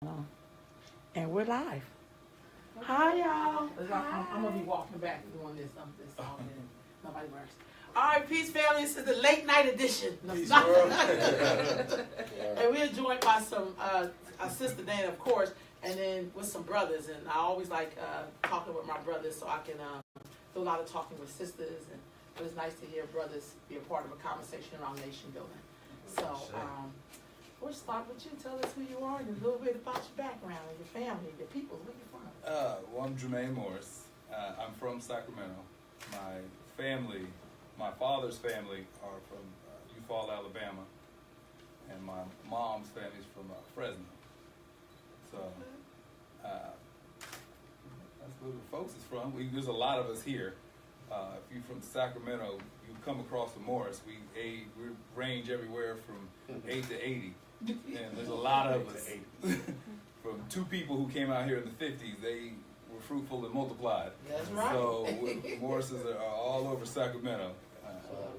And we're live. Hi, y'all. I'm going to be walking back doing this song, and nobody works. All right, peace, family. This is the late night edition. Peace, and we're joined by some, our sister Dana, of course, and then with some brothers. And I always like talking with my brothers, so I can do a lot of talking with sisters. But it's nice to hear brothers be a part of a conversation around nation building. So, we'll start with you. Tell us who you are and a little bit about your background and your family, your people. Where you from? Well, I'm Jermaine Morris. I'm from Sacramento. My family, my father's family, are from Eufaula, Alabama, and my mom's family is from Fresno. So that's where the folks is from. There's a lot of us here. If you're from Sacramento, you come across the Morris. We range everywhere from 8 to 80. And there's a lot of us. From two people who came out here in the 50s, they were fruitful and multiplied. That's right. So Morrises are all over Sacramento. All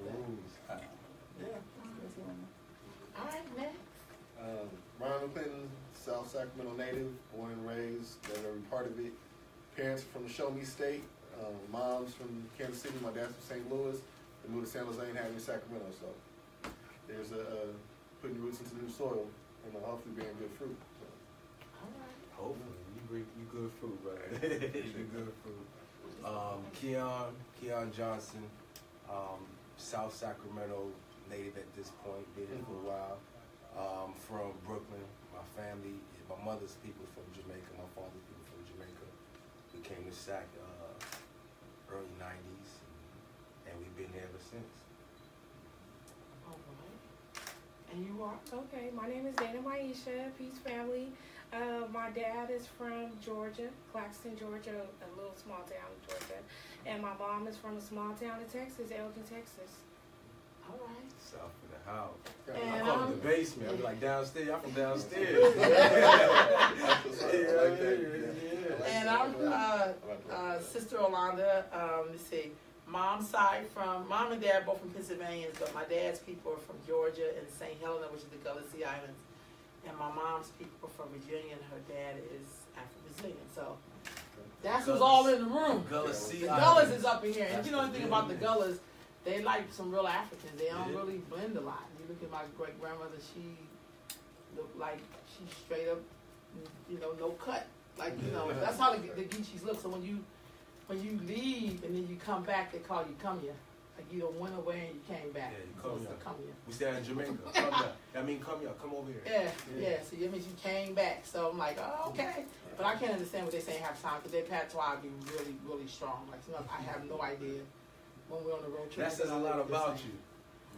right, next. Ryan McClinton, South Sacramento native, born and raised, done every part of it. Parents from the Show Me State. Mom's from Kansas City, my dad's from St. Louis. They moved to San Jose and had me in Sacramento. So there's putting your roots into new soil and hopefully bearing good fruit. So. All right. Hopefully, you good fruit, right? You good fruit. Keon Johnson, South Sacramento native at this point, been here for a while. From Brooklyn, my family, my mother's people from Jamaica, my father's people from Jamaica. We came to Sac early 90s, and we've been here ever since. All right. And you are? Okay, my name is Dana Maeshia, Peace Family. My dad is from Georgia, Claxton, Georgia, a little small town in Georgia. And my mom is from a small town in Texas, Elgin, Texas. All right. South of the house. And I call it the basement. I be like downstairs. I'm from downstairs. And I'm Sister Rolanda. Let's see. Mom's side mom and dad both from Pennsylvania, but my dad's people are from Georgia and St. Helena, which is the Gullah Sea Islands. And my mom's people are from Virginia, and her dad is Afro-Brazilian. So that's who's all in the room. Gullah Sea The Islands. Gullas is up in here. And you know anything about the Gullas, they like some real Africans. They don't really blend a lot. You look at my great-grandmother, she looked like she straight up, no cut. Like, that's how the Geechees look. So when you leave and then you come back, they call you come here. Like you went away and you came back. Yeah, you come here. We stay in Jamaica. Come here. I mean, come here. Come over here. Yeah. So that means you came back. So I'm like, oh, okay. But I can't understand what they're saying half the time because their patois be really, really strong. Like, I have no idea when we're on the road trip. That says a lot about you.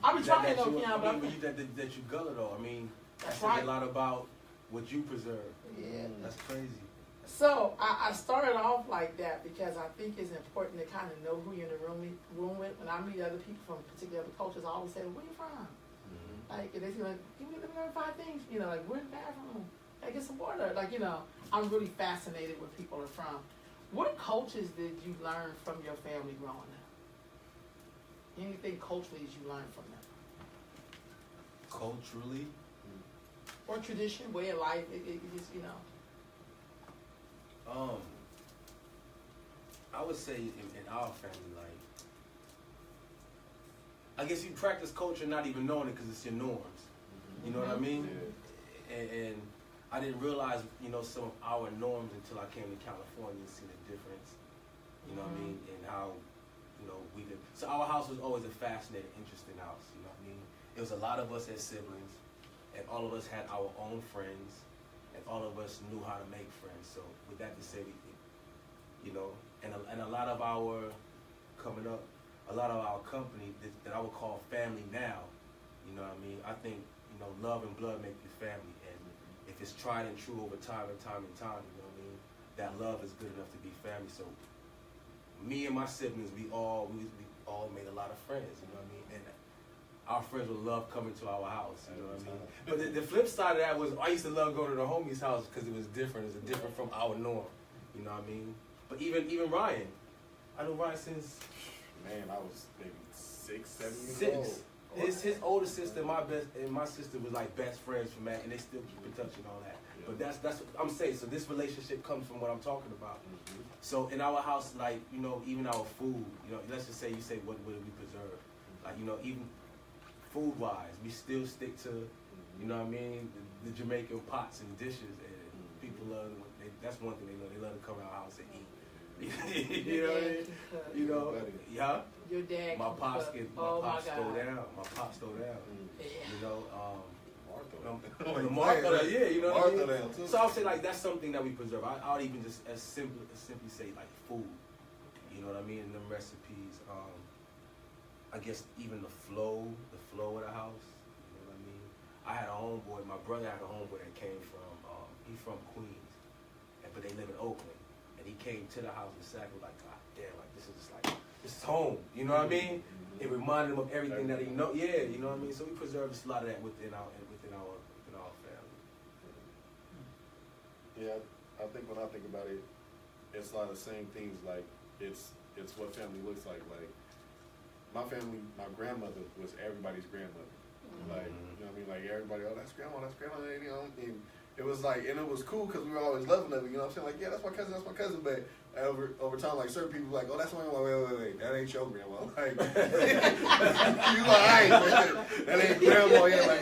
I've been trying to know, that you Gullah though. I mean, that's that says a lot about what you preserve. Yeah. That's crazy. So I started off like that because I think it's important to kind of know who you're in the room with. When I meet other people from particular cultures, I always say, "Where you from?" Like, they say, like, "Give me 5 things." Like, "Where's the bathroom?" Like, get some water. Like, I'm really fascinated where people are from. What cultures did you learn from your family growing up? Anything culturally did you learn from them? Culturally? Or tradition, way of life, it is, I would say in our family, like, I guess you practice culture not even knowing it because it's your norms. You know what I mean? Yeah. And I didn't realize, some of our norms until I came to California and see the difference. You know what I mean? And how, we live. So our house was always a fascinating, interesting house. You know what I mean? It was a lot of us as siblings, and all of us had our own friends, and all of us knew how to make friends. So with that to say, and a lot of our coming up, a lot of our company that I would call family now, you know what I mean? I think, love and blood make you family, and if it's tried and true over time and time, you know what I mean? That love is good enough to be family. So me and my siblings, we all made a lot of friends, you know what I mean? And our friends would love coming to our house, you know what I mean? But the flip side of that was I used to love going to the homie's house because it was different. It was different from our norm, you know what I mean? But even Ryan, I know Ryan since... Man, I was maybe 6, 7 years old. His older sister, my sister was like best friends from that, and they still keep in touch and all that. But that's I'm saying. So this relationship comes from what I'm talking about. So in our house, like, you know, even our food, you know, let's just say you say what do we preserve? Like, you know, even food wise, we still stick to, you know what I mean, the Jamaican pots and dishes, and people love. That's one thing they love. They love to come around our house and eat. You know what I mean? You know, yeah. Your dad. My pops go down. My pops go down. You know, Martha, yeah, you know what I mean? So I'll say, like, that's something that we preserve. I would even just as simply say, like, food. You know what I mean? And them recipes. I guess even the flow of the house. You know what I mean? I had a homeboy. My brother had a homeboy that came from. He's from Queens, but they live in Oakland. And he came to the house in Sac. Like, God damn, like this is home. You know what I mean? It reminded him of everything that he know. Yeah, you know what I mean? So we preserve just a lot of that within our family. Yeah, I think when I think about it, it's a lot of the same things. Like it's what family looks like. Like my family, my grandmother was everybody's grandmother. Like, you know what I mean? Like everybody, oh, that's grandma, you know. And it was like, and it was cool because we were always loving of it. You know what I'm saying? Like, yeah, that's my cousin. But over time, like certain people like, oh, that's my grandma. Wait, that ain't your grandma. Like, you like, all right, man, that ain't grandma yet. Like,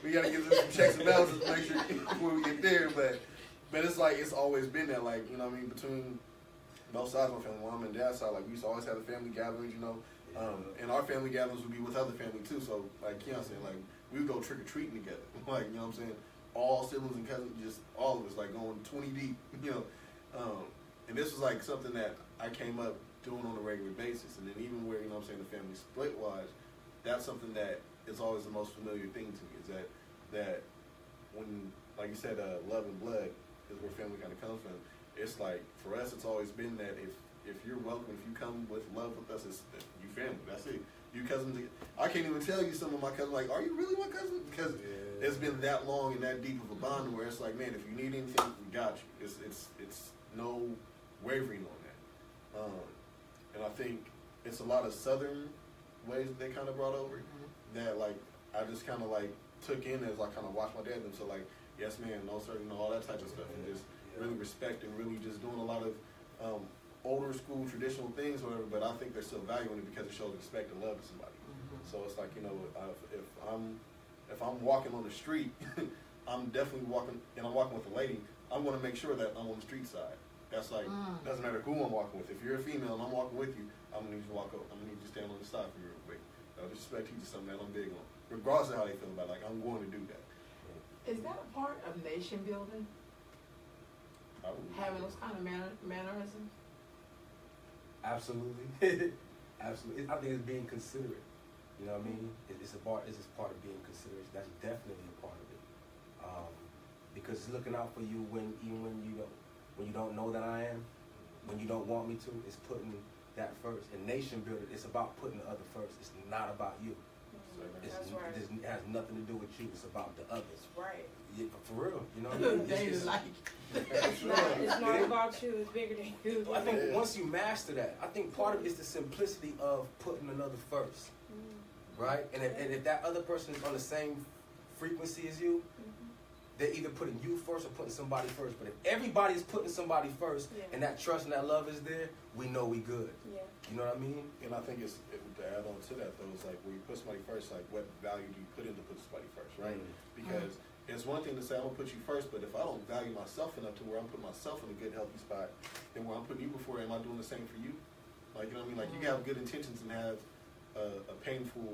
we gotta get some checks and balances to make sure before we get there. But it's like it's always been that, like, you know what I mean, between both sides of my family, mom and dad's side, like we used to always have the family gatherings, you know. And our family gatherings would be with other family too. So like Keon said, like we would go trick or treating together. Like, you know what I'm saying? All siblings and cousins, just all of us, like going 20 deep, you know. And this was like something that I came up doing on a regular basis. And then even where, you know what I'm saying, the family split wise, that's something that is always the most familiar thing to me, is that when, like you said, love and blood is where family kind of comes from. It's like, for us, it's always been that if you're welcome, if you come with love with us, it's you family. That's it. You cousins. I can't even tell you some of my cousins, like, are you really my cousin? Because it's been that long and that deep of a bond where it's like, man, if you need anything, we got you. It's no wavering on that. And I think it's a lot of Southern ways that they kind of brought over that, like, I just kind of like took in as I kind of watched my dad do. So like, yes, man, no sir, you know, all that type of stuff, and just really respect and really just doing a lot of older school traditional things, or whatever. But I think there's still value in it because it shows respect and love to somebody. So it's like, you know, if I'm walking on the street, I'm definitely walking, and I'm walking with a lady, I'm going to make sure that I'm on the street side. That's like, doesn't matter who I'm walking with. If you're a female and I'm walking with you, I'm going to need you to walk up. I'm going to need you to stand on the side for me real quick. Respect teaches something that I'm big on. Regardless of how they feel about it, like, I'm going to do that. Is that a part of nation building? Having those kind of mannerisms? Absolutely. Absolutely. I think it's being considerate. You know what I mean? It's part of being considerate. That's definitely a part of it. Because it's looking out for you when you don't know that I am, when you don't want me to. It's putting that first. And nation building, it's about putting the other first. It's not about you. That's right. It has nothing to do with you. It's about the others. Right. Yeah, for real. You know what I mean? It's not about you. It's bigger than you. I think once you master that, I think part of it is the simplicity of putting another first. Right? And if that other person is on the same frequency as you, they're either putting you first or putting somebody first. But if everybody is putting somebody first, and that trust and that love is there, we know we good. Yeah. You know what I mean? And I think to add on to that, though, it's like when you put somebody first, like what value do you put into putting somebody first, right? Because it's one thing to say I'm gonna put you first, but if I don't value myself enough to where I'm putting myself in a good, healthy spot, then where I'm putting you before, am I doing the same for you? Like, you know what I mean? Like, you can have good intentions and have a painful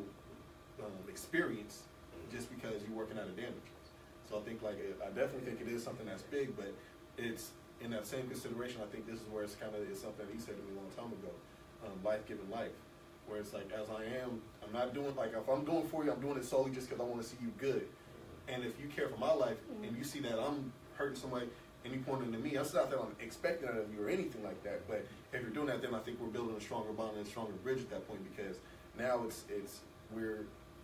experience just because you're working out of damage. So I think, like, I definitely think it is something that's big, but it's in that same consideration. I think this is where it's something that he said to me a long time ago, life giving life, where it's like, as I am, I'm not doing, like, if I'm doing for you, I'm doing it solely just because I want to see you good. And if you care for my life and you see that I'm hurting somebody and you pointing to me, it's not that I'm expecting that of you or anything like that, but if you're doing that, then I think we're building a stronger bond and a stronger bridge at that point, because now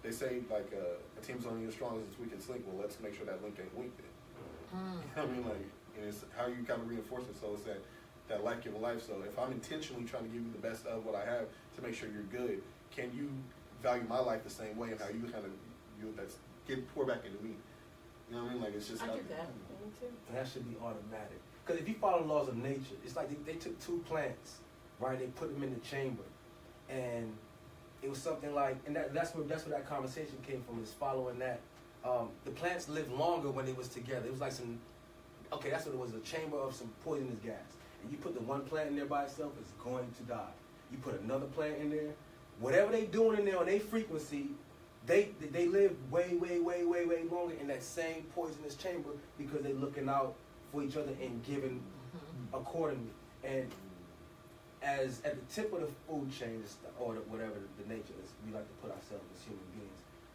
they say, like, a team's only as strong as its weakest link. Well, let's make sure that link ain't weak then. You know what I mean? Like, and it's how you kind of reinforce it. So it's that life-giving life. So if I'm intentionally trying to give you the best of what I have to make sure you're good, can you value my life the same way, and how you kind of pour back into me? You know what I mean? Like, it's just I get that. Me too. And that should be automatic. Because if you follow the laws of nature, it's like they took two plants, right? They put them in the chamber, and it was something like, and that's where that conversation came from. Is following that. The plants lived longer when they was together. It was like that's what it was, a chamber of some poisonous gas. And you put the one plant in there by itself, it's going to die. You put another plant in there, whatever they doing in there on their frequency, they live way longer in that same poisonous chamber because they're looking out for each other and giving accordingly. And as at the tip of the food chain, or whatever the nature is, we like to put ourselves as human beings,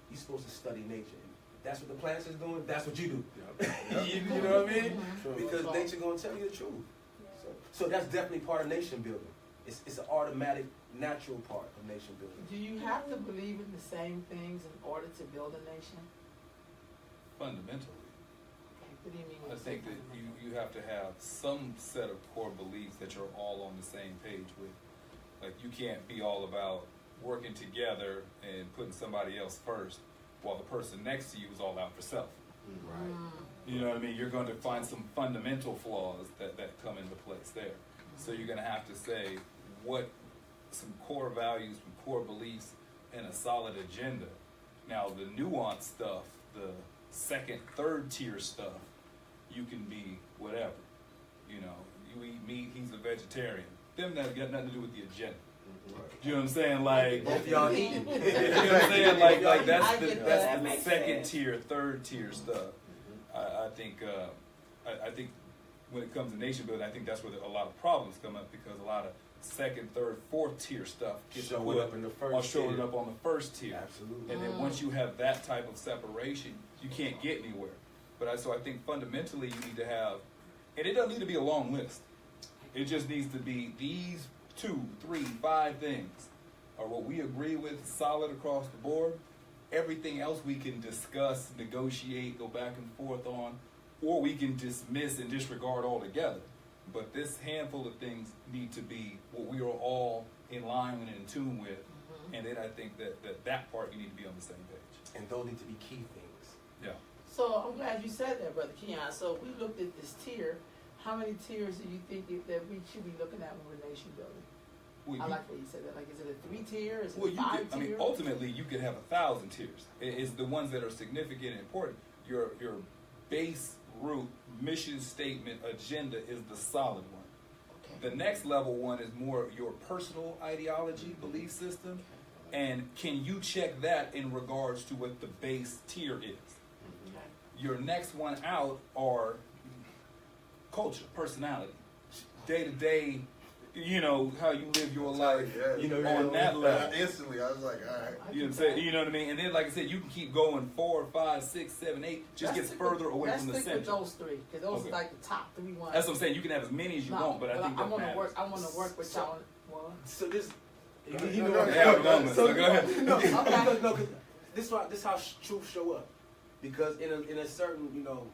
you're supposed to study nature. That's what the plants is doing. That's what you do. You know what I mean? Because nature gonna tell you the truth. So that's definitely part of nation building. It's an automatic, natural part of nation building. Do you have to believe in the same things in order to build a nation? Fundamentally. Okay, what do you mean? I think that you have to have some set of core beliefs that you're all on the same page with. Like, you can't be all about working together and putting somebody else first, while the person next to you is all out for self. Right. You know what I mean? You're going to find some fundamental flaws that come into place there. So you're going to have to say some core values, some core beliefs, and a solid agenda. Now, the nuanced stuff, the second, third tier stuff, you can be whatever. You know, you eat meat, he's a vegetarian. Them that got nothing to do with the agenda. You know what I'm saying? Like, both y'all eating. You know what I'm saying? Like that's the second tier, third tier stuff. I think when it comes to nation building, I think that's where a lot of problems come up, because a lot of second, third, fourth tier stuff gets showing up in the first showing tier. up on the first tier. Absolutely. And then once you have that type of separation, you can't get anywhere. So I think fundamentally you need to have, and it doesn't need to be a long list. It just needs to be these 2, 3, 5 things are what we agree with, solid across the board. Everything else we can discuss, negotiate, go back and forth on, or we can dismiss and disregard altogether. But this handful of things need to be what we are all in line and in tune with. And then I think that part you need to be on the same page. And those need to be key things. Yeah. So I'm glad you said that, Brother Keon. So we looked at this tier. How many tiers do you think that we should be looking at when we're nation building? Well, I like what you said that. Like, is it a 3 tier? Is it well, a 5 tier? I mean, ultimately, you could have 1,000 tiers. It's the ones that are significant and important. Your base root mission statement agenda is the solid one. Okay. The next level one is more your personal ideology, belief system, and can you check that in regards to what the base tier is? Okay. Your next one out are culture, personality, day-to-day, you know, how you live your life, Yeah, you know, on that level. Instantly, I was like, all right. You know what I'm saying? You know what I mean? And then, like I said, you can keep going 4, 5, 6, 7, 8, just gets further away from the center. Let's stick with those 3, because those are like the top 3 ones. That's what I'm saying. You can have as many as you want, but I think that matters. I want to work with y'all. Well, So this, No, So go ahead. No, Okay. because this how truth show up. Because in a certain, you know,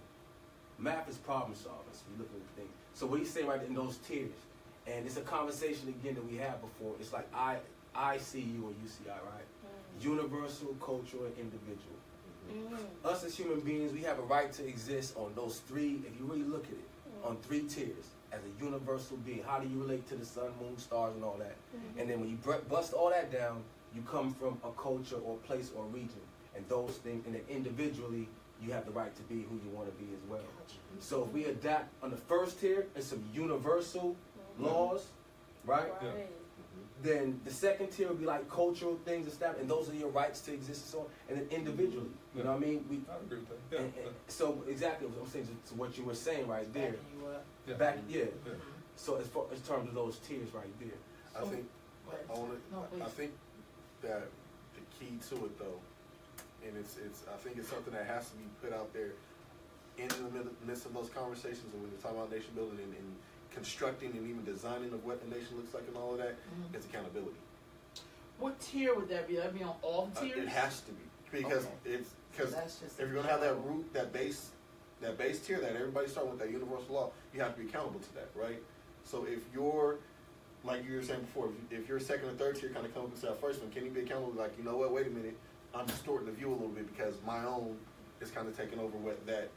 math is problem solving. So we look at things. So what he's saying right in those tiers, and it's a conversation again that we had before. It's like I see you or you see I, right? Universal, cultural, and individual. Us as human beings, we have a right to exist on those 3. If you really look at it, on 3 tiers as a universal being. How do you relate to the sun, moon, stars, and all that? And then when you bust all that down, you come from a culture or place or region, and those things, and then individually, you have the right to be who you want to be as well. So if we adapt on the first tier and some universal laws, right? Yeah. Then the second tier would be like cultural things established, and those are your rights to exist and so on. And then individually, you know what I mean? I agree with that. And so exactly what I'm saying to what you were saying right there. backing you up. Yeah. So as far in terms of those tiers right there, I think please. I think that the key to it though, and I think it's something that has to be put out there in the midst of those conversations, and when we're talking about nation building and constructing and even designing of what the nation looks like and all of that, is accountability. What tier would that be? That'd be on all the tiers? It has to be, because because if you're gonna have that root, that base tier, that everybody starting with that universal law, you have to be accountable to that, right? So if you're, like you were saying before, if your second or third tier kind of come up and say that first one, can you be accountable? Like, you know what? Wait a minute, I'm distorting the view a little bit because my own is kind of taking over what that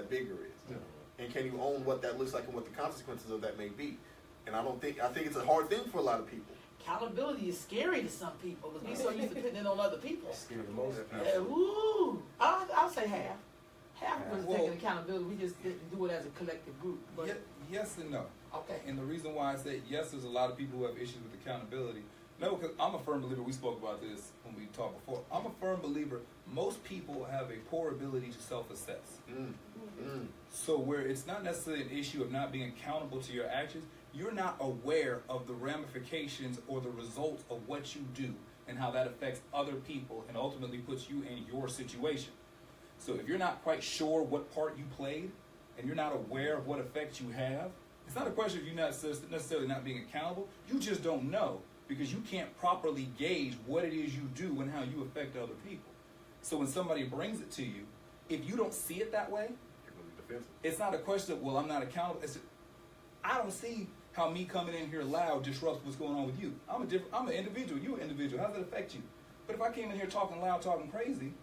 bigger is. Yeah. And can you own what that looks like and what the consequences of that may be? And I think it's a hard thing for a lot of people. Accountability is scary to some people because we're so used to putting it on other people. Scary the most. Ooh, I'll say half. Half of us taking accountability. We just didn't do it as a collective group. But yes and no. Okay. And the reason why I say yes, there's a lot of people who have issues with accountability. No, because I'm a firm believer. We spoke about this when we talked before. I'm a firm believer. Most people have a poor ability to self-assess. So where it's not necessarily an issue of not being accountable to your actions, you're not aware of the ramifications or the results of what you do and how that affects other people and ultimately puts you in your situation. So if you're not quite sure what part you played and you're not aware of what effects you have, it's not a question of you not necessarily not being accountable. You just don't know because you can't properly gauge what it is you do and how you affect other people. So when somebody brings it to you, if you don't see it that way, it's not a question of, well, I'm not accountable. I don't see how me coming in here loud disrupts what's going on with you. I'm an individual. You're an individual. How does it affect you? But if I came in here talking loud, talking crazy,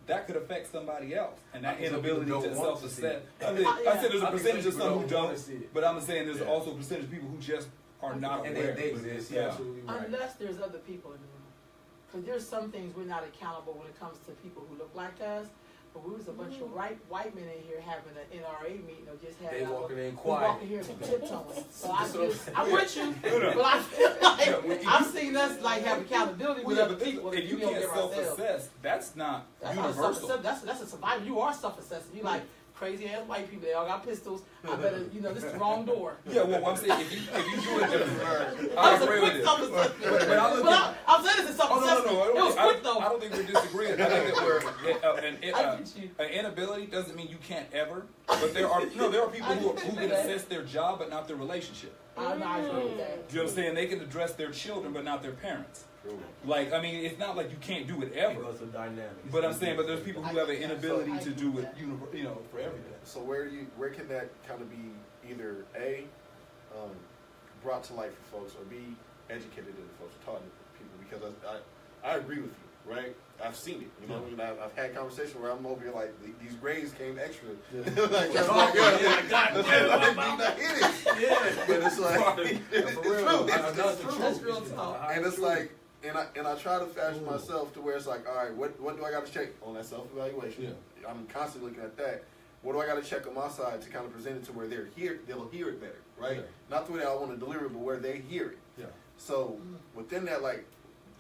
that could affect somebody else. And that inability to self-assess. I said there's a percentage of some who don't, but I'm saying there's also a percentage of people who just are not aware. They exist. Yeah, absolutely right. Unless there's other people in the room. Because there's some things we're not accountable when it comes to people who look like us. But we was a bunch of white men in here having an NRA meeting or just having. They walking in we quiet. walking here tiptoeing. So I'm with you, but I feel like I've seen us like have accountability with other people. If you can't self-assess, that's not universal. That's a survivor. You are self-assessing. You like crazy ass white people. They all got pistols. I better, this is the wrong door. Yeah, well, I'm saying if you do it, I agree with it. But I'm saying this is self-assessment. It was quick though. I don't think we're disagreeing. I think that an inability doesn't mean you can't ever. But there are people who can assess their job but not their relationship. I agree with that. You know what I'm saying? They can address their children but not their parents. Like, I mean, it's not like you can't do it ever. But I'm saying, but there's people who have an inability to do it, for everything. So where can that kind of be either A, brought to light for folks, or B, educated to the folks, taught to people? Because I agree with you, right? I've seen it. You know what I mean? I've had conversations where I'm over here like these grades came extra. Like, but it's like it's true. That's real talk. And it's like. And I try to fashion myself to where it's like, all right, what do I got to check on that self-evaluation? Yeah. I'm constantly looking at that. What do I got to check on my side to kind of present it to where they'll hear it better, right? Yeah. Not the way that I want to deliver it, but where they hear it. Yeah. So within that, like,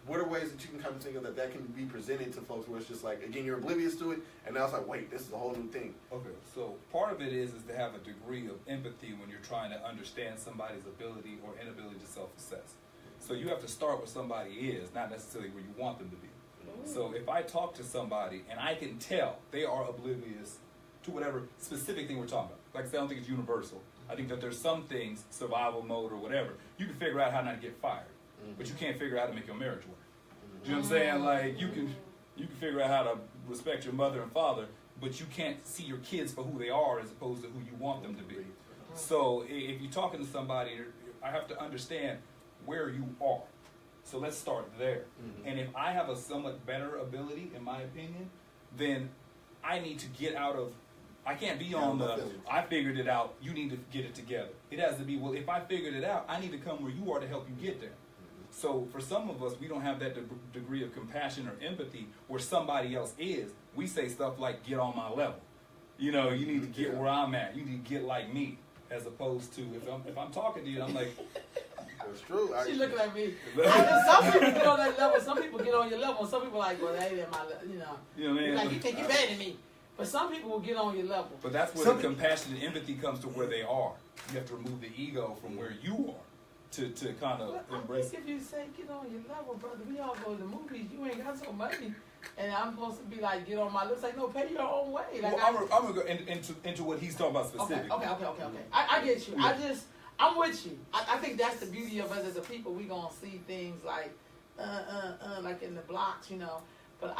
what are ways that you can kind of think of that can be presented to folks where it's just like, again, you're oblivious to it, and now it's like, wait, this is a whole new thing. Okay, so part of it is to have a degree of empathy when you're trying to understand somebody's ability or inability to self-assess. So you have to start where somebody is, not necessarily where you want them to be. So if I talk to somebody and I can tell they are oblivious to whatever specific thing we're talking about, like I said, I don't think it's universal. I think that there's some things, survival mode or whatever, you can figure out how not to get fired, but you can't figure out how to make your marriage work. Do you know what I'm saying? Like you can figure out how to respect your mother and father, but you can't see your kids for who they are as opposed to who you want them to be. So if you're talking to somebody, I have to understand where you are. So let's start there. And if I have a somewhat better ability, in my opinion, then I need to get out of, I can't be on the, I figured it out, you need to get it together. It has to be, well, if I figured it out, I need to come where you are to help you get there. So for some of us, we don't have that degree of compassion or empathy where somebody else is. We say stuff like, get on my level. You need to get where I'm at. You need to get like me. As opposed to, if I'm talking to you, I'm like, it's true. She's looking at me. Some people get on that level. Some people get on your level. Some people are like, well, that ain't my level. You know what I mean? Like, you think you're better than me. But some people will get on your level. But that's where the compassion and empathy comes to where they are. You have to remove the ego from where you are to kind of embrace it. If you say get on your level, brother, we all go to the movies. You ain't got so money. And I'm supposed to be like, get on my level. It's like, no, pay your own way. Like, well, I'm going to go into what he's talking about specifically. Okay. I get you. Yeah. I'm with you. I think that's the beauty of us as a people. We gonna see things like, like in the blocks, But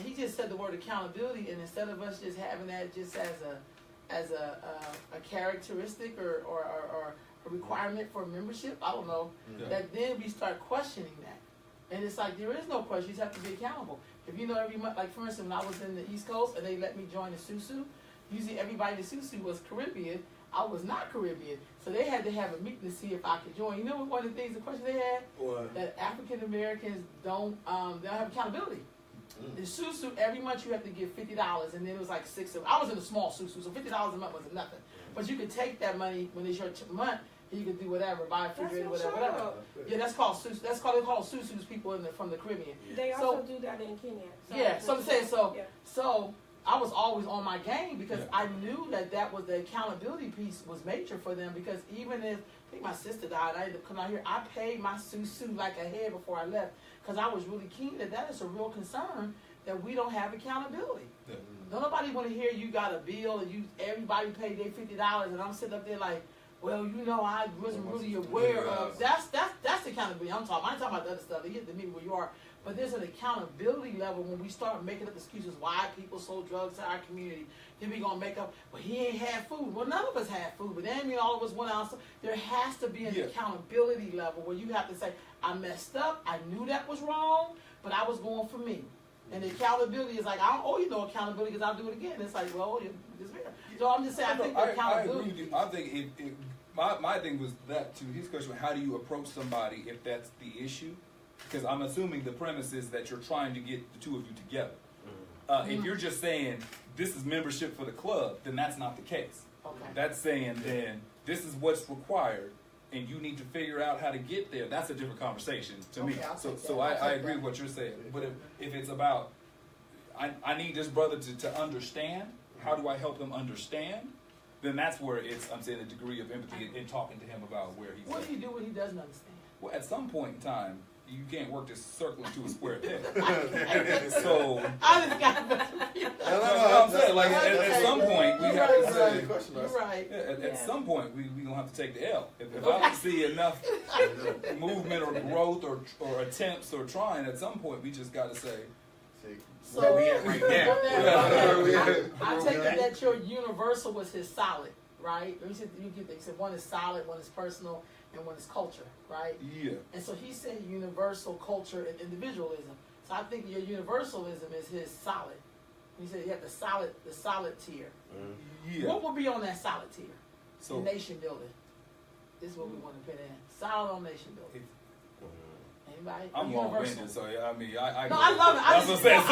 he just said the word accountability, and instead of us just having that just as a characteristic or a requirement for membership, I don't know. Yeah. That then we start questioning that, and it's like there is no question. You just have to be accountable. If every month, like for instance, when I was in the East Coast and they let me join the Susu. usually everybody in the Susu was Caribbean. I was not Caribbean, so they had to have a meeting to see if I could join. You know what? One of the things, the question they had, that African Americans don't have accountability. In Susu, every month you have to give $50, and then it was like I was in a small Susu, so $50 a month wasn't nothing. But you could take that money when it's your month, and you could do whatever, buy a refrigerator, whatever. Yeah, that's called Susu. They call Susus people from the Caribbean. They also do that in Kenya. So I'm saying so. I was always on my game because I knew that was the accountability piece was major for them, because even if I think my sister died, I had to come out here. I paid my Susu like a head before I left, because I was really keen that is a real concern that we don't have accountability. Yeah. Don't nobody want to hear you got a bill and everybody paid their $50 and I'm sitting up there like, well, I wasn't really aware of that's accountability. I ain't talking about the other stuff. You have to meet where you are. But there's an accountability level when we start making up excuses why people sold drugs to our community. Then we gonna make up, well, he ain't had food. Well, none of us had food, but then all of us went out. There has to be an accountability level where you have to say, I messed up, I knew that was wrong, but I was going for me. And the accountability is like, I don't owe you no accountability because I'll do it again. It's like, well, it's fair. So I'm just saying, I think the accountability. I agree with you. I think my thing was that, to his question, how do you approach somebody if that's the issue? Because I'm assuming the premise is that you're trying to get the two of you together. If you're just saying, this is membership for the club, then that's not the case. Okay. That's saying, then, this is what's required, and you need to figure out how to get there. That's a different conversation to me. So I agree with what you're saying. But if it's about, I need this brother to understand, how do I help him understand? Then that's where I'm saying a degree of empathy in talking to him about where he's at. What do you do when he doesn't understand? Well, at some point in time, you can't work this circle into a square peg. So I just got I'm saying, like at some point we have to say, you're right. At some point we gonna have to take the L. If I don't see enough movement or growth or attempts or trying, at some point we just got to say. So where we at right now. I take it that your universal was his solid, right? You said one is solid, one is personal, and one is culture, right? Yeah. And so he said universal culture and individualism. So I think your universalism is his solid. He said you have the solid tier. Yeah. What would be on that solid tier? So nation building. This is what we want to put in. Solid on nation building. Anybody? I'm long-winded, so I mean, I love it. That's what I'm saying.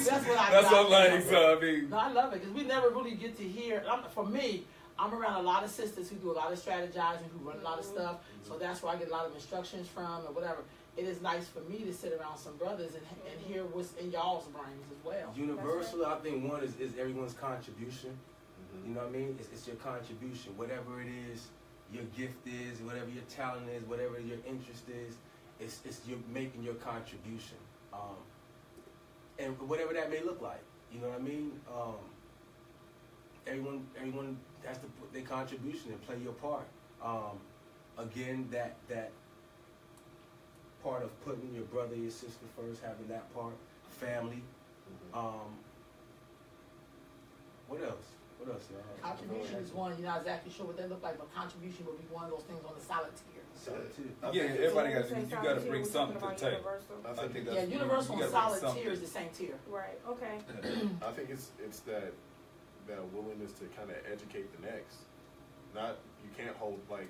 That's what I That's what I'm like. So I mean, no, I love it because we never really get to hear. For me, I'm around a lot of sisters who do a lot of strategizing, who run a lot of stuff. So that's where I get a lot of instructions from, or whatever. It is nice for me to sit around some brothers and hear what's in y'all's brains as well. Universal, I think one is everyone's contribution. You know what I mean? It's your contribution, whatever it is, your gift is, whatever your talent is, whatever your interest is. It's you're making your contribution, and whatever that may look like. You know what I mean? Everyone has to put their contribution and play your part. Again, that part of putting your brother, your sister first, having that part, family. What else? What else? Contribution is one. You're not exactly sure what that look like, but contribution would be one of those things on the solid tier. Yeah, everybody you got to bring something to the table. I think that's universal and solid tier is the same tier. Right. Okay. I think it's that willingness to kind of educate the next. You can't hold, like,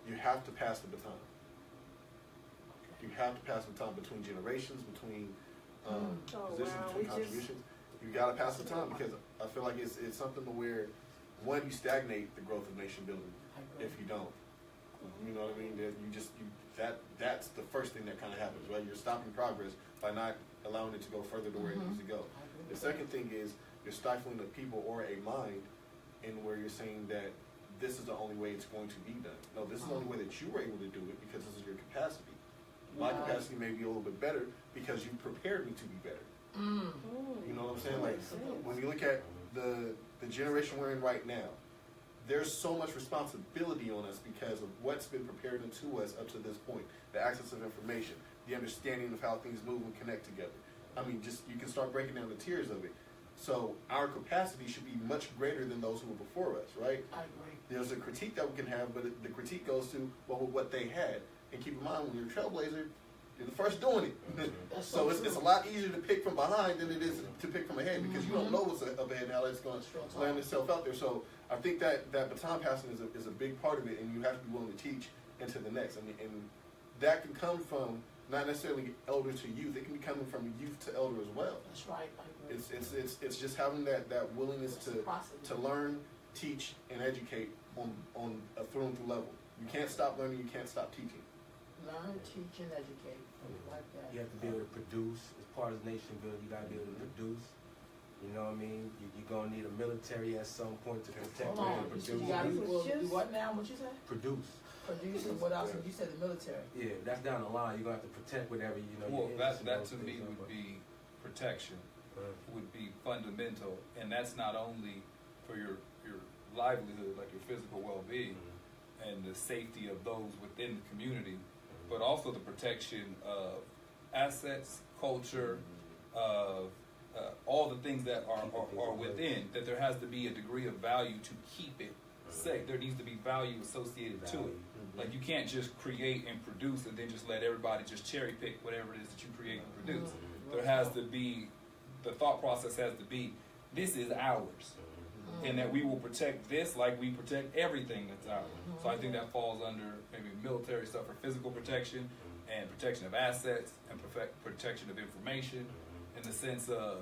you have to pass the baton. You have to pass the baton between generations, between positions, between contributions. You got to pass the baton because I feel like it's something to where, one, you stagnate the growth of nation building if you don't. You know what I mean? That's the first thing that kind of happens, right? You're stopping progress by not allowing it to go further to where it needs to go. The second thing is you're stifling a people or a mind in where you're saying that this is the only way it's going to be done. No, this is the only way that you were able to do it because this is your capacity. My capacity may be a little bit better because you prepared me to be better. You know what I'm saying? Like, when you look at the generation we're in right now, there's so much responsibility on us because of what's been prepared into us up to this point. The access of information, the understanding of how things move and connect together. I mean, just you can start breaking down the tiers of it. So our capacity should be much greater than those who were before us, right? I agree. There's a critique that we can have, but the critique goes to what they had. And keep in mind, when you're a trailblazer, You're the first doing it. So it's a lot easier to pick from behind than it is to pick from ahead, because you don't know what's up ahead now that's going to land itself out there. So I think that baton passing is a big part of it, and you have to be willing to teach into the next. I mean, and that can come from not necessarily elder to youth. It can be coming from youth to elder as well. That's right. It's just having that willingness to learn, teach, and educate on a through and through level. You can't stop learning. You can't stop teaching. Learn, teach, and educate. Like that. You have to be able to produce. As part of the nation building, you got to be able to produce. You know what I mean? You're going to need a military at some point to protect and produce. You got to do what now? What you say? Produce. Produce, and what else? You said the military. Yeah, that's down the line. You're going to have to protect whatever, you know. Well, that to me would be protection, would be fundamental. And that's not only for your livelihood, like your physical well-being, and the safety of those within the community, but also the protection of assets, culture, of all the things that are within, that there has to be a degree of value to keep it safe. There needs to be value associated to it. Like, you can't just create and produce and then just let everybody just cherry pick whatever it is that you create and produce. There has to be, the thought process has to be, this is ours. And that we will protect this like we protect everything that's ours. So I think that falls under maybe military stuff for physical protection and protection of assets and protection of information, in the sense of,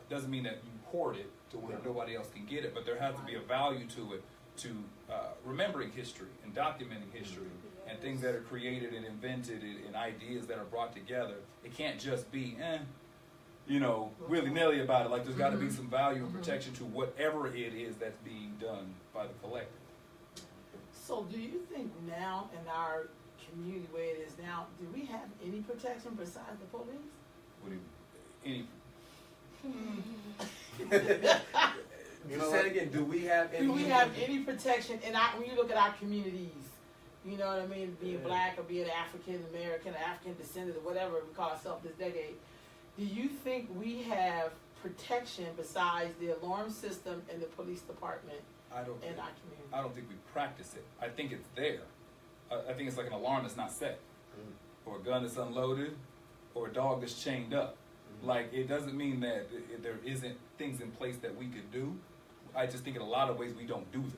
doesn't mean that you hoard it to where nobody else can get it, but there has to be a value to it, to remembering history and documenting history and things that are created and invented and ideas that are brought together. It can't just be, willy-nilly about it. Like, there's got to be some value and protection to whatever it is that's being done by the collective. So do you think now in our community where it is now, do we have any protection besides the police? What do you, Say it again. Do we have any? Do we have any protection when you look at our communities? You know what I mean? Being black or being African American, African descendant, or whatever we call ourselves this decade. Do you think we have protection besides the alarm system and the police department in our community? I don't think we practice it. I think it's there. I think it's like an alarm that's not set, or a gun that's unloaded, or a dog that's chained up. Like, it doesn't mean that there isn't things in place that we could do. I just think in a lot of ways we don't do them.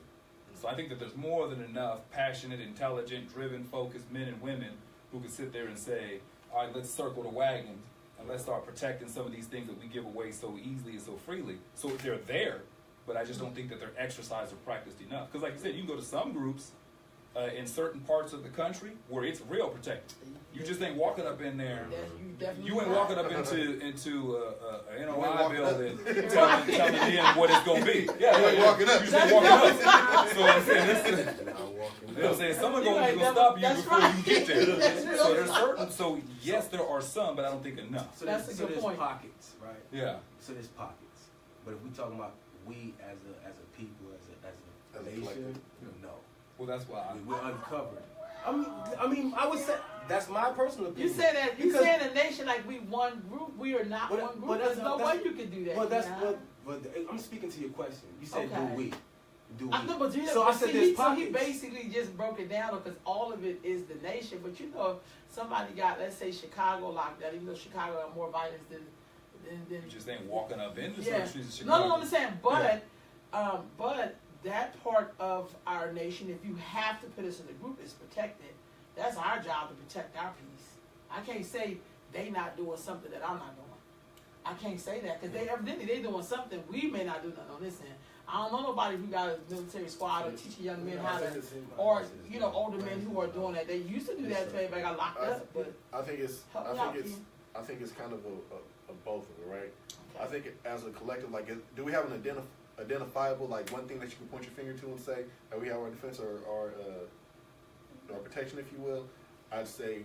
So I think that there's more than enough passionate, intelligent, driven, focused men and women who can sit there and say, all right, let's circle the wagons and let's start protecting some of these things that we give away so easily and so freely. So they're there, but I just don't think that they're exercised or practiced enough. Because like you said, you can go to some groups in certain parts of the country where it's real protected. You just ain't walking up in there. You ain't walking up into an NOI building telling them what it's gonna be. Yeah, you ain't walking up. You just ain't walking up. So I'm saying, someone's gonna stop you before you get there. So there's certain. So yes, there are some, but I don't think enough. So there's pockets, right? Yeah. So there's pockets. But if we talking about we as a people, as a nation, no. Well, that's why we're uncovered. I mean, I would say that's my personal opinion. You say that you say in a nation like we one group. We are not one group. There's no way you can do that. But I'm speaking to your question. You said do we? Do we? No, but so I said there's pockets. So he basically just broke it down because all of it is the nation. But if somebody got, let's say, Chicago locked down, even though Chicago have more violence than you just ain't walking up in the streets of Chicago. No, I'm saying, but that part of our nation, if you have to put us in a group, is protected. That's our job to protect our peace. I can't say they not doing something that I'm not doing. I can't say that because evidently they doing something we may not do nothing on this end. I don't know nobody who got a military squad or teaching young men how to, or older men who are doing that. They used to do that until everybody got locked up. But I think it's kind of a both of it, right? Okay. I think as a collective, like, do we have an identifiable, like, one thing that you can point your finger to and say that we have our defense or protection, if you will? I'd say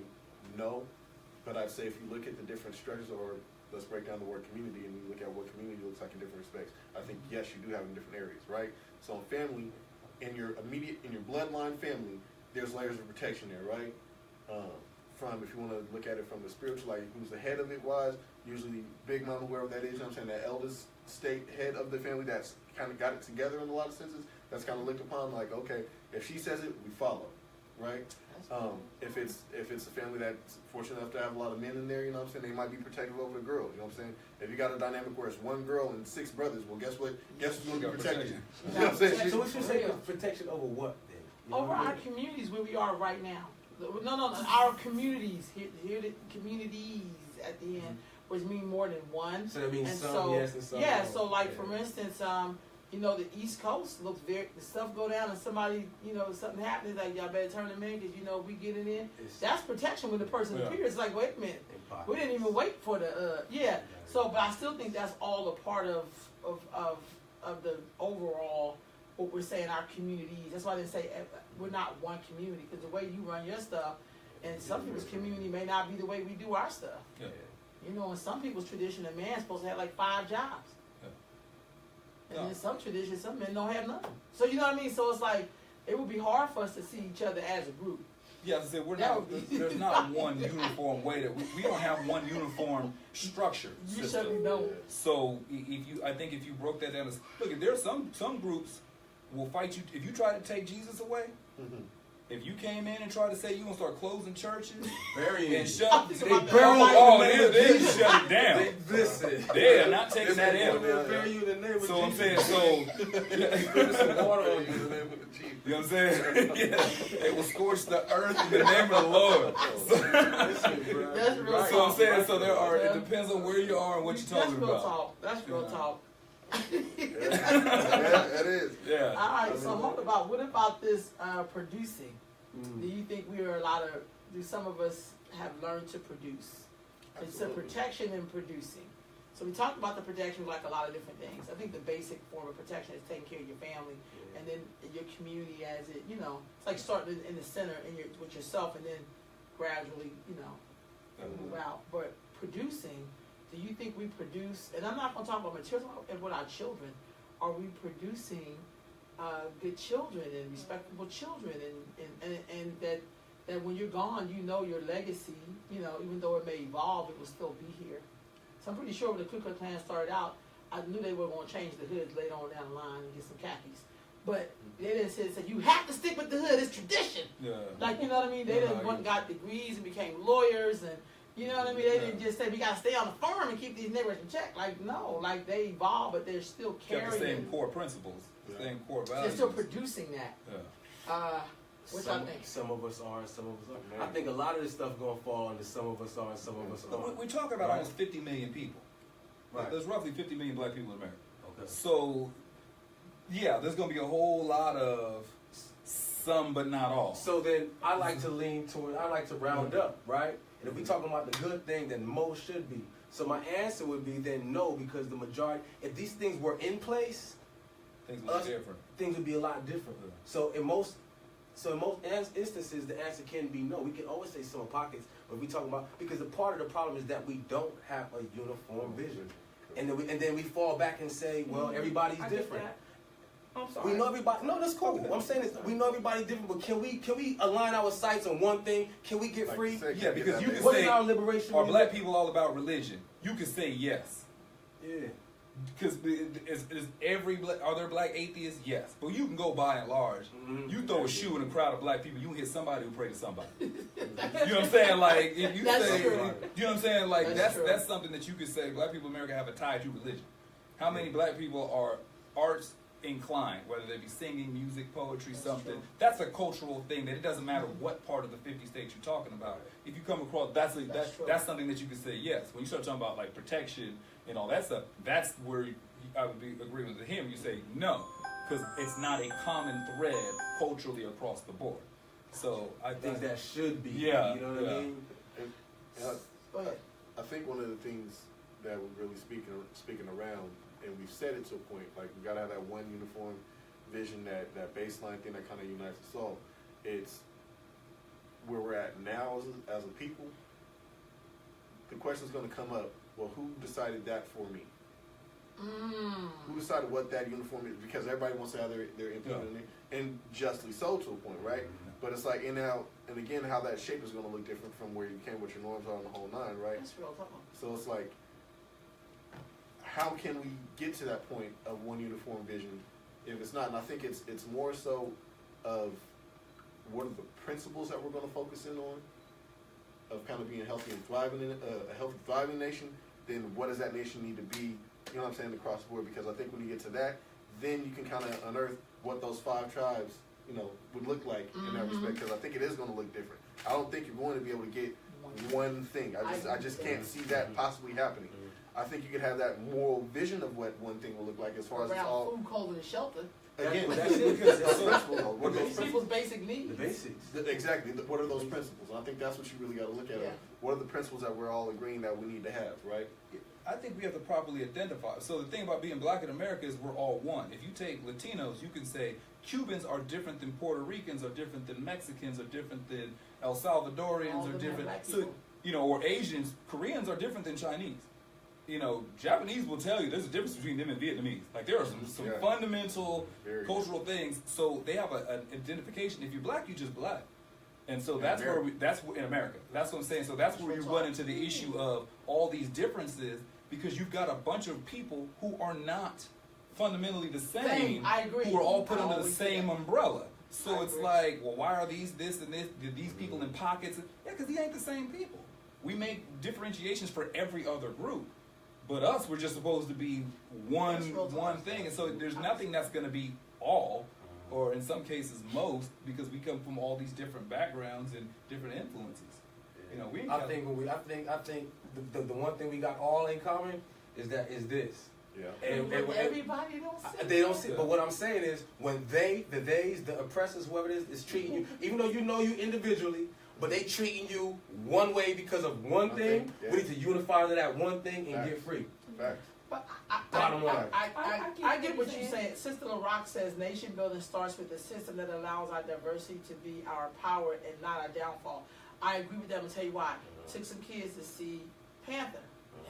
no, but I'd say if you look at the different structures, or let's break down the word community and you look at what community looks like in different respects, I think yes, you do have in different areas, right? So in family, in your bloodline family, there's layers of protection there, right? From, if you want to look at it from the spiritual, like who's the head of it was, usually Big Mama, whoever that is, you know what I'm saying, that eldest state head of the family that's kind of got it together in a lot of senses, that's kind of looked upon like, okay, if she says it, we follow. right? If it's a family that's fortunate enough to have a lot of men in there, you know what I'm saying, they might be protective over the girl, you know what I'm saying? If you got a dynamic where it's one girl and 6 brothers, well, guess what? Guess who's going to be protected? You know what I'm saying? So what you say protection over what then? You know Over what I our mean? communities where we are right now. No, our communities. Here the communities at the end, which mean more than one. So that means and some so, yes and some yeah, no. so like for instance, you know, the East Coast looks very, the stuff go down and somebody, you know, something happens, like y'all better turn them in because, you know, we get it in. That's protection when the person appears. It's like, wait a minute, we didn't even wait for the, So, but I still think that's all a part of the overall, what we're saying, our communities. That's why they say we're not one community, because the way you run your stuff, and some people's community may not be the way we do our stuff. Yeah. You know, in some people's tradition, a man's supposed to have like 5 jobs. And in some traditions, some men don't have nothing. So you know what I mean? So it's like, it would be hard for us to see each other as a group. Yeah, I said there's not one uniform way that we don't have one uniform structure You system. certainly don't. So I think if you broke that down, look, there's some groups will fight you if you try to take Jesus away. Mm-hmm. If you came in and tried to say you gonna start closing churches, Burying and you. shut, They they bury shut it down. Listen. They are not taking that in. Bury you in the name of So I'm Jesus. saying, Put some water on you in the name of the chief. you know what I'm saying? Yeah, it will scorch the earth in the name of the Lord. That's real So I'm talk. saying, so there are. It depends on where you are and what you're That's talking real about. talk. That's real talk. Yeah, it is. Yeah. All right, so what about this producing? Do you think we are allowed to, do some of us have learned to produce? It's a protection in producing. So we talked about the protection like a lot of different things. I think the basic form of protection is taking care of your family and then your community as it, you know, it's like starting in the center with yourself and then gradually, you know, move out. But producing, do you think we produce, and I'm not going to talk about materials, and with our children, are we producing good children and respectable children and that when you're gone, you know your legacy, you know, even though it may evolve, it will still be here. So I'm pretty sure when the Ku Klux Klan started out, I knew they were going to change the hoods later on down the line and get some khakis. But they didn't say you have to stick with the hood, it's tradition. Yeah. Like, you know what I mean? They didn't got degrees and became lawyers and, you know what I mean? They didn't just say we got to stay on the farm and keep these neighbors in check. Like, no, like they evolved, but they're still carrying. Got the same core principles, the same core values. They're still producing that. Yeah. Which I think. Some of us are and some of us aren't. I think a lot of this stuff going to fall into some of us are and some of us aren't. We're talking about almost 50 million people. Right. There's roughly 50 million black people in America. Okay. So, yeah, there's going to be a whole lot of some, but not all. So then I like to lean toward, I like to round up, right? And if we're talking about the good thing, then most should be. So my answer would be then no, because the majority, if these things were in place, things would be different. Things would be a lot different. Yeah. So in most instances, the answer can be no. We can always say some pockets, but we talk about, because the part of the problem is that we don't have a uniform vision. And then we fall back and say, well, everybody's different. I'm sorry. We know everybody. No, that's cool. What I'm saying is, we know everybody's different, but can we align our sights on one thing? Can we get free? Yeah, because you can what say, is our liberation? are black people all about religion? You can say yes. Yeah. Because are there black atheists? Yes. But you can go by and large. Mm-hmm. You throw a shoe in a crowd of black people, you hit somebody who pray to somebody. You know what I'm saying? Like, if you say, true. You know what I'm saying? Like, that's something that you could say. Black people in America have a tie to religion. How many black people are arts inclined, whether they be singing, music, poetry, something? That's a cultural thing that it doesn't matter what part of the 50 states you're talking about. If you come across, that's something that you can say yes. When you start talking about like protection and all that stuff, that's where I would be agreeing with him. You say no, because it's not a common thread culturally across the board. So I think that should be. Yeah, you know what I mean. I think one of the things that we're really speaking around, and we've said it to a point, like we gotta have that one uniform vision, that baseline thing that kind of unites us all. It's where we're at now as a people. The question's going to come up, well, who decided that for me? Who decided what that uniform is? Because everybody wants to have their input in it, and justly so to a point, right? But it's like, and again, how that shape is going to look different from where you came, what your norms are, and the whole nine, right? That's real talk. So it's like, how can we get to that point of one uniform vision if it's not? And I think it's more so of what are the principles that we're going to focus in on of kind of being healthy and thriving in a healthy, thriving nation, then what does that nation need to be, you know what I'm saying, across the board? Because I think when you get to that, then you can kind of unearth what those 5 tribes, you know, would look like in that respect, because I think it is going to look different. I don't think you're going to be able to get one thing. I just can't see that possibly happening. I think you could have that moral vision of what one thing will look like as far as it's all food, clothing, and shelter. Again, that's it, because what are those people's basic needs. The basics. Exactly. What are those principles? I think that's what you really got to look at. Yeah. What are the principles that we're all agreeing that we need to have, right? I think we have to properly identify. So the thing about being black in America is we're all one. If you take Latinos, you can say Cubans are different than Puerto Ricans, are different than Mexicans, are different than El Salvadorians, are different. So, you know, or Asians, Koreans are different than Chinese. You know, Japanese will tell you there's a difference between them and Vietnamese. Like there are some fundamental cultural things. So they have an identification. If you're black, you're just black. And so that's where in America. That's what I'm saying. So that's where you run into the issue of all these differences, because you've got a bunch of people who are not fundamentally the same. I agree. Who are all put under the same umbrella. So it's like, well, why are these this and this? These people in pockets? Yeah, because they ain't the same people. We make differentiations for every other group. But us, we're just supposed to be one thing. And so there's nothing that's going to be all, or in some cases most, because we come from all these different backgrounds and different influences. You know, I think the one thing we got all in common is this. Yeah. And everybody don't see it. They don't see it. But what I'm saying is, when the oppressors, whoever it is treating you, even though you know you individually, but they treating you one way because of one thing, we need to unify to that one thing and get free. Facts. But I get what you're saying. Sister LaRock says nation building starts with a system that allows our diversity to be our power and not our downfall. I agree with them and tell you why. Took some kids to see Panther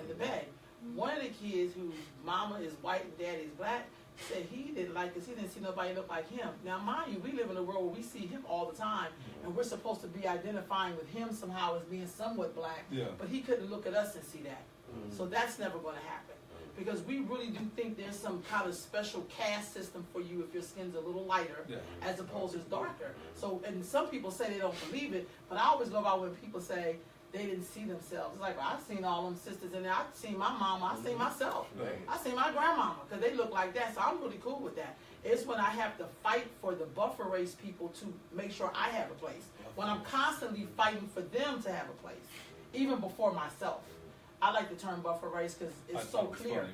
in the Bay. One of the kids whose mama is white and daddy is black said he didn't like because he didn't see nobody look like him. Now, mind you, we live in a world where we see him all the time, and we're supposed to be identifying with him somehow as being somewhat black, but he couldn't look at us and see that. So that's never going to happen, because we really do think there's some kind of special caste system for you if your skin's a little lighter as opposed to darker. So, and some people say they don't believe it, but I always love out when people say they didn't see themselves. It's like, well, I've seen all them sisters in there. I've seen my mama. I've seen myself. I've seen my grandmama, because they look like that. So I'm really cool with that. It's when I have to fight for the buffer race people to make sure I have a place. When I'm constantly fighting for them to have a place, even before myself. I like the term buffer race because it's so clear.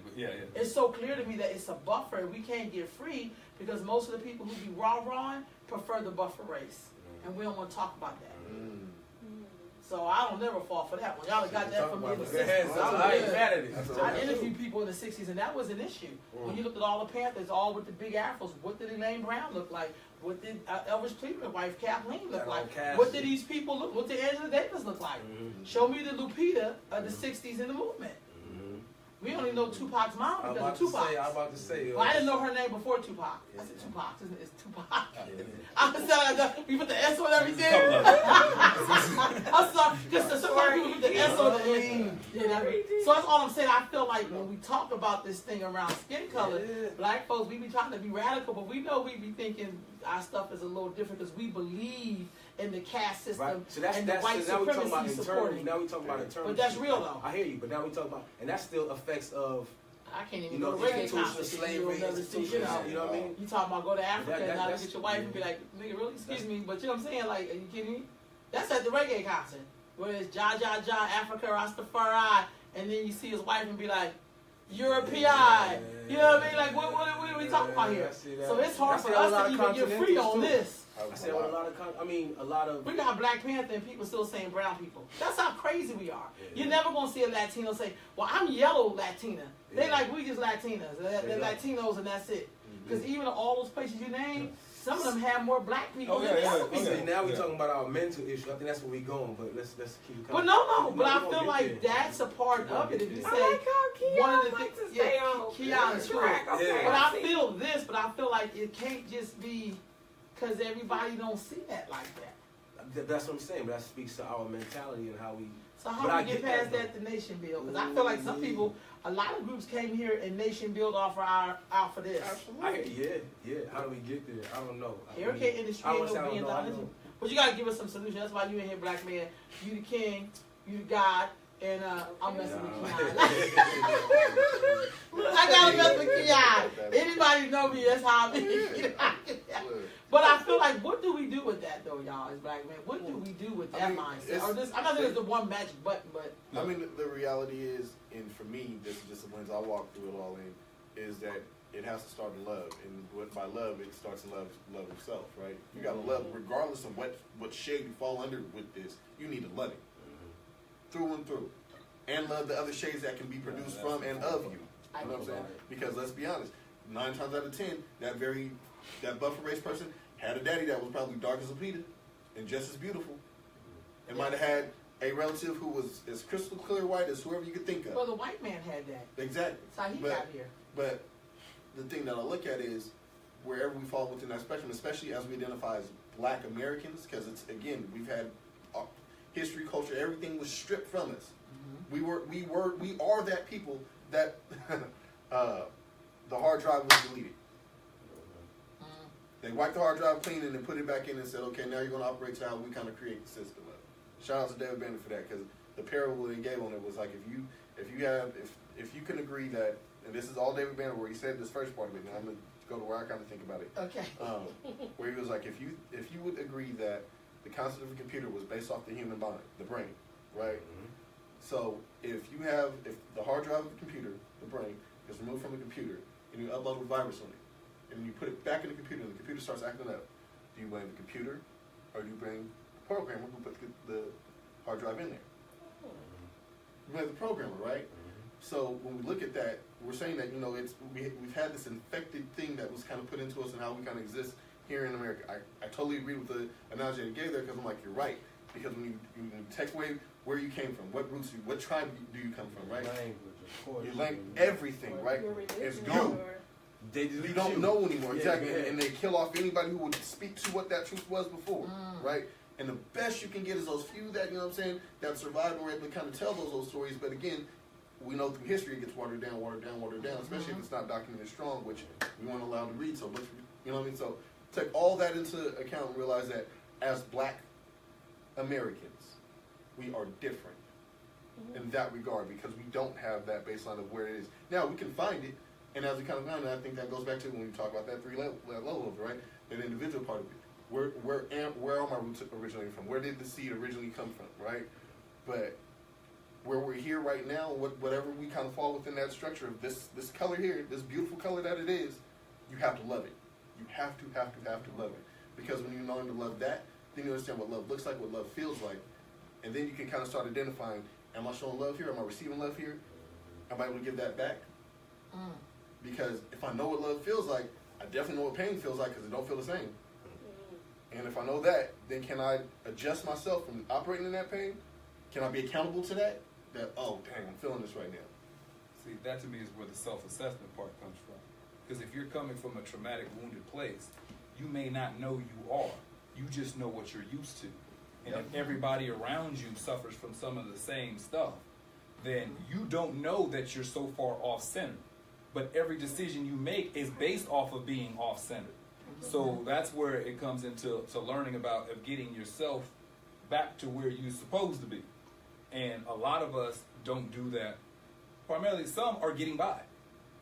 It's so clear to me that it's a buffer and we can't get free, because most of the people who be raw-rawing prefer the buffer race. And we don't want to talk about that. So I don't never fall for that one. Y'all got that from me in the 60s. I interviewed people in the 60s, and that was an issue. When you looked at all the Panthers, all with the big afros, what did Elaine Brown look like? What did Elvis Cleveland's wife Kathleen look like? What did these people look? What did Angela Davis look like? Show me the Lupita of the 60s in the movement. We only know Tupac's mom because of Tupac. I'm about to say. Well, I didn't know her name before Tupac. I said Tupac. It's Tupac. I was telling we put the S on everything. I'm sorry. Just so people put the S on the end. So that's all I'm saying. I feel like when we talk about this thing around skin color, black folks, we be trying to be radical, but we know we be thinking our stuff is a little different because we believe in the caste system and the white supremacy supporting. Now we talking about internal. But that's real though. I hear you, but now we talk about, and that's still effects of. I can't even go to reggae concerts. Slavery, you know what I mean? You talking about go to Africa and now get your wife and be like, nigga, really? Excuse me, but you know what I'm saying? Like, are you kidding me? That's at the reggae concert, where it's Ja, Africa, Rastafari, and then you see his wife and be like, you're a PI. You know what I mean? Like, what are we talking about here? So it's hard for us to even get free on this. I said a lot of. We got Black Panther and people still saying brown people. That's how crazy we are. You're never gonna see a Latino say, "Well, I'm yellow Latina." They like, we just Latinas. They're Latinos and that's it. Because even all those places you name, some of them have more black people than the other people. Now we're talking about our mental issue. I think that's where we're going. But let's keep it But coming. no. But I feel like that's a part of it. If you say one of the things, Keon is correct. But I feel this. But I feel like it can't just be. Because everybody don't see that like that. That's what I'm saying, but that speaks to our mentality and how we... So how do we get past that to Nation Build? Because I feel like some people, a lot of groups came here and Nation Build out for this. Yeah. How do we get there? I don't know. Hurricane industry ain't no being done. But you gotta give us some solution. That's why you in here, black man. You the king, you the God, and I'm messing with Keon. I gotta mess with Keon. Anybody know me, that's how I be. But I feel like, what do we do with that though, y'all, as black men? What do we do with that mindset? Or this, I'm not saying it's the one magic button, but I mean, the reality is, and for me, this is just the lens I walk through it all in, is that it has to start in love, and by love, it starts in love himself, right? You gotta love, regardless of what shade you fall under with this. You need to love it through and through, and love the other shades that can be produced from and of you. You know what I'm saying? Because let's be honest, 9 times out of 10, that buffer race person had a daddy that was probably dark as a Peter and just as beautiful, and might have had a relative who was as crystal clear white as whoever you could think of. Well, the white man had that. Exactly. That's how he got here. But the thing that I look at is wherever we fall within that spectrum, especially as we identify as black Americans, because it's, again, we've had history, culture, everything was stripped from us. We are that people that the hard drive was deleted. They wiped the hard drive clean and then put it back in and said, okay, now you're going to operate to how we kind of create the system of it. Shout out to David Banner for that, because the parable they gave on it was like, if you can agree that, and this is all David Banner where he said this first part of it, now I'm going to go to where I kind of think about it. Okay. Where he was like, if you would agree that the concept of a computer was based off the human mind, the brain, right? So if the hard drive of the computer, the brain, is removed from the computer, and you upload a virus on it, and you put it back in the computer, and the computer starts acting up, do you blame the computer, or do you blame the programmer who put the hard drive in there? You blame the programmer, right? So when we look at that, we're saying that, we've had this infected thing that was kind of put into us and how we kind of exist here in America. I totally agree with the analogy you gave there, because I'm like, you're right. Because when you text away where you came from, what roots, what tribe do you come from, right? Language, of course. Your language, everything, right? It's you. You don't know anymore, exactly. And they kill off anybody who would speak to what that truth was before, right? And the best you can get is those few that, that survived and were able to kind of tell those stories. But again, we know through history it gets watered down, especially if it's not documented strong, which we weren't allowed to read so much, you know what I mean? So take all that into account and realize that as black Americans, we are different in that regard, because we don't have that baseline of where it is. Now, we can find it, and as we kind of find it, I think that goes back to when we talk about that level of it, right? That individual part of it. Where are my roots originating from? Where did the seed originally come from, right? But where we're here right now, whatever we kind of fall within that structure of this color here, this beautiful color that it is, you have to love it. You have to love it. Because when you learn to love that, then you understand what love looks like, what love feels like. And then you can kind of start identifying, am I showing love here? Am I receiving love here? Am I able to give that back? Because if I know what love feels like, I definitely know what pain feels like, because it don't feel the same. And if I know that, then can I adjust myself from operating in that pain? Can I be accountable to that? That, oh, dang, I'm feeling this right now. See, that to me is where the self-assessment part comes from. Because if you're coming from a traumatic, wounded place, you may not know you are. You just know what you're used to. And if everybody around you suffers from some of the same stuff, then you don't know that you're so far off-centered. But every decision you make is based off of being off-centered. So that's where it comes into learning about of getting yourself back to where you're supposed to be. And a lot of us don't do that. Primarily, some are getting by.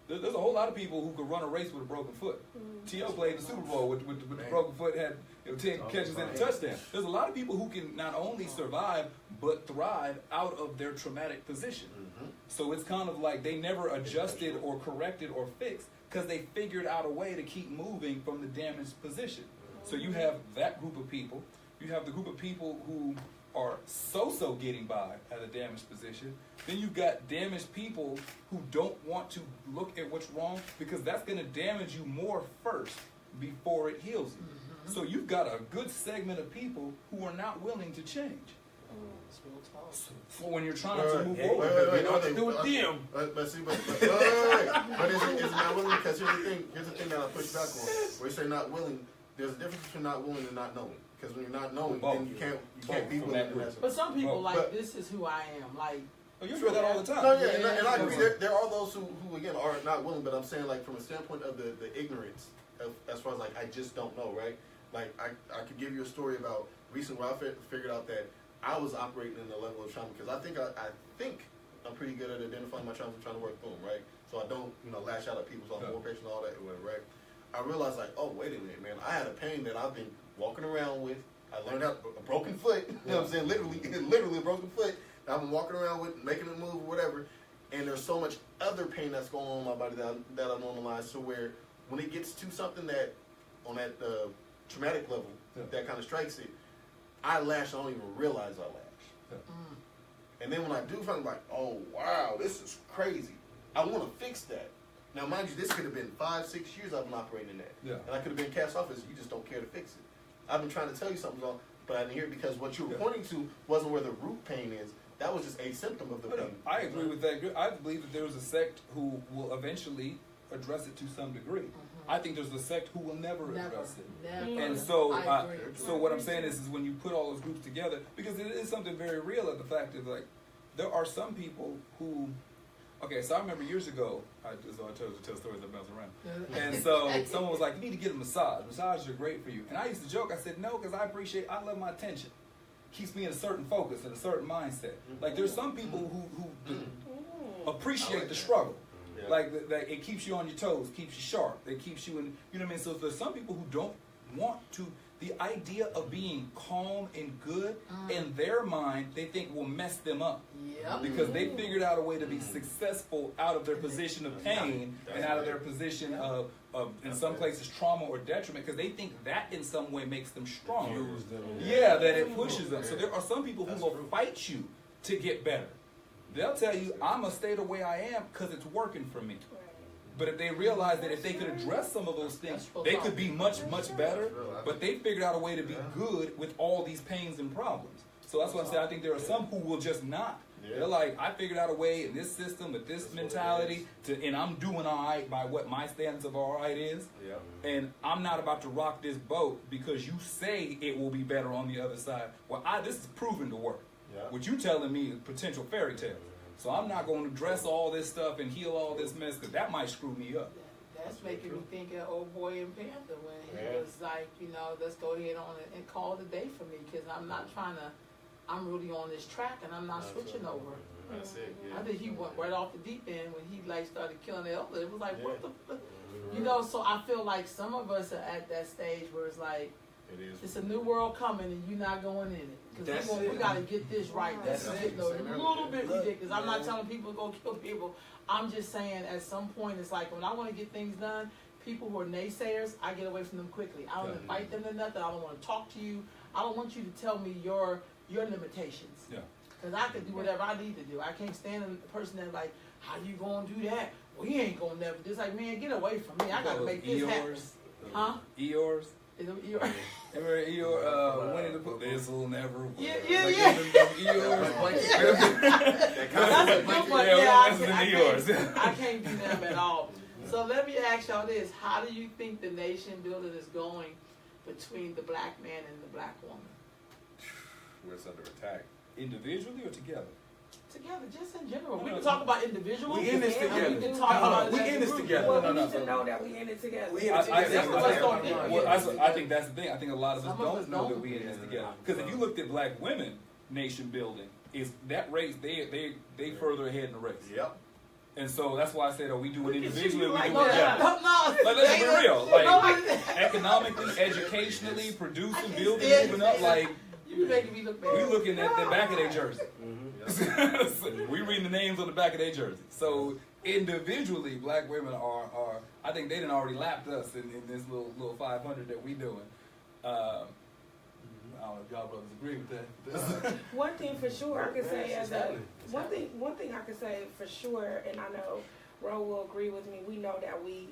There's a whole lot of people who could run a race with a broken foot. T.O. played the Super Bowl with the broken foot, had 10 catches and a touchdown. There's a lot of people who can not only survive, but thrive out of their traumatic position. So it's kind of like they never adjusted or corrected or fixed, because they figured out a way to keep moving from the damaged position. So you have that group of people. You have the group of people who are so getting by at a damaged position. Then you've got damaged people who don't want to look at what's wrong, because that's going to damage you more first before it heals you. So you've got a good segment of people who are not willing to change. So when you're trying to move forward, you know what to do with them. But is it not willing? Because here's the thing that I push back on. Where you say not willing, there's a difference between not willing and not knowing. Because when you're not knowing, then you can't be willing. But some people this is who I am. Like, you hear that all the time. No, yeah, and I agree. There are those who again are not willing. But I'm saying, like, from a standpoint of the ignorance, as far as like I just don't know, right? Like, I could give you a story about recent where I figured out that I was operating in a level of trauma because I think I'm pretty good at identifying my traumas and trying to work through them, right? So I don't, lash out at people, so I'm more patient and all that, right? I realized, like, oh, wait a minute, man. I had a pain that I've been walking around with. I learned how a broken foot, you know what I'm saying? Literally a broken foot that I've been walking around with, making it move or whatever. And there's so much other pain that's going on in my body that I normalize to where when it gets to something that, on that traumatic level, that kind of strikes it, I lash, I don't even realize I lash. And then when I do, I'm like, oh, wow, this is crazy. I want to fix that. Now, mind you, this could have been 5, 6 years I've been operating in that. Yeah. And I could have been cast off as you just don't care to fix it. I've been trying to tell you something wrong, but I didn't hear it because what you were pointing to wasn't where the root pain is. That was just a symptom of the pain. I agree with that. I believe that there is a sect who will eventually address it to some degree. I think there's a sect who will never address it. Never. And so, so what I'm saying is when you put all those groups together, because it is something very real at the fact that, like, there are some people who, okay, so I remember years ago, I tell stories that bounce around. And so someone was like, you need to get a massage. Massages are great for you. And I used to joke, I said, no, because I love my attention. Keeps me in a certain focus and a certain mindset. Like, there's some people who appreciate the struggle. Yeah. Like it keeps you on your toes, keeps you sharp. It keeps you in, you know what I mean? So there's some people who don't want to, the idea of being calm and good in their mind, they think will mess them up. Yep. Because they figured out a way to be successful out of their position of pain and out of their position of in some places, trauma or detriment, because they think that in some way makes them stronger. Yeah, that it pushes them. So there are some people who will fight you to get better. They'll tell you, I'm going to stay the way I am because it's working for me. But if they realize that if they could address some of those things, they could be much, much better. But they figured out a way to be good with all these pains and problems. So that's what I'm saying. I think there are some who will just not. They're like, I figured out a way in this system, with this mentality, and I'm doing all right by what my standards of all right is. And I'm not about to rock this boat because you say it will be better on the other side. Well, this is proven to work. What you telling me is potential fairy tale. So I'm not going to address all this stuff and heal all this mess because that might screw me up. That's making me think of old boy in Panther when he was like, let's go ahead on it and call it a day for me because I'm not trying to, I'm really on this track and I'm not switching over. That's it. Yeah. I think he went right off the deep end when he started killing the elder. It was like, what the, so I feel like some of us are at that stage where it's like, it's a new world coming and you're not going in it. Because we got to get this right. That's it. A little bit ridiculous. I'm not telling people to go kill people. I'm just saying at some point it's like when I want to get things done, people who are naysayers, I get away from them quickly. I don't invite them to nothing. I don't want to talk to you. I don't want you to tell me your limitations. Because I can do whatever I need to do. I can't stand a person that's like, how you going to do that? Well, you ain't going to never. Just like, man, get away from me. I got to make this happen. Huh? Eeyores? Remember Eeyore, Winnie the Pooh? This will never work. Yeah. That's a good one. I can't do them at all. So let me ask y'all this. How do you think the nation building is going between the black man and the black woman? Where's under attack? Individually or together? Together, just in general. We can talk about individuals. We in this together. We can talk about we in this together. Well, we need to know that we in it together. I think that's the thing. I think a lot of us don't know that we in this together. Because if you looked at black women nation building, is that race they further ahead in the race. Yep. And so that's why I said, we do it individually, we do it together. Like, let's be real. Like, economically, educationally, producing, building, moving up, like, you making me look bad. We looking at the back of their jersey. We reading the names on the back of their jersey. So individually, black women are I think they done already lapped us in this little 500 that we doing. I don't know if y'all brothers agree with that. One thing for sure I can say one thing I can say for sure, and I know Ro will agree with me. We know that we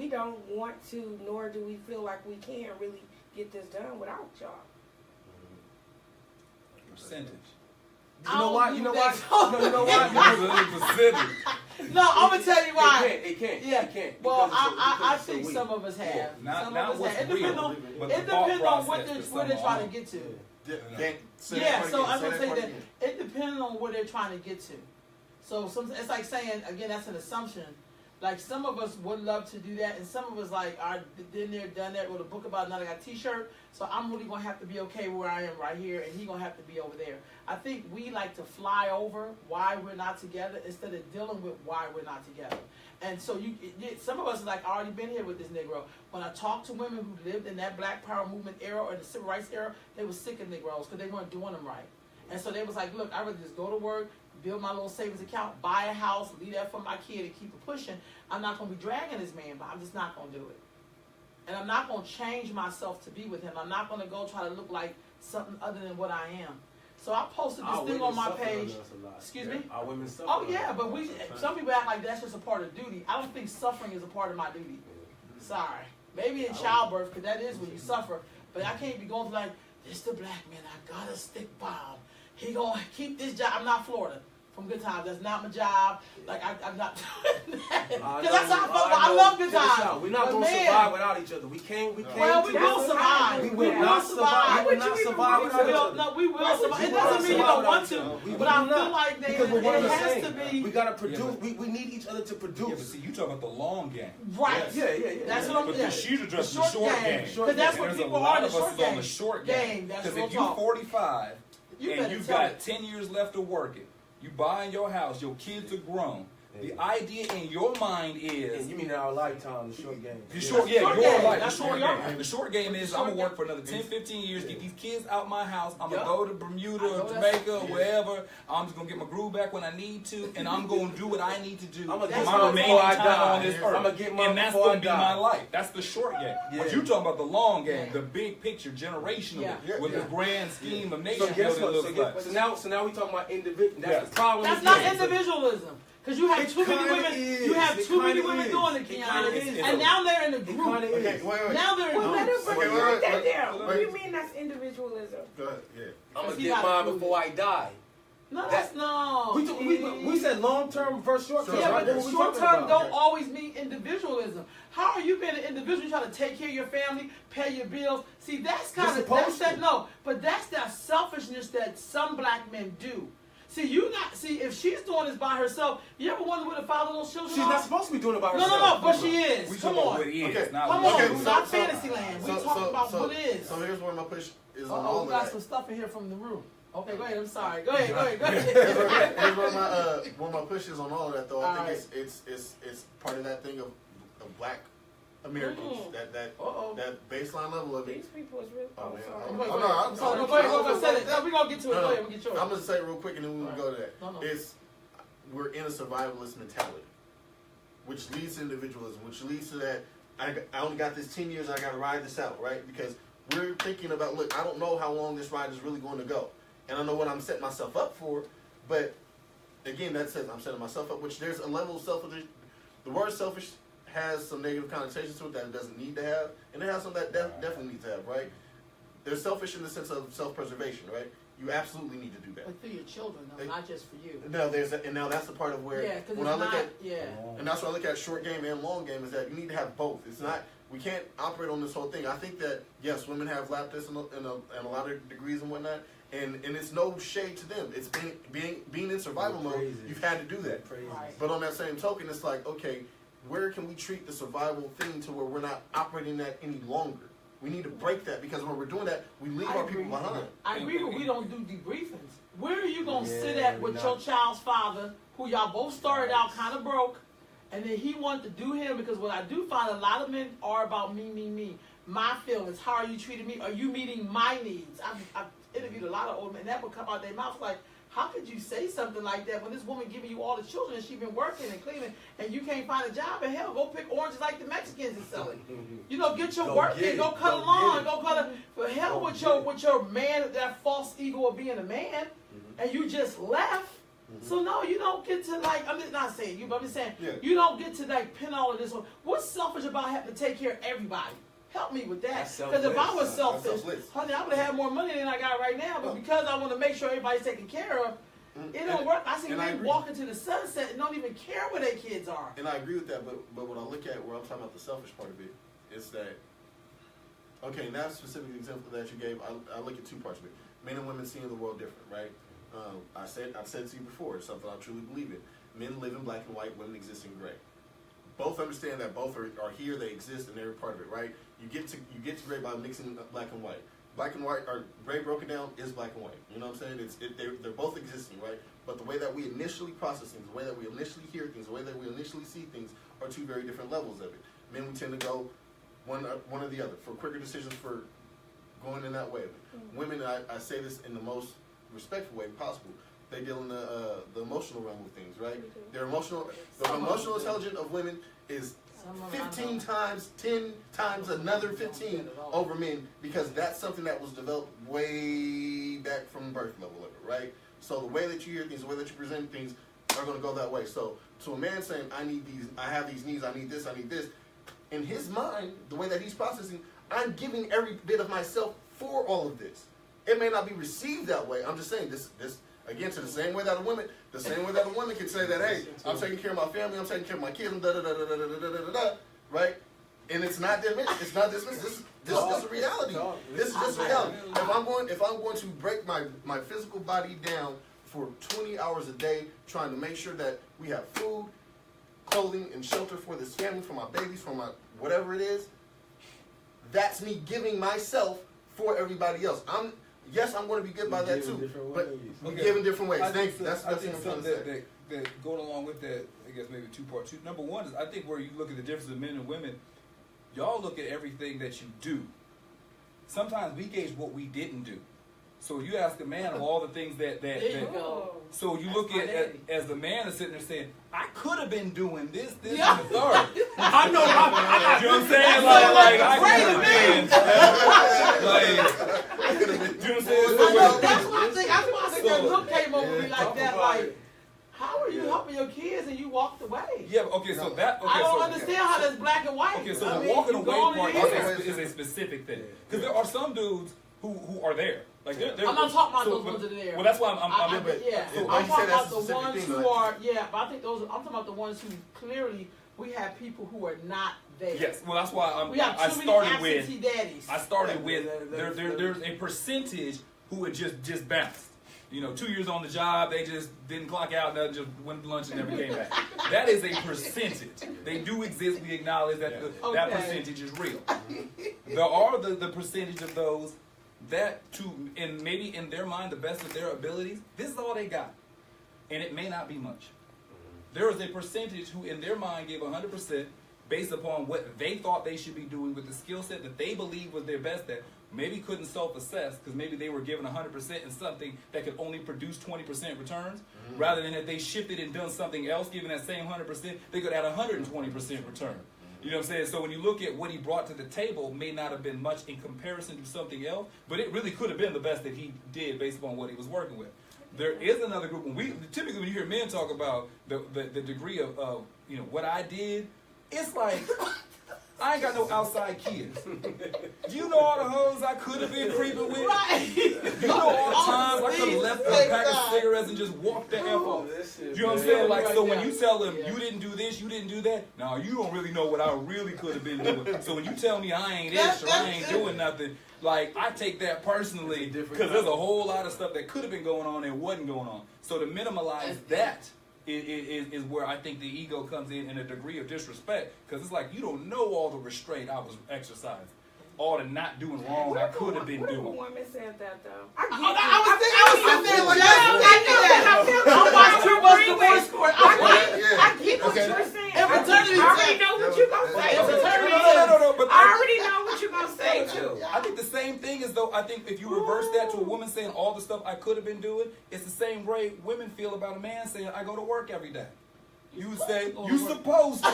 don't want to, nor do we feel like we can really get this done without y'all. Percentage. You know why? Percentage. No, I'm gonna tell you why. It can't. Yeah. It can't. Well, I think some of us have. Some of us have. It depends on what they're trying to get to. Yeah. So I'm gonna say that it depends on what they're trying to get to. So it's like saying again, that's an assumption. Like, some of us would love to do that, and some of us, like, are been there, done that, wrote a book about it, now I got a t-shirt, so I'm really going to have to be okay where I am right here, and he going to have to be over there. I think we like to fly over why we're not together instead of dealing with why we're not together. And so some of us, like, already been here with this Negro. When I talk to women who lived in that Black Power movement era or the Civil Rights era, they were sick of Negroes because they weren't doing them right. And so they was like, look, I'd rather just go to work, build my little savings account, buy a house, leave that for my kid and keep it pushing. I'm not going to be dragging this man, but I'm just not going to do it. And I'm not going to change myself to be with him. I'm not going to go try to look like something other than what I am. So I posted this thing on my page. Excuse me? Our women suffer. Oh, yeah, but some people act like that's just a part of duty. I don't think suffering is a part of my duty. Sorry. Maybe in childbirth, because that is when you suffer. But I can't be going like, this the black man, I got to stick by him. He gonna keep this job. I'm not Florida from Good Times. That's not my job. Like, I'm not doing that. Because that's how I love Good Times. We're not going to survive without each other. We can't. Well, we will survive. We will not survive. We will not survive without each other. No, we will survive. It doesn't mean you don't want to. But I feel like it has to be. We got to produce. We need each other to produce. Yeah, but see, you talking about the long game. Right. Yeah. That's what I'm saying. But she's addressing the short game. Because that's what people are, the short game. Because if you're 45 and you've got 10 years left of working, you buying your house, your kids are grown. The idea in your mind is... And you mean in our lifetime, the short game. The short, your life. That's the short game. The short game is I'm going to work for another 10, 15 years, get these kids out my house. I'm going to go to Bermuda or Jamaica or wherever. I'm just going to get my groove back when I need to, and I'm going to do what I need to do. I'm going to get my remaining time on this earth. I'm going to get my and that's going to be my life. That's the short game. Yeah. But you talking about the long game, the big picture, generational, with the grand scheme of nation building looks like. So now we talking about individual. That's the problem. That's not individualism. Because you have too many women, doing it, Keon. And now they're in a group. Okay, wait. Now they're in a group. Break that down. What do you mean that's individualism? Go ahead, yeah. I'm going to get mine before I die. No, that's no. We said long-term versus short-term. Yeah, but short-term don't always mean individualism. How are you being an individual? You trying to take care of your family, pay your bills. See, that's kind of, but that's that selfishness that some black men do. See, if she's doing this by herself, you ever wonder where the father of those children She's are? not supposed to be doing it by herself. No, but she is. Come on. Not fantasy land. We talking about what it is. So here's where my push is on all of we got that. some stuff in here from the room. Okay, go ahead. I'm sorry. Go ahead. Here's where my push is on all of that, though. I think it's part of that thing of black Americans, that baseline level of it. These people is really. Oh, man. I'm sorry. Go ahead. We're going to get to it. Go ahead. We'll get yours. I'm going to say it real quick and then we'll go to that. No. We're in a survivalist mentality, which leads to individualism, which leads to that I only got this 10 years, I got to ride this out, right? Because we're thinking about, look, I don't know how long this ride is really going to go. And I know what I'm setting myself up for, but again, that says I'm setting myself up, which there's a level of selfishness. The word selfish has some negative connotations to it that it doesn't need to have, and it has some that definitely needs to have, right? They're selfish in the sense of self-preservation, right? You absolutely need to do that. But for your children, though, not just for you. No, and now that's the part of where when I look at and that's why I look at short game and long game is that you need to have both. It's not we can't operate on this whole thing. I think that yes, women have lap tests and a lot of degrees and whatnot, and it's no shade to them. It's being in survival mode. You've had to do that. Right. But on that same token, it's like okay, where can we treat the survival thing to where we're not operating that any longer? We need to break that because when we're doing that, we leave our people behind. I agree, but we don't do debriefings. Where are you going to sit at with your child's father, who y'all both started out kind of broke, and then he wanted to do him? Because what I do find, a lot of men are about me. My feelings. How are you treating me? Are you meeting my needs? I've interviewed a lot of old men, and that would come out their mouth like, how could you say something like that when this woman giving you all the children and she's been working and cleaning and you can't find a job? And hell, go pick oranges like the Mexicans are selling. Get your work in, go cut a lawn, go cut a. For hell with your man, that false ego of being a man, and you just left. So no, you don't get to like. I'm just not saying you, but I'm just saying you don't get to like pin all of this on. What's selfish about having to take care of everybody? Help me with that. Because if I was selfish, honey, I would have had more money than I got right now. But because I want to make sure everybody's taken care of, it don't work. I see men walking to the sunset and don't even care where their kids are. And I agree with that. But when I look at where I'm talking about the selfish part of it, it's that, okay, in that specific example that you gave, I look at two parts of it. Men and women seeing the world different, right? I've said to you before, it's something I truly believe in. Men live in black and white, women exist in gray. both understand that both are here, they exist, and they're part of it, right? You get to gray by mixing black and white. Black and white, or gray broken down, is black and white. You know what I'm saying? They're both existing, right? But the way that we initially process things, the way that we initially hear things, the way that we initially see things are two very different levels of it. Men, we tend to go one or the other for quicker decisions, for going in that way. Women, I say this in the most respectful way possible. They deal in the emotional realm of things, right? They're emotional. The emotional intelligence of women is 15 times, 10 times another 15 over men, because that's something that was developed way back from birth level of it, right? So the way that you hear things, the way that you present things are going to go that way. So to a man saying, I need these, I have these needs, I need this, in his mind, the way that he's processing, I'm giving every bit of myself for all of this. It may not be received that way. I'm just saying this again, to the same way that a woman can say that, hey, I'm taking care of my family, I'm taking care of my kids, right? And it's not dismissed. It's not dismissed. This is a reality. This is just reality. If I'm going to break my physical body down for 20 hours a day, trying to make sure that we have food, clothing, and shelter for this family, for my babies, for my whatever it is, that's me giving myself for everybody else. I'm going to be good by that too, but we give in different ways. Thank you. That's something that going along with that. I guess maybe two parts. Number one is, I think where you look at the difference of men and women, y'all look at everything that you do. Sometimes we gauge what we didn't do. So you ask a man of all the things that so you look at as the man is sitting there saying, I could have been doing this, and the third. I know. You know what I'm saying? Like I could have been. You know what I'm saying? That's what I think. That look came over me like that. Like, how are you helping your kids and you walked away? Yeah. Okay. So that. Okay, I don't understand how that's black and white. Okay. So the walking away part is a specific thing, because there are some dudes who are there. Like I'm not talking about those ones that are there. Well, that's why I'm I'm talking about the ones who are, but I think I'm talking about the ones who clearly we have people who are not there. Yes, well, that's why I started with there's a percentage who had just bounced. 2 years on the job, they just didn't clock out, and just went to lunch and never came back. That is a percentage. They do exist. We acknowledge that that percentage is real. There are the percentage of those that and maybe in their mind, the best of their abilities, this is all they got. And it may not be much. There is a percentage who in their mind gave 100% based upon what they thought they should be doing with the skill set that they believe was their best at. Maybe couldn't self-assess because maybe they were given 100% in something that could only produce 20% returns, rather than if they shifted and done something else, given that same 100%, they could add 120% return. You know what I'm saying? So when you look at what he brought to the table, may not have been much in comparison to something else, but it really could have been the best that he did based upon what he was working with. There is another group. Typically when you hear men talk about the degree of what I did, it's like, I ain't got no outside kids. Do you know all the hoes I could have been creeping with? Right. You know all the times I could have left a pack of cigarettes and just walked the F off. You know what I'm saying? Like, so when you tell them you didn't do this, you didn't do that, now you don't really know what I really could have been doing. So when you tell me I ain't this or I ain't doing nothing, like, I take that personally because there's a whole lot of stuff that could have been going on and wasn't going on. So to minimize that is where I think the ego comes in a degree of disrespect, because it's like you don't know all the restraint I was exercising, all the not doing wrong I could have been doing. Woman said that though. I was thinking like I watched too much Divorce Court. I get what you're saying. I already know what you're gonna say. But I already know what you're gonna say too. I think the same thing is though. I think if you reverse that to a woman saying all the stuff I could have been doing, it's the same way women feel about a man saying I go to work every day. You would say, you supposed to.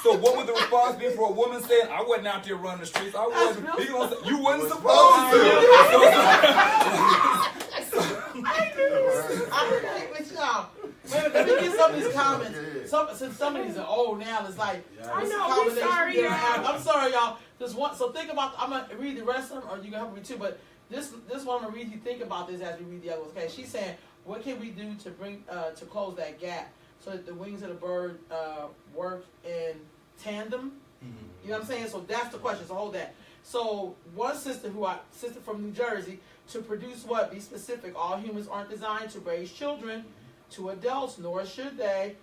So what would the response be for a woman saying, I wasn't out there running the streets. I wasn't. He gonna say, you wasn't supposed to. I agree with y'all. Wait, let me get some of these comments. Since some of these are old now, it's like, I know, we're sorry, y'all. I'm sorry, y'all. So think about, I'm going to read the rest of them, or you can help me too, but this one I'm going to read you think about this as we read the other ones. Okay, she's saying, what can we do to bring to close that gap so that the wings of the bird work in tandem? You know what I'm saying? So that's the question. So hold that. So one sister sister from New Jersey, to produce what? Be specific. All humans aren't designed to raise children to adults, nor should they.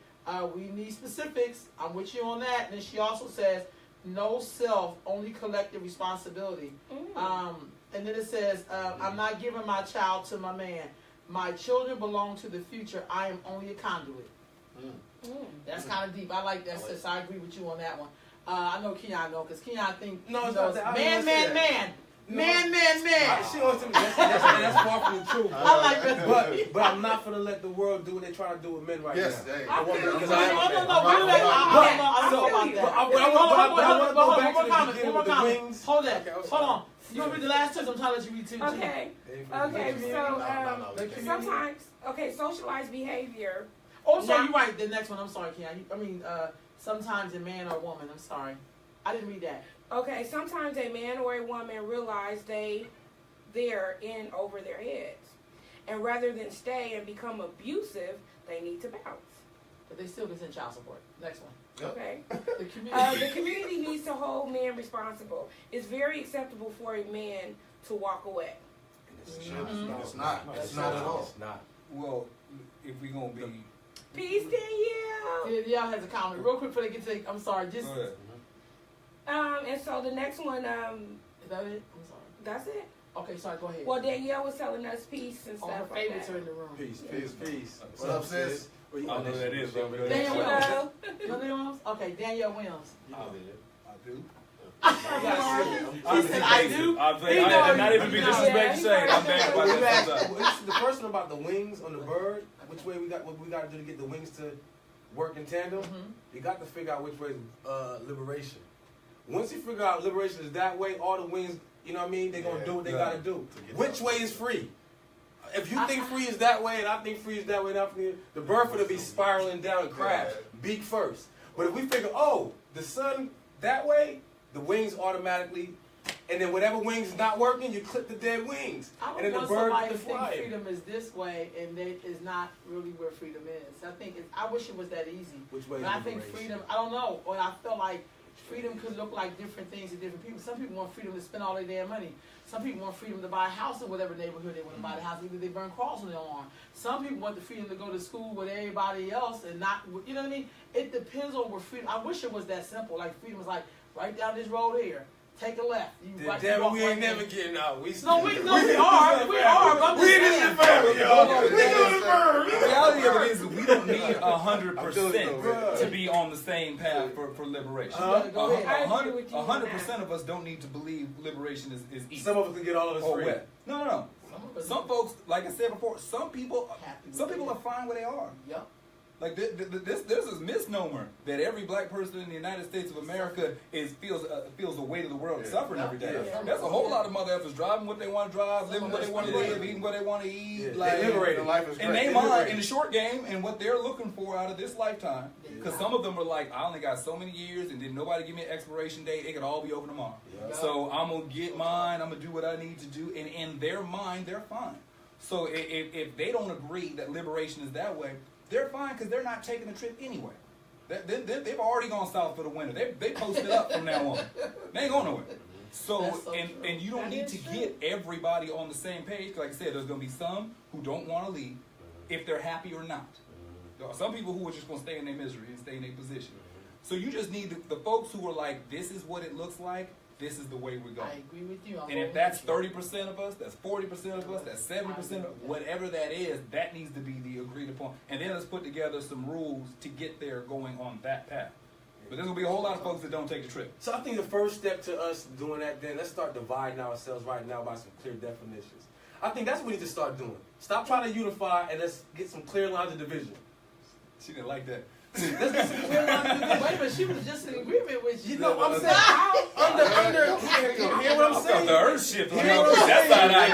We need specifics. I'm with you on that. And then she also says, no self, only collective responsibility. And then it says, I'm not giving my child to my man. My children belong to the future. I am only a conduit. That's kind of deep. I like that, sis. I agree with you on that one. I know Keon know, because Keon think No, it's knows, not that. man. She wants to. That's far from the truth. I like that. But I'm not gonna let the world do what they're trying to do with men right now. Hey. I don't know about that. I want to go back to the beginning with the wings. Hold on. You want to read the last two? I'm trying to let you read two. Okay, so sometimes, socialized behavior. Oh, so you're right. The next one. I'm sorry, Keon. I mean, sometimes a man or a woman. I'm sorry. I didn't read that. Okay, sometimes a man or a woman realize they're in over their heads. And rather than stay and become abusive, they need to bounce. But they still get in child support. Next one. Okay. The The community needs to hold men responsible. It's very acceptable for a man to walk away. It's not at all. It's not. Well, if we're gonna be, Peace, Danielle. Danielle has a comment. Real quick before they get to, I'm sorry. Just. go ahead. And so the next one, Is that it? I'm sorry. that's it. Okay, sorry. Go ahead. Well, Danielle was telling us peace and All her stuff like favorites that. are in the room. Peace. What up, sis? I don't know who that is. But Danielle Hello. You know Williams? Okay, Danielle Williams. I do. She said, I do. I'm not even being disrespectful saying. I'm mad about that sometimes. The first one about the wings on the bird, which way what we got to do to get the wings to work in tandem, you got to figure out which way is liberation. Once you figure out liberation is that way, all the wings, you know what I mean, they're going to do what they got to do. Which way is free? If you think free is that way, and I think free is that way, the bird would be spiraling down and crash. Beak first. But if we figure, the sun that way, the wings automatically, and then whatever wings is not working, you clip the dead wings. And then the bird can fly. Freedom is this way, and that is not really where freedom is. I wish it was that easy. Which way is but I think liberation? freedom, I don't know. Or I feel like freedom could look like different things to different people. Some people want freedom to spend all their damn money. Some people want freedom to buy a house in whatever neighborhood they want to buy the house, even if they burn cross on their arm. Some people want the freedom to go to school with everybody else and not, you know what I mean? It depends on where freedom, I wish it was that simple. Like freedom was like, right down this road here. Take a left. Damn it, we ain't never getting out. We are. We are. We in this family, y'all. We doing the bird. The reality of it is we don't need 100% to be on the same path for liberation. 100% of us don't need to believe liberation is easy. Some of us can get all of us free. No. Some folks, like I said before, some people are fine where they are. Yep. Like there's a misnomer that every black person in the United States of America feels the weight of the world suffering every day. There's a whole lot of mother effers driving what they want to drive, living what they want to live, eating what they want to eat. Like liberating life is great. And they mind in the short game and what they're looking for out of this lifetime. Because some of them are like, I only got so many years, and did nobody give me an expiration date. It could all be over tomorrow. Yeah. So I'm gonna get mine. I'm gonna do what I need to do, and in their mind, they're fine. So if they don't agree that liberation is that way, they're fine because they're not taking the trip anyway. They've already gone south for the winter. They posted up from now on. They ain't going nowhere. So and you don't need to get everybody on the same page. Like I said, there's going to be some who don't want to leave if they're happy or not. There are some people who are just going to stay in their misery and stay in their position. So you just need the folks who are like, this is what it looks like. This is the way we're going. I agree with you. And if that's 30% of us, that's 40% of us, that's 70% of whatever that is, that needs to be the agreed upon. And then let's put together some rules to get there going on that path. But there's going to be a whole lot of folks that don't take the trip. So I think the first step to us doing that, then let's start dividing ourselves right now by some clear definitions. I think that's what we need to start doing. Stop trying to unify and let's get some clear lines of division. She didn't like that. Let's get some clear lines of division. Wait, but she was just in agreement with you. No, I'm saying under. Hear what I'm saying? The earth shift. That's not how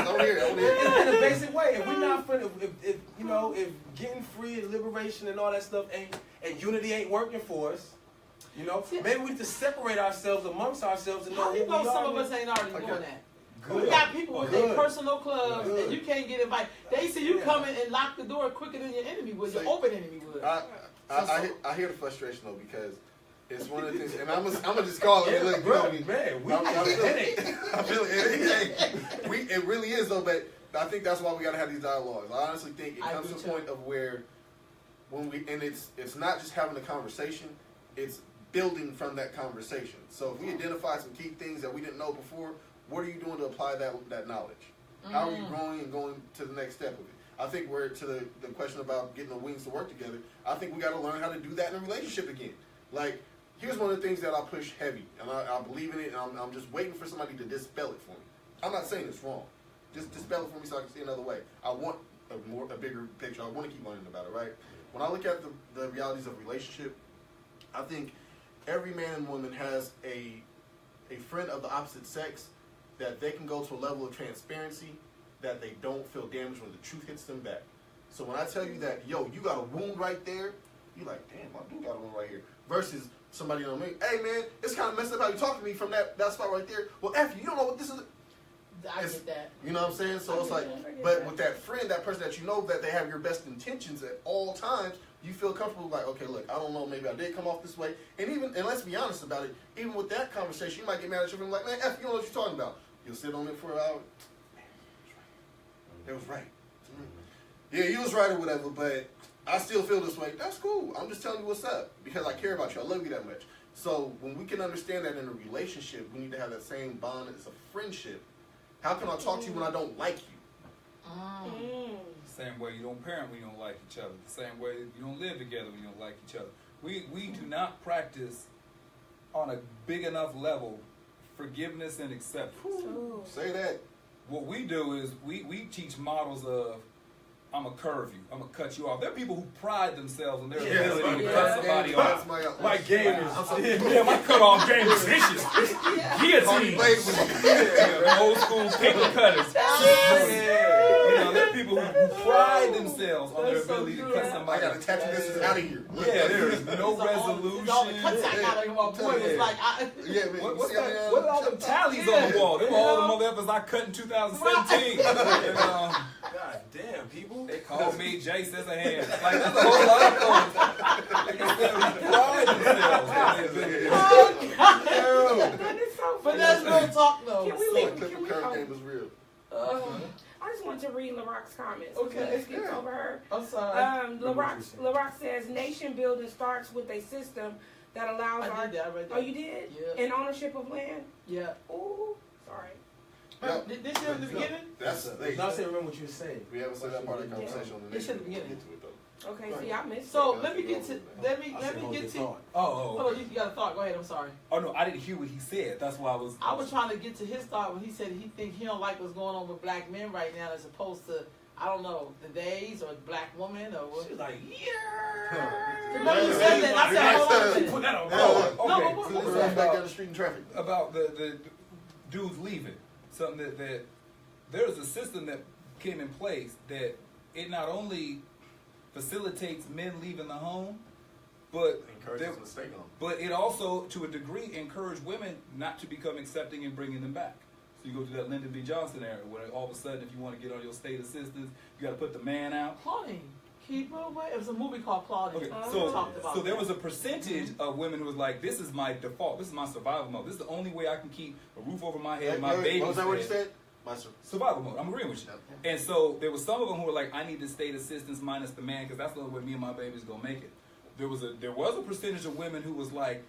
Don't hear it. In a basic way, if we're not if getting free and liberation and all that stuff and unity ain't working for us, maybe we need to separate ourselves amongst ourselves and know how you who we know some are. of us ain't already doing that? Good. We got people with their Good. personal clubs Good. and you can't get invited. They see you come in and lock the door quicker than your enemy would, your open enemy would. I hear the frustration though, because it's one of the things, and I'm gonna just call it. Man, we got a headache. I feel it. It really is though, but I think that's why we gotta have these dialogues. I honestly think it comes to a point of where it's not just having a conversation, it's building from that conversation. So if we identify some key things that we didn't know before, what are you doing to apply that knowledge? How are you growing and going to the next step of it? I think we're to the question about getting the wings to work together. I think we got to learn how to do that in a relationship again. Like, here's one of the things that I push heavy, and I believe in it, and I'm just waiting for somebody to dispel it for me. I'm not saying it's wrong. Just dispel it for me so I can see another way. I want a bigger picture. I want to keep learning about it, right? When I look at the realities of relationship, I think every man and woman has a friend of the opposite sex that they can go to a level of transparency that they don't feel damaged when the truth hits them back. So when I tell you that, yo, you got a wound right there, you're like, damn, I do got a wound right here. Versus somebody on me, hey man, it's kind of messed up how you talk to me from that spot right there. Well, F you don't know what this is. I get that. You know what I'm saying? So it's like, but with that friend, that person that you know that they have your best intentions at all times, you feel comfortable like, okay, look, I don't know, maybe I did come off this way. And let's be honest about it, even with that conversation, you might get mad at your friend like, man, F, you don't know what you're talking about. You'll sit on it for an hour. It was right. Yeah, you was right or whatever, but I still feel this way. That's cool. I'm just telling you what's up because I care about you. I love you that much. So when we can understand that in a relationship, we need to have that same bond as a friendship. How can I talk to you when I don't like you? Same way you don't parent when you don't like each other. The same way you don't live together when you don't like each other. We do not practice on a big enough level forgiveness and acceptance. Ooh. Say that. What we do is we teach models of I'm gonna curve you, I'm gonna cut you off. There are people who pride themselves on their ability to cut somebody off. My game is my cutoff game is vicious. Guillotine. Old school paper cutters. You know, there are people who pride themselves on their ability to cut somebody off. I gotta tattoo this out of here. Yeah, there is no resolution. What are all them tallies on the wall? They were all the motherfuckers I cut in 2017. God damn, people. They called me Jace as a hand. Like, there's a whole lot of folks. But that's real talk, though. Game is real. I just want to read LaRock's comments. Okay. Let's get over her. I'm sorry. LaRock says, nation building starts with a system that allows I did that. Oh, you did? Yeah. And ownership of land? Yeah. Ooh, sorry. Yep. Did this in the beginning? That's not saying remember what you were saying. We haven't said that part of the conversation on the next. It should begin. Okay, see, I missed so it. let me get to. Oh, you got a thought. Go ahead. I'm sorry. Oh no, I didn't hear what he said. That's why I was trying to get to his thought when he said he don't like what's going on with black men right now as opposed to I don't know the days or black woman or what. She was like, Remember you said that? I said, hold on. Put that on. No, back down the street in traffic. About the dudes leaving. Something that there's a system that came in place that it not only facilitates men leaving the home, but it also, to a degree, encouraged women not to become accepting and bringing them back. So you go through that Lyndon B. Johnson era, where all of a sudden, if you want to get on your state assistance, you got to put the man out. Claudine. Keep away. It was a movie called Claudine. Okay, so there was a percentage of women who was like, this is my default, this is my survival mode. This is the only way I can keep a roof over my head and my baby. What was that what you said? Survival mode. I'm agreeing with you. And so there was some of them who were like, I need the state assistance minus the man because that's the only way me and my baby's gonna make it. There was a percentage of women who was like,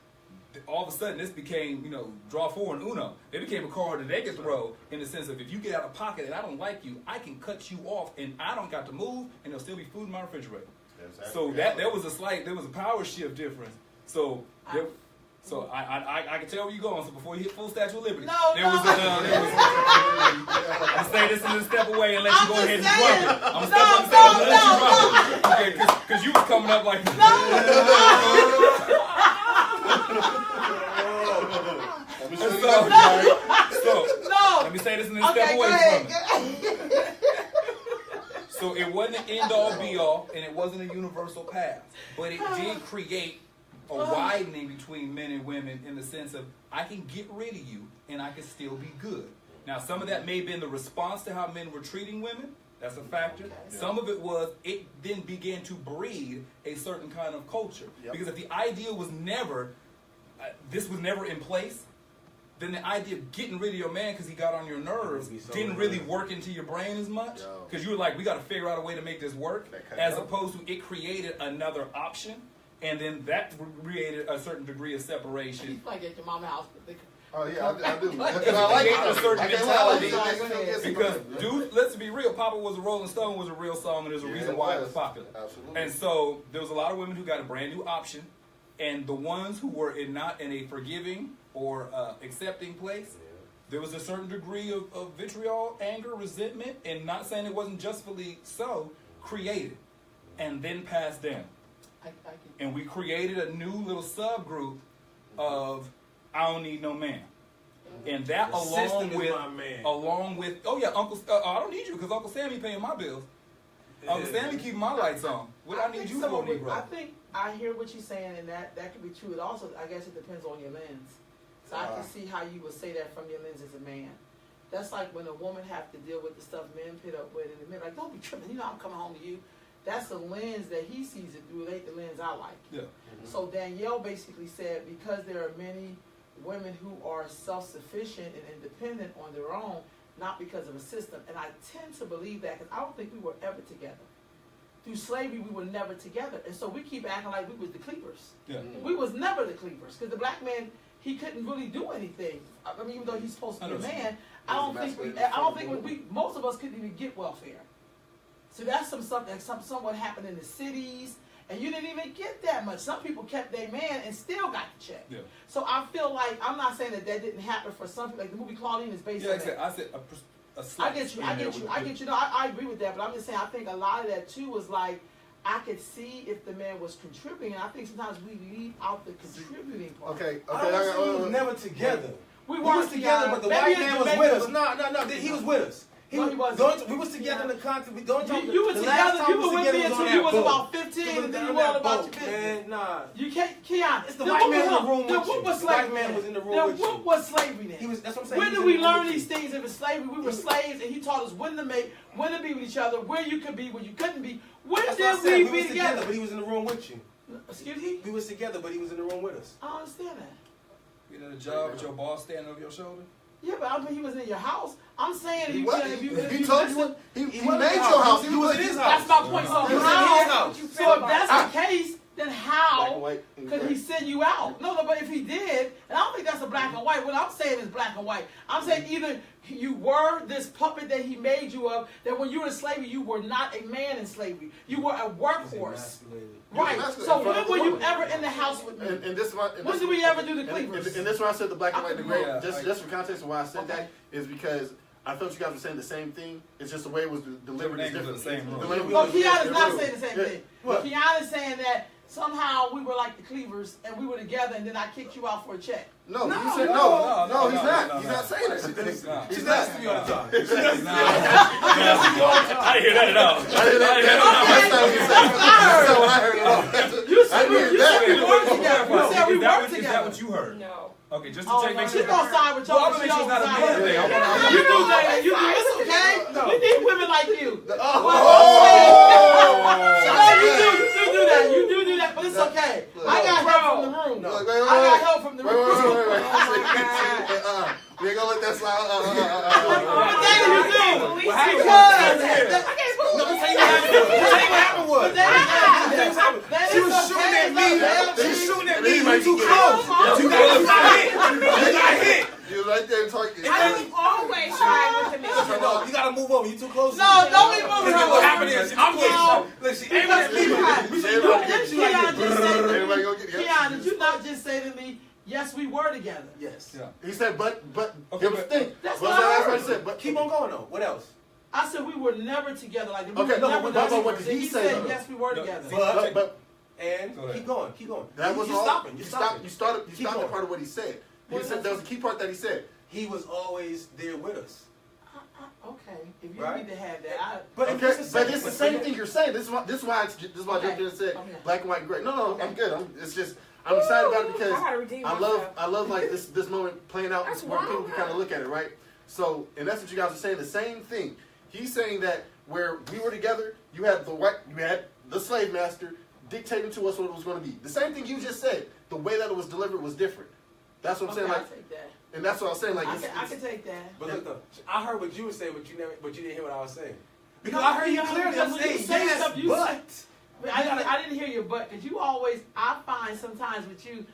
all of a sudden this became, draw four and Uno. It became a card that they could throw in the sense of if you get out of pocket and I don't like you, I can cut you off and I don't got to move and there'll still be food in my refrigerator. So there was a power shift difference. So I can tell where you're going. So before you hit full Statue of Liberty, I'm gonna say this and then step away and let you go ahead and drop it. I'm gonna step up and let you drop it. Okay, because you was coming up like let me say this and then step away from it. So it wasn't an end-all, be-all, and it wasn't a universal path, but it did create a widening between men and women in the sense of I can get rid of you and I can still be good. Now, some of that may have been the response to how men were treating women. That's a factor. Some of it was it then began to breed a certain kind of culture. Because if the idea was never, this was never in place, then the idea of getting rid of your man because he got on your nerves didn't really work into your brain as much. Because you were like, we got to figure out a way to make this work, as opposed to it created another option, and then that created a certain degree of separation. It's like at your mama's house. Oh yeah, I do. Because I like a certain mentality. Because, because dude, let's be real. Papa Was a Rolling Stone was a real song, and there's a reason why it was popular. Absolutely. And so there was a lot of women who got a brand new option, and the ones who were not in a forgiving or accepting place, there was a certain degree of vitriol, anger, resentment, and not saying it wasn't justly so, created and then passed down. And we created a new little subgroup of I don't need no man. And that along with, oh yeah, Uncle, I don't need you because Uncle Sammy paying my bills. Uncle Sammy keeping my lights on. What I need you for, Negro? I think I hear what you're saying, and that could be true. It also, I guess it depends on your lens. So I can see how you would say that from your lens as a man. That's like when a woman have to deal with the stuff men put up with, and the men like, don't be tripping, you know I'm coming home to you. That's the lens that he sees it through. It ain't the lens I like. Yeah. So Danielle basically said, because there are many women who are self-sufficient and independent on their own, not because of a system. And I tend to believe that because I don't think we were ever together. Through slavery, we were never together. And so we keep acting like we was the Cleavers. Yeah. We was never the Cleavers because the black man, he couldn't really do anything. I mean, even though he's supposed to be a man, I don't think we most of us couldn't even get welfare. So that's something somewhat happened in the cities. And you didn't even get that much. Some people kept their man and still got the check. Yeah. So I feel like, I'm not saying that didn't happen for some people. Like the movie Claudine is based on that. I said a I get you. No, I agree with that. But I'm just saying, I think a lot of that too was like, I could see if the man was contributing. And I think sometimes we leave out the contributing part. Okay. We were never together. We was together, but the white man was with us. No, he was with us. He wasn't. We was together in the context. We don't talk. You were together. You were with me until you was about 15, and then you worried about your business. Man, nah. You can't, Keon. It's the white man in the room with you. What was the slavery? white man was in the room then with you. What was slavery then? He was. That's what I'm saying. When did we learn these things? If it's slavery, we were slaves, and he taught us when to make, when to be with each other, where you could be, where you couldn't be. When did we be together? But he was in the room with you. Excuse me? We was together, but he was in the room with us. I don't understand that. You had a job with your boss standing over your shoulder? Yeah, but I mean, he was in your house. I'm saying He he told made you your your house. He was in his house. That's my point. So He was in how? his house. So if that's the case, then how Black and white. could he send you out? No, but if he did, and I don't think that's a black and white. What I'm saying is black and white. I'm saying either you were this puppet that he made you of, that when you were in slavery, you were not a man in slavery. You were a workhorse. Right. So when were you ever in the house with me? And this one. When did we ever do the Cleavers? And this is why I said the black and white debate. Yeah, Just for context of why I said that is because I thought you guys were saying the same thing. It's just the way it was delivered is different. The same room. No, Keon is not saying the same thing. What? Keon is saying that somehow we were like the Cleavers and we were together and then I kicked you out for a check. No, No, you said no, no. He's not. no, He's no. not saying that. He's He's not. not. She me all the time. I didn't hear that at all. I didn't That's not what he said. That's not what I heard at all. You said we worked together. You said we worked Is that together. what you heard? No. Okay, just to Oh, make no, sure. she's gonna side with Well, I'm y'all. gonna make sure it's not a man thing. You do that. You do. It's okay. We need women like you. You do that. You do that. But it's okay. I got help from the room. I got help from the room. Wait. We ain't gonna let that slide. But then you do. What happened? Because No, I'm telling you what happened was. She was shooting at me. She was shooting at me. You too close. You got hit. You was right there in target. I was always trying with the mission. No, you gotta move over. You too close. No, don't be moving her. What happened is, I'm getting. Look, she everybody's leaving. Everybody go get it. Keon, did you not just say to me, yes, we were together? Yes. Yeah. He said, but Okay, it was thing. That's Well, what I that's what heard. I said. But Keep on going though. What else? I said we were never together. Like we Okay, were no, never but together. what did he say, said though? yes, we were No, together. but And Go ahead. keep going. that was you all. stopping. You You stopped. stopping. You started. You Keep stopped the going. part of what he said. He What said was there was a key part that he said. He was always there with us. Okay, if you Right? need to have that, But Okay, but it's the same thing you're saying. This is why I jumped in and said Okay. black and white and gray. No, Okay. I'm good. It's just I'm excited about it because I gotta redeem I myself. love like this moment playing out That's where people wild. can kind of look at it, right? So, and that's what you guys are saying. The same thing. He's saying that where we were together, you had the slave master dictating to us what it was going to be. The same thing you just said. The way that it was delivered was different. That's what I'm saying. I'll Like, take that. And that's what I'm saying. Like, I can take that. But look, though, I heard what you were saying, but you didn't hear what I was saying. Because No, I heard you yeah, clearly because when you say say yes, stuff, you but. I didn't hear your but, because you always, I find sometimes with you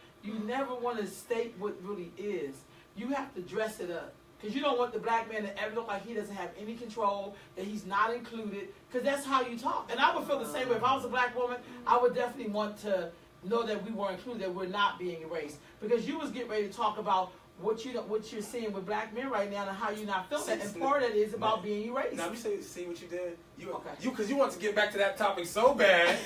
never want to state what really is. You have to dress it up. Because you don't want the black man to ever look like he doesn't have any control, that he's not included, because that's how you talk. And I would feel the same way. If I was a black woman, I would definitely want to know that we were included, that we're not being erased. Because you was getting ready to talk about what you're seeing with black men right now and how you're not feeling that. And part of it is about being erased. Now, you see what you did? Okay. Because you want to get back to that topic so bad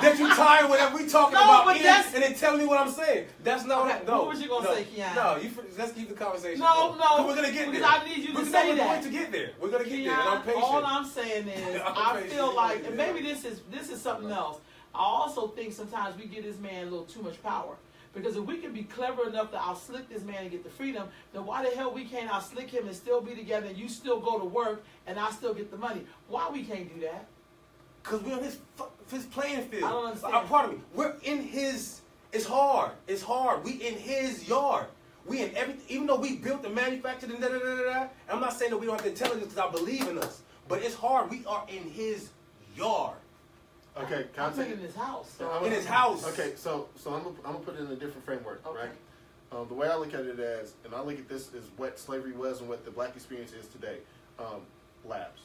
that you tired whenever we talking No, about but it that's- and then tell me what I'm saying. That's not Okay, no. what was you gonna say, Keon? No, let's keep the conversation. No, going. no, We're gonna get because there. I need you to Because say we're that. going to get there. We're gonna get there, and I'm Keon, patient. all I'm saying is, I'm I patient. feel like, and maybe this is something else. I also think sometimes we give this man a little too much power. Because if we can be clever enough to outslick this man and get the freedom, then why the hell we can't outslick him and still be together and you still go to work and I still get the money? Why we can't do that? Because we're on his playing field. I don't understand. Pardon me. We're in his. It's hard. It's hard. We in his yard. We in everything. Even though we built and manufactured and da-da-da-da-da. I'm not saying that we don't have the intelligence because I believe in us. But it's hard. We are in his yard. Okay, can I I'm take in his house. So In his house. Okay, so I'm gonna put it in a different framework, Okay. right? The way I look at it as, and I look at this as what slavery was and what the black experience is today. Labs.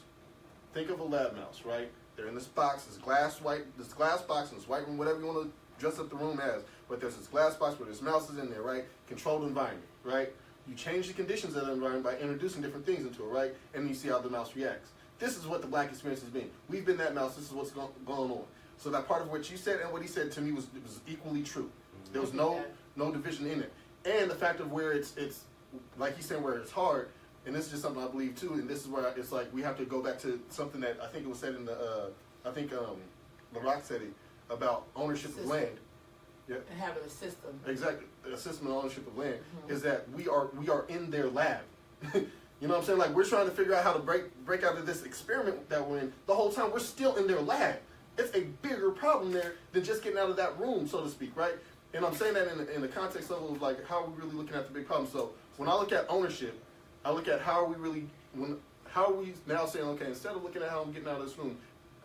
Think of a lab mouse, right? They're in this box, this glass box, in this white room, whatever you want to dress up the room as. But there's this glass box where there's mouses in there, right? Controlled environment, right? You change the conditions of the environment by introducing different things into it, right? And you see how the mouse reacts. This is what the black experience has been. We've been that mouse. This is what's going on. So that part of what you said and what he said to me was equally true. There was no division in it. And the fact of where it's like he's saying, where it's hard, and this is just something I believe too, and this is where it's like we have to go back to something that I think it was said in the, LaRock said it, about ownership of land. Yeah. And having a system. Exactly. A system of ownership of land is that we are in their lab. You know what I'm saying? Like, we're trying to figure out how to break out of this experiment that we're in. The whole time, we're still in their lab. It's a bigger problem there than just getting out of that room, so to speak, right? And I'm saying that in the context of like, how are we really looking at the big problem? So when I look at ownership, I look at how are we now saying, okay, instead of looking at how I'm getting out of this room,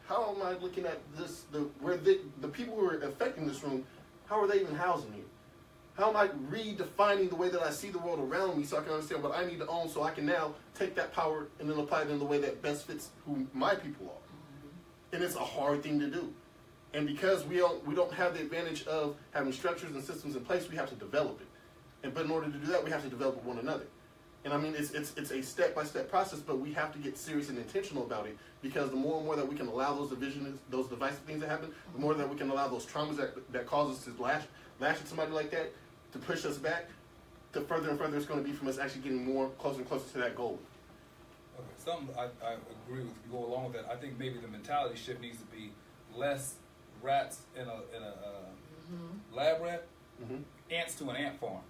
how am I looking at this, the people who are affecting this room, how are they even housing here? How am I redefining the way that I see the world around me so I can understand what I need to own so I can now take that power and then apply it in the way that best fits who my people are? And it's a hard thing to do. And because we don't have the advantage of having structures and systems in place, we have to develop it. But in order to do that, we have to develop with one another. And I mean, it's a step-by-step process, but we have to get serious and intentional about it, because the more and more that we can allow those divisions, those divisive things to happen, the more that we can allow those traumas that cause us to lash at somebody like that, to push us back, the further and further it's going to be from us actually getting more closer and closer to that goal. Okay, something I agree with, go along with that. I think maybe the mentality shift needs to be less rats in a lab rat, ants to an ant farm.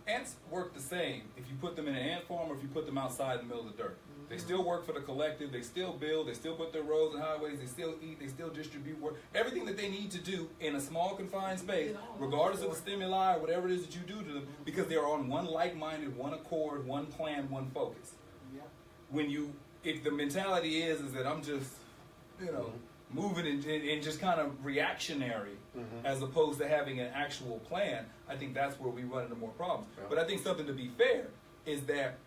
Ants work the same if you put them in an ant farm or if you put them outside in the middle of the dirt. They still work for the collective, they still build, they still put their roads and highways, they still eat, they still distribute work. Everything that they need to do in a small confined space, regardless of the stimuli or whatever it is that you do to them, because they are on one like-minded, one accord, one plan, one focus. If the mentality is that I'm just, moving and just kind of reactionary, as opposed to having an actual plan, I think that's where we run into more problems. Yeah. But I think something to be fair is that,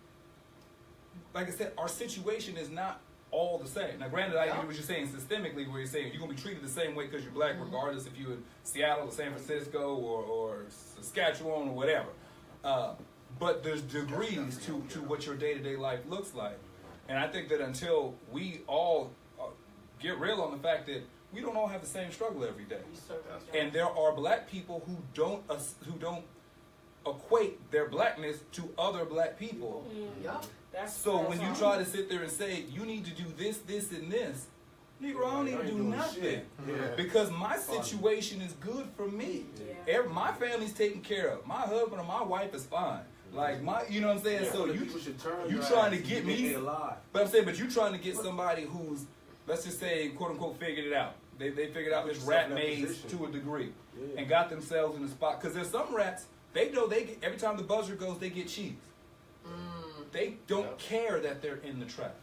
like I said, our situation is not all the same. Now, granted, I get what you're saying systemically, where you're saying you're going to be treated the same way because you're black, regardless if you're in Seattle or San Francisco or Saskatchewan or whatever. But there's degrees to what your day-to-day life looks like. And I think that until we all get real on the fact that we don't all have the same struggle every day. And there are black people who don't equate their blackness to other black people. So when you try to sit there and say, you need to do this, this, and this, Negro, I don't need to do nothing. Because my situation is good for me. My family's taken care of. My husband or my wife is fine. Like you know what I'm saying? So you trying to get me, but I'm saying, but you trying to get somebody who's, let's just say, quote unquote, figured it out. They figured out this rat maze to a degree and got themselves in the spot. Because there's some rats They know they get, every time the buzzer goes, they get cheese. They don't care that they're in the trap.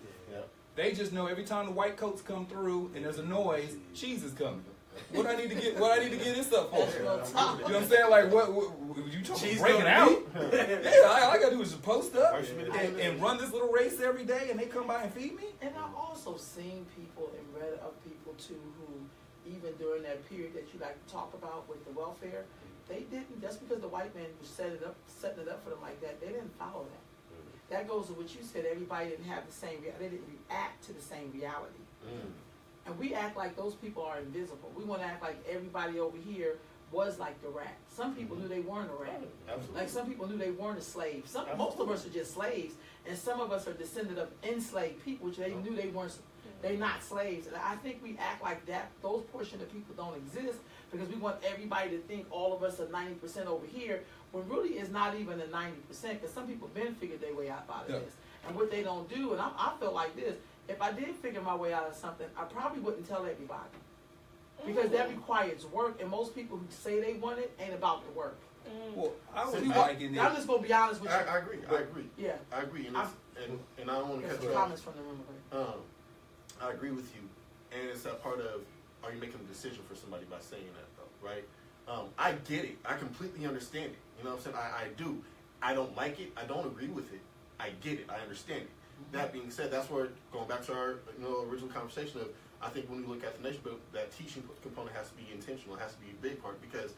They just know every time the white coats come through and there's a noise, cheese is coming. What I need to get this stuff for? You know what I'm saying? Like what you talking about breaking out? Yeah, all I gotta do is just post up and run this little race every day, and they come by and feed me. And I've also seen people and read of people too who, even during that period that you like to talk about with the welfare, they didn't, just because the white man was setting it up for them like that, they didn't follow that. That goes to what you said, everybody didn't have the same, they didn't react to the same reality. And we act like those people are invisible. We want to act like everybody over here was like the rat. Some people knew they weren't a rat. Like some people knew they weren't a slave. Most of us are just slaves, and some of us are descended of enslaved people, which they knew they weren't. They're not slaves. And I think we act like that. Those portion of people don't exist because we want everybody to think all of us are 90% over here, when really it's not even a 90%. Because some people been figured their way out of this, and what they don't do. And I feel like this. If I did figure my way out of something, I probably wouldn't tell everybody. Because that requires work, and most people who say they want it ain't about the work. Well, I'm just going to be honest with you. I agree. Yeah. I agree. And I don't want to cut you off. Comments from the room. I agree with you. And it's that part of, are you making a decision for somebody by saying that, though, right? I get it. I completely understand it. You know what I'm saying? I do. I don't like it. I don't agree with it. I get it. I understand it. That being said, that's where, going back to our original conversation of, I think when we look at the nation bill, that teaching component has to be intentional. It has to be a big part because,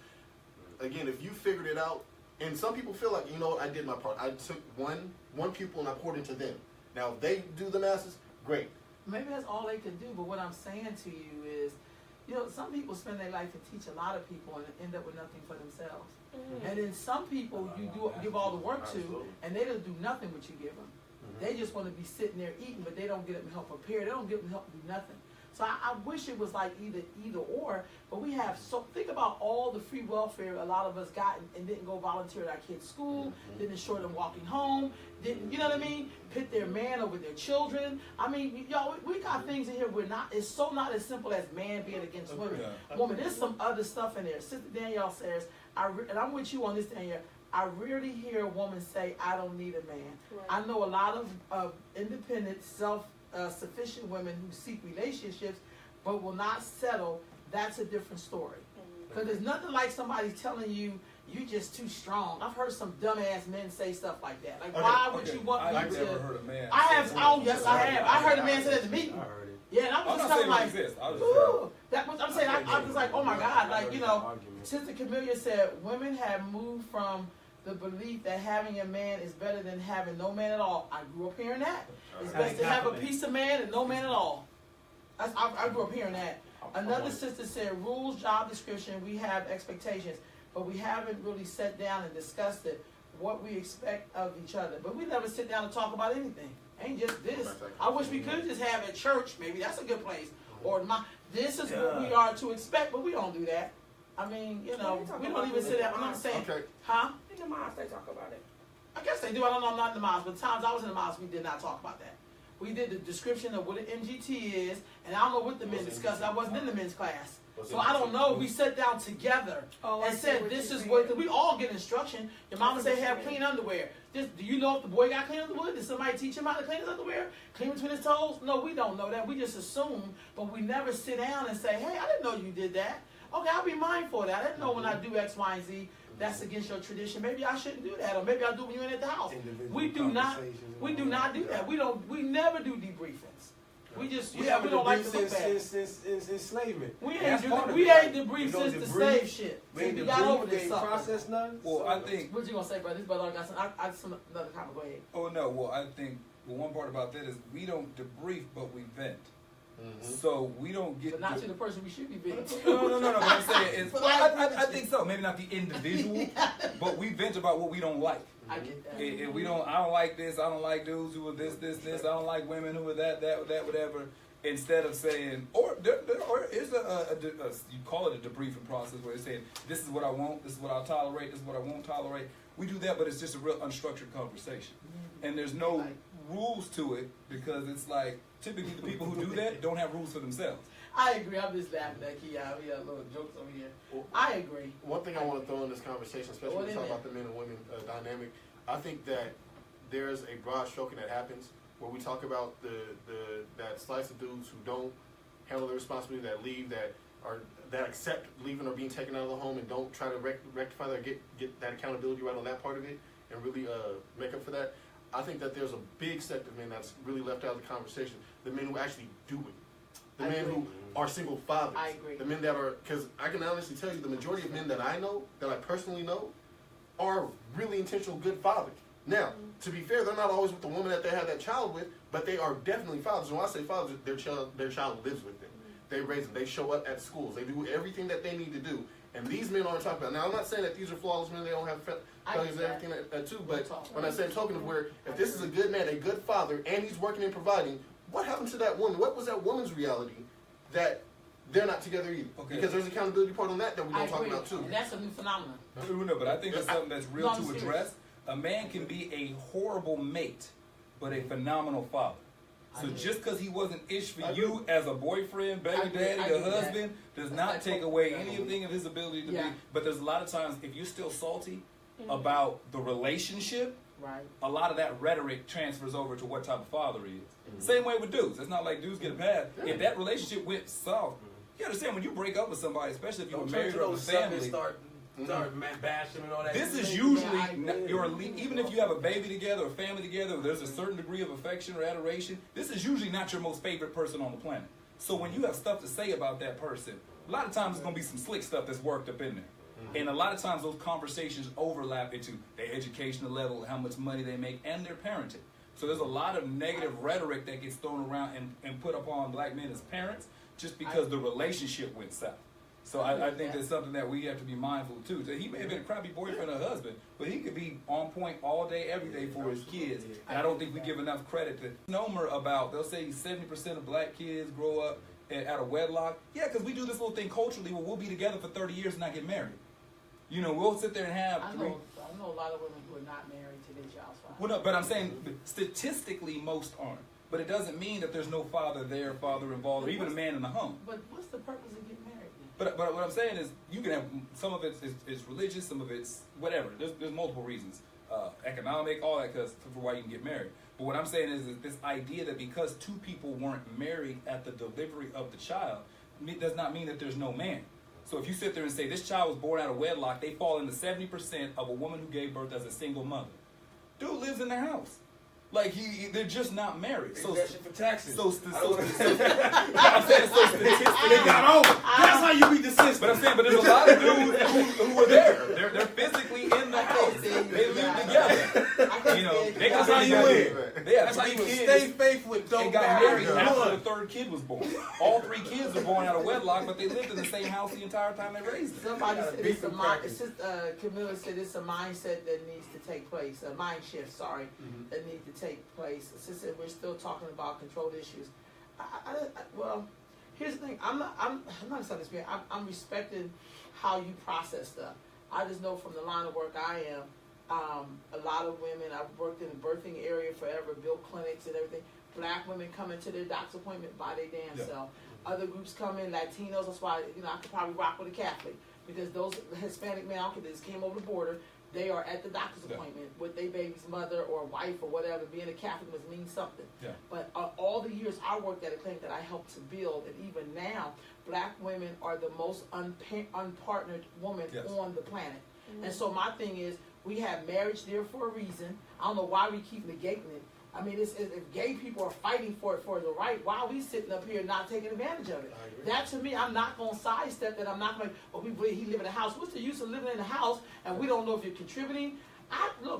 again, if you figured it out, and some people feel like, you know what, I did my part. I took one pupil and I poured into them. Now, if they do the masses, great. Maybe that's all they can do, but what I'm saying to you is, some people spend their life to teach a lot of people and end up with nothing for themselves. And then some people you give all the work to, and they don't do nothing what you give them. They just want to be sitting there eating, but they don't get them help prepare. They don't get them help do nothing. So I wish it was like either or, but we have, so think about all the free welfare a lot of us got and didn't go volunteer at our kids' school, didn't ensure them walking home, didn't, you know what I mean, pit their man over their children. I mean, y'all, we got things in here it's so not as simple as man being against women. Woman, there's some other stuff in there. Sister Danielle says, and I'm with you on this, Danielle, I rarely hear a woman say, I don't need a man. Right. I know a lot of independent, self-sufficient women who seek relationships but will not settle. That's a different story. Because there's nothing like somebody telling you, you're just too strong. I've heard some dumbass men say stuff like that. Like, why would you want me to? I've never heard a man. I have. Oh, yes, I have. I heard a man say that to me. Yeah, and I was just kind of like, I'm saying, I was like, oh my God. Like, Sister Camellia said, women have moved from the belief that having a man is better than having no man at all. I grew up hearing that. It's best to have a piece of man and no man at all. I grew up hearing that. Another sister said, rules, job description, we have expectations, but we haven't really sat down and discussed it, what we expect of each other. But we never sit down and talk about anything. Ain't just this. I wish we could just have at church. Maybe that's a good place. Or this is what we are to expect, but we don't do that. I mean, we don't even sit down. I'm not saying, huh? In the mosque, they talk about it. I guess they do. I don't know. I'm not in the mosque, but times I was in the mosque, we did not talk about that. We did the description of what an MGT is, and I don't know what the men discussed. I wasn't in the men's class. So I don't know. We sat down together and said, this is what, we all get instruction. Your mama said have clean underwear. Do you know if the boy got clean underwear? Did somebody teach him how to clean his underwear? Clean between his toes? No, we don't know that. We just assume, but we never sit down and say, hey, I didn't know you did that. Okay, I'll be mindful of that. I didn't know when I do X, Y, and Z, that's against your tradition. Maybe I shouldn't do that, or maybe I'll do it when you're in at the house. We do not do that. We never do debriefings. We don't like to look bad. Since enslavement. We ain't debriefed since the slave shit. We got over this stuff. Process none. Well, I think. What you gonna say, brother? This brother got another comment. Go ahead. Oh no. Well, I think one part about that is we don't debrief, but we vent. So we don't get. But not to the person we should be venting. No. What I'm saying is, I think so. Maybe not the individual, but we vent about what we don't like. I get that. And I don't like this. I don't like dudes who are this. I don't like women who are that, whatever. Instead of saying, or is you call it a debriefing process where it's saying, this is what I want, this is what I'll tolerate, this is what I won't tolerate. We do that, but it's just a real unstructured conversation. And there's no rules to it because it's like typically the people who do that don't have rules for themselves. I agree. I'm just laughing at Keon. We got little jokes over here. I agree. One thing I want to throw in this conversation, especially when we talk about the men and women dynamic, I think that there's a broad stroking that happens where we talk about that slice of dudes who don't handle the responsibility, that leave, that accept leaving or being taken out of the home and don't try to rectify that, get that accountability right on that part of it and really make up for that. I think that there's a big sector of men that's really left out of the conversation. The men who actually do it. The men who are single fathers. I agree. The men that are, because I can honestly tell you the majority of men that I know, that I personally know, are really intentional good fathers. Now, to be fair, they're not always with the woman that they had that child with, but they are definitely fathers. And when I say fathers, their child lives with them. They raise them. They show up at schools. They do everything that they need to do. And these men aren't talking about. Now, I'm not saying that these are flawless men. They don't have failures and everything too. But when I say token of where, if this is a good man, a good father, and he's working and providing, what happened to that woman? What was that woman's reality that they're not together either? Okay. Because there's accountability part on that we don't talk about too. And that's a new phenomenon. No, but I think it's something that's real to address. A man can be a horrible mate, but a phenomenal father. So just because he wasn't ish for you as a boyfriend, baby daddy, or husband, does not take away anything of his ability to be. But there's a lot of times, if you're still salty about the relationship, a lot of that rhetoric transfers over to what type of father he is. Same way with dudes. It's not like dudes get a pass. If that relationship went south, you understand when you break up with somebody, especially if you were married or have a family, start bashing and all that. This is usually even if you have a baby together, a family together, there's a certain degree of affection or adoration. This is usually not your most favorite person on the planet. So when you have stuff to say about that person, a lot of times there's going to be some slick stuff that's worked up in there. And a lot of times those conversations overlap into their educational level, how much money they make, and their parenting. So there's a lot of negative rhetoric that gets thrown around and put upon black men as parents just because the relationship went south. So I think that's something that we have to be mindful of too. So he may have been a crappy boyfriend or husband, but he could be on point all day, every day for his kids. And I don't think we give enough credit to Nomer about, they'll say 70% of black kids grow up out of wedlock. Yeah, because we do this little thing culturally where we'll be together for 30 years and not get married. You know, we'll sit there and have I know a lot of women who are not married to their child's father. Well, no, but I'm saying statistically most aren't. But it doesn't mean that there's no father there, father involved, or even a man in the home. But what's the purpose of getting married? But what I'm saying is, you can have some of it is religious, some of it's whatever. There's multiple reasons, economic, all that, because for why you can get married. But what I'm saying is this idea that because two people weren't married at the delivery of the child, does not mean that there's no man. So if you sit there and say this child was born out of wedlock, they fall into 70% of a woman who gave birth as a single mother. Dude lives in their house. Like they're just not married. So that shit for taxes. I'm saying so statistically they got over. That's how you beat the system. But I'm saying, but there's a lot of dudes who are there. They're physically in the house. They live together. You know, they got how you win. They have That's how you kids. stay faithful with They got married after the third kid was born. All three kids are born out of wedlock, but they lived in the same house the entire time they raised them. Somebody said it's a Camilla said it's a mindset that needs to take place. A mind shift, that needs to take place. Since we're still talking about control issues, well, here's the thing. I'm not saying this. I'm respecting how you process stuff. I just know from the line of work I am, a lot of women. I've worked in the birthing area forever, built clinics and everything. Black women come into their doctor's appointment by their damn self. Other groups come in, Latinos. That's why I could probably rock with a Catholic because those Hispanic men, that just came over the border. They are at the doctor's appointment with their baby's mother or wife or whatever. Being a Catholic must mean something. But all the years I worked at a clinic that I helped to build, and even now, black women are the most unpartnered woman on the planet. And so my thing is, we have marriage there for a reason. I don't know why we keep negating it. I mean, if gay people are fighting for it for the right, why are we sitting up here not taking advantage of it? That to me, I'm not going to sidestep that. I'm not going to, we believe he live in a house. What's the use of living in a house and we don't know if you're contributing?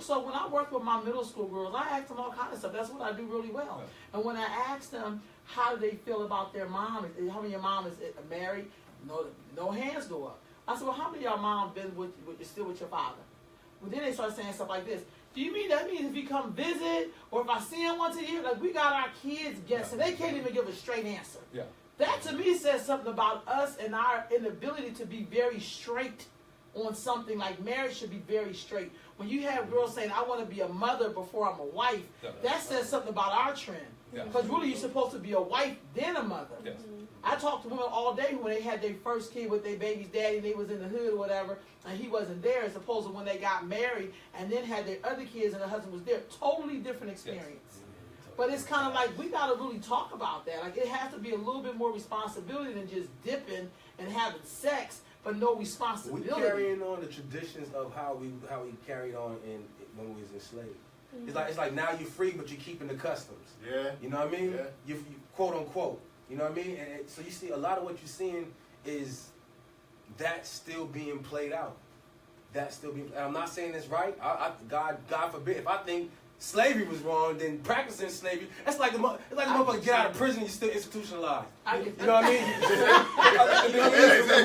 So when I work with my middle school girls, I ask them all kinds of stuff. That's what I do really well. And when I ask them, how do they feel about their mom? How many of your mom is married? No hands go up. I said, well, how many of y'all mom been still with your father? Well, then they start saying stuff like this. Do you mean that means if you come visit or if I see him once a year? Like, we got our kids guessing. They can't even give a straight answer. That to me says something about us and our inability to be very straight on something like marriage should be very straight. When you have girls saying, I want to be a mother before I'm a wife, that says something about our trend. Because really you're supposed to be a wife, then a mother. Yes. I talk to women all day when they had their first kid with their baby's daddy and they was in the hood or whatever, and he wasn't there, as opposed to when they got married and then had their other kids and the husband was there. Totally different experience. Yes. But it's kind of like, we got to really talk about that. Like, it has to be a little bit more responsibility than just dipping and having sex, but no responsibility. We carrying on the traditions of how we carried on when we was enslaved. It's like now you're free, but you're keeping the customs. Yeah. You know what I mean? Yeah. You quote unquote. You know what I mean? And so you see a lot of what you're seeing is that still being played out. That's still being. And I'm not saying it's right. God forbid. If I think slavery was wrong, then practicing slavery, it's like the motherfucker get out of prison, you're still institutionalized. You know what I mean?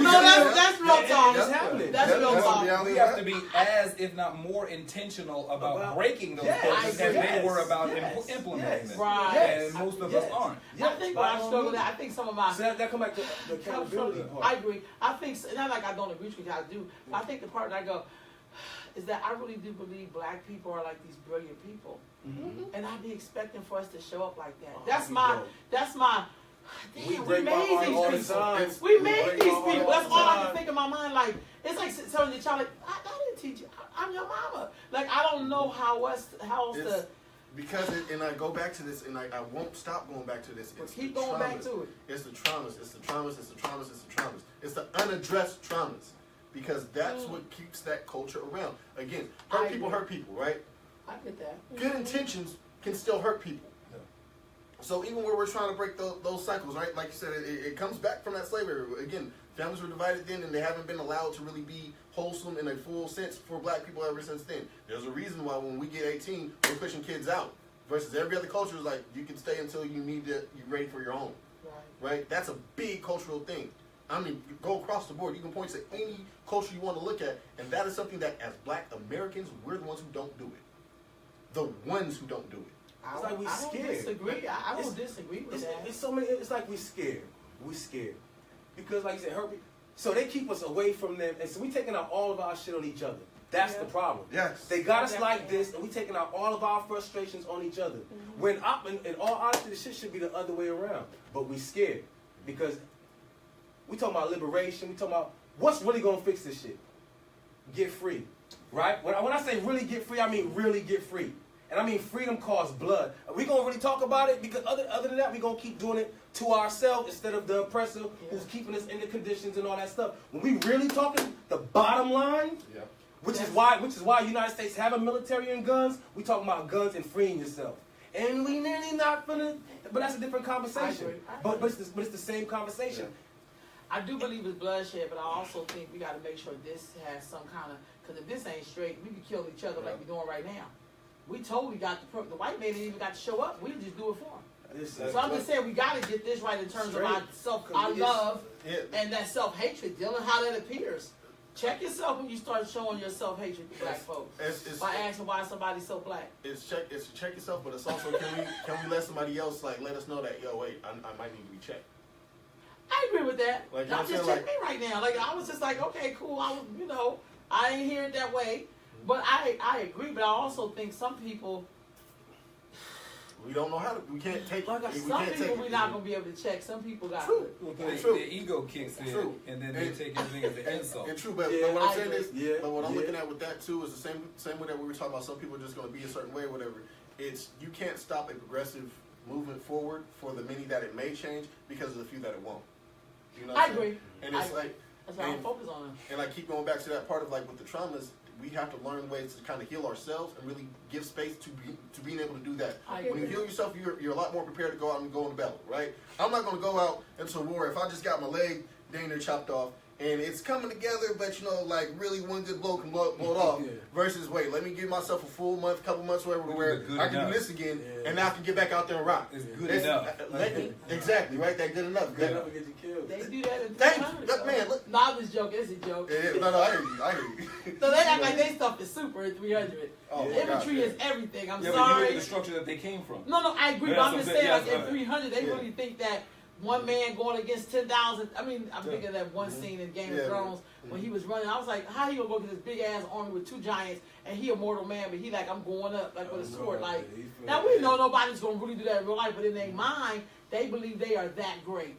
No, that's real talk. It's happening. That's real talk. We have to be as, if not more, intentional about breaking those cultures as they were about implementing them. Right. And most of us aren't. I think what I struggle with, I think some of my... So that come back to the accountability part. I agree. I think, not like I don't agree with you, I do. But I think the part that I go, is that I really do believe black people are like these brilliant people. Mm-hmm. And I'd be expecting for us to show up like that. That's my, damn, we made these people. We made these people. That's all I can think in my mind. Like, it's like telling your child, like, I didn't teach you. I'm your mama. Like, I don't know how else to... Because, and I go back to this, and I won't stop going back to this. It's keep going back to it. It's the traumas. It's the traumas. It's the traumas. It's the traumas. It's the unaddressed traumas. Because that's what keeps that culture around. Again, hurt people, right? I get that. Good intentions can still hurt people. Yeah. So even where we're trying to break those cycles, right? Like you said, it comes back from that slavery. Again, families were divided then, and they haven't been allowed to really be wholesome in a full sense for black people ever since then. There's a reason why when we get 18, we're pushing kids out. Versus every other culture is like, you can stay until you're ready for your own. Right? That's a big cultural thing. I mean, go across the board. You can point to any culture you want to look at, and that is something that, as black Americans, we're the ones who don't do it. The ones who don't do it. It's like we scared. I don't disagree. I don't disagree with that. It's so many. It's like we scared. We scared because, like you said, hurt. So they keep us away from them, and so we taking out all of our shit on each other. That's the problem. Yes. They got us like this, and we taking out all of our frustrations on each other. Mm-hmm. When in all honesty, the shit should be the other way around. But we scared because we talking about liberation. We talking about what's really gonna fix this shit. Get free, right? When I say really get free, I mean really get free. And I mean freedom costs blood. Are we gonna really talk about it? Because other than that, we gonna keep doing it to ourselves instead of the oppressor who's keeping us in the conditions and all that stuff. When we really talking the bottom line, which is why the United States have a military and guns. We talking about guns and freeing yourself. And we nearly not finna, but that's a different conversation. But it's the same conversation. I do believe it's bloodshed, but I also think we got to make sure this has some kind of, because if this ain't straight, we can kill each other like we're doing right now. We totally got the white man didn't even got to show up. We just do it for him. So I'm just saying we got to get this right in terms of our love and that self-hatred, dealing how that appears. Check yourself when you start showing your self-hatred to black folks. By asking why somebody's so black. It's check yourself, but it's also can we let somebody else let us know that, yo, wait, I might need to be checked. I agree with that. Like, y'all just check me right now. Like, I was just like, okay, cool. I didn't hear it that way. But I agree. But I also think some people, we don't know how to. We can't take. Like some people we're not gonna be able to check. Some people got. True. The ego kicks in, and then they take everything as an insult. And true, but what I'm saying is, but what I'm looking at with that too is the same way that we were talking about. Some people are just gonna be a certain way, or whatever. It's you can't stop a progressive movement forward for the many that it may change because of the few that it won't. You know what I I'm agree. saying? And it's that's why I focus on it. And I keep going back to that part of with the traumas. We have to learn ways to kind of heal ourselves and really give space to being able to do that. When you heal yourself, you're a lot more prepared to go out and go into battle, right? I'm not going to go out into war if I just got my leg dang near chopped off and it's coming together, but really one good blow can blow it off. Versus wait, let me give myself a full month, couple months, whatever, where I can do this again, and now I can get back out there and rock. It's good enough. Exactly, right? That good enough. Good enough to get you killed. They do that in Thanks, man. Look. No, I'm just joking. It's a joke. No, I hear you. So they act like they stuff is super in 300. Infantry is everything. I'm sorry. But you look at the structure that they came from. No, I agree. But I'm just saying, in 300, they really think that one man going against 10,000. I mean, I'm thinking of that one scene in Game of Thrones when he was running. I was like, how he gonna go against this big ass army with 2 giants and he a mortal man, but he like, I'm going up like with a sword. Like, now we know nobody's gonna really do that in real life, but in their mind, they believe they are that great.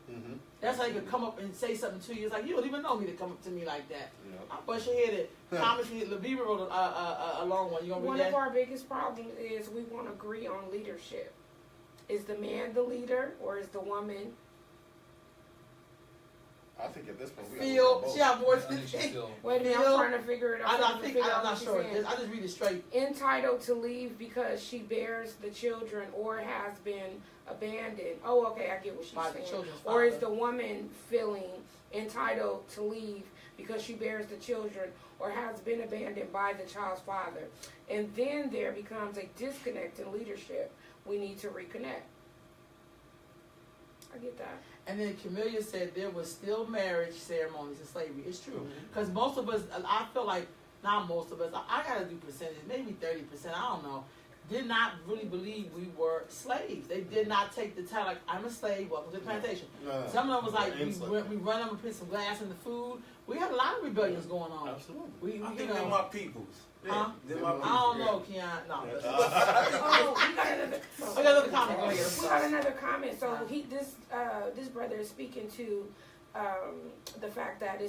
That's how you can come up and say something to you. It's like, you don't even know me to come up to me like that. I'll bust your head at Thomas Levere wrote a long one. You gonna read One that? of our biggest problems is we want to agree on leadership. Is the man the leader or is the woman? I think at this point we Phil, she have more I than think she's still. Wait a minute, I'm trying to figure it out. I'm not sure. I just read it straight. Entitled to leave because she bears the children or has been abandoned. Oh, okay, I get what By she's the saying. children's Or is father. the woman feeling entitled to leave because she bears the children or has been abandoned by the child's father? And then there becomes a disconnect in leadership. We need to reconnect. I get that. And then Camellia said there was still marriage ceremonies in slavery. It's true. Because most of us, I feel like, not most of us, I got to do percentage, maybe 30%, I don't know, did not really believe we were slaves. They did not take the time, like, I'm a slave, welcome to the plantation. Some of them was like, we run them and put some glass in the food. We had a lot of rebellions going on. Absolutely. I think they're my peoples. Huh? They're my peoples. I don't know, Keon. No. Oh, we got another. I got another comment. Go ahead. We got another comment. So this brother is speaking to the fact that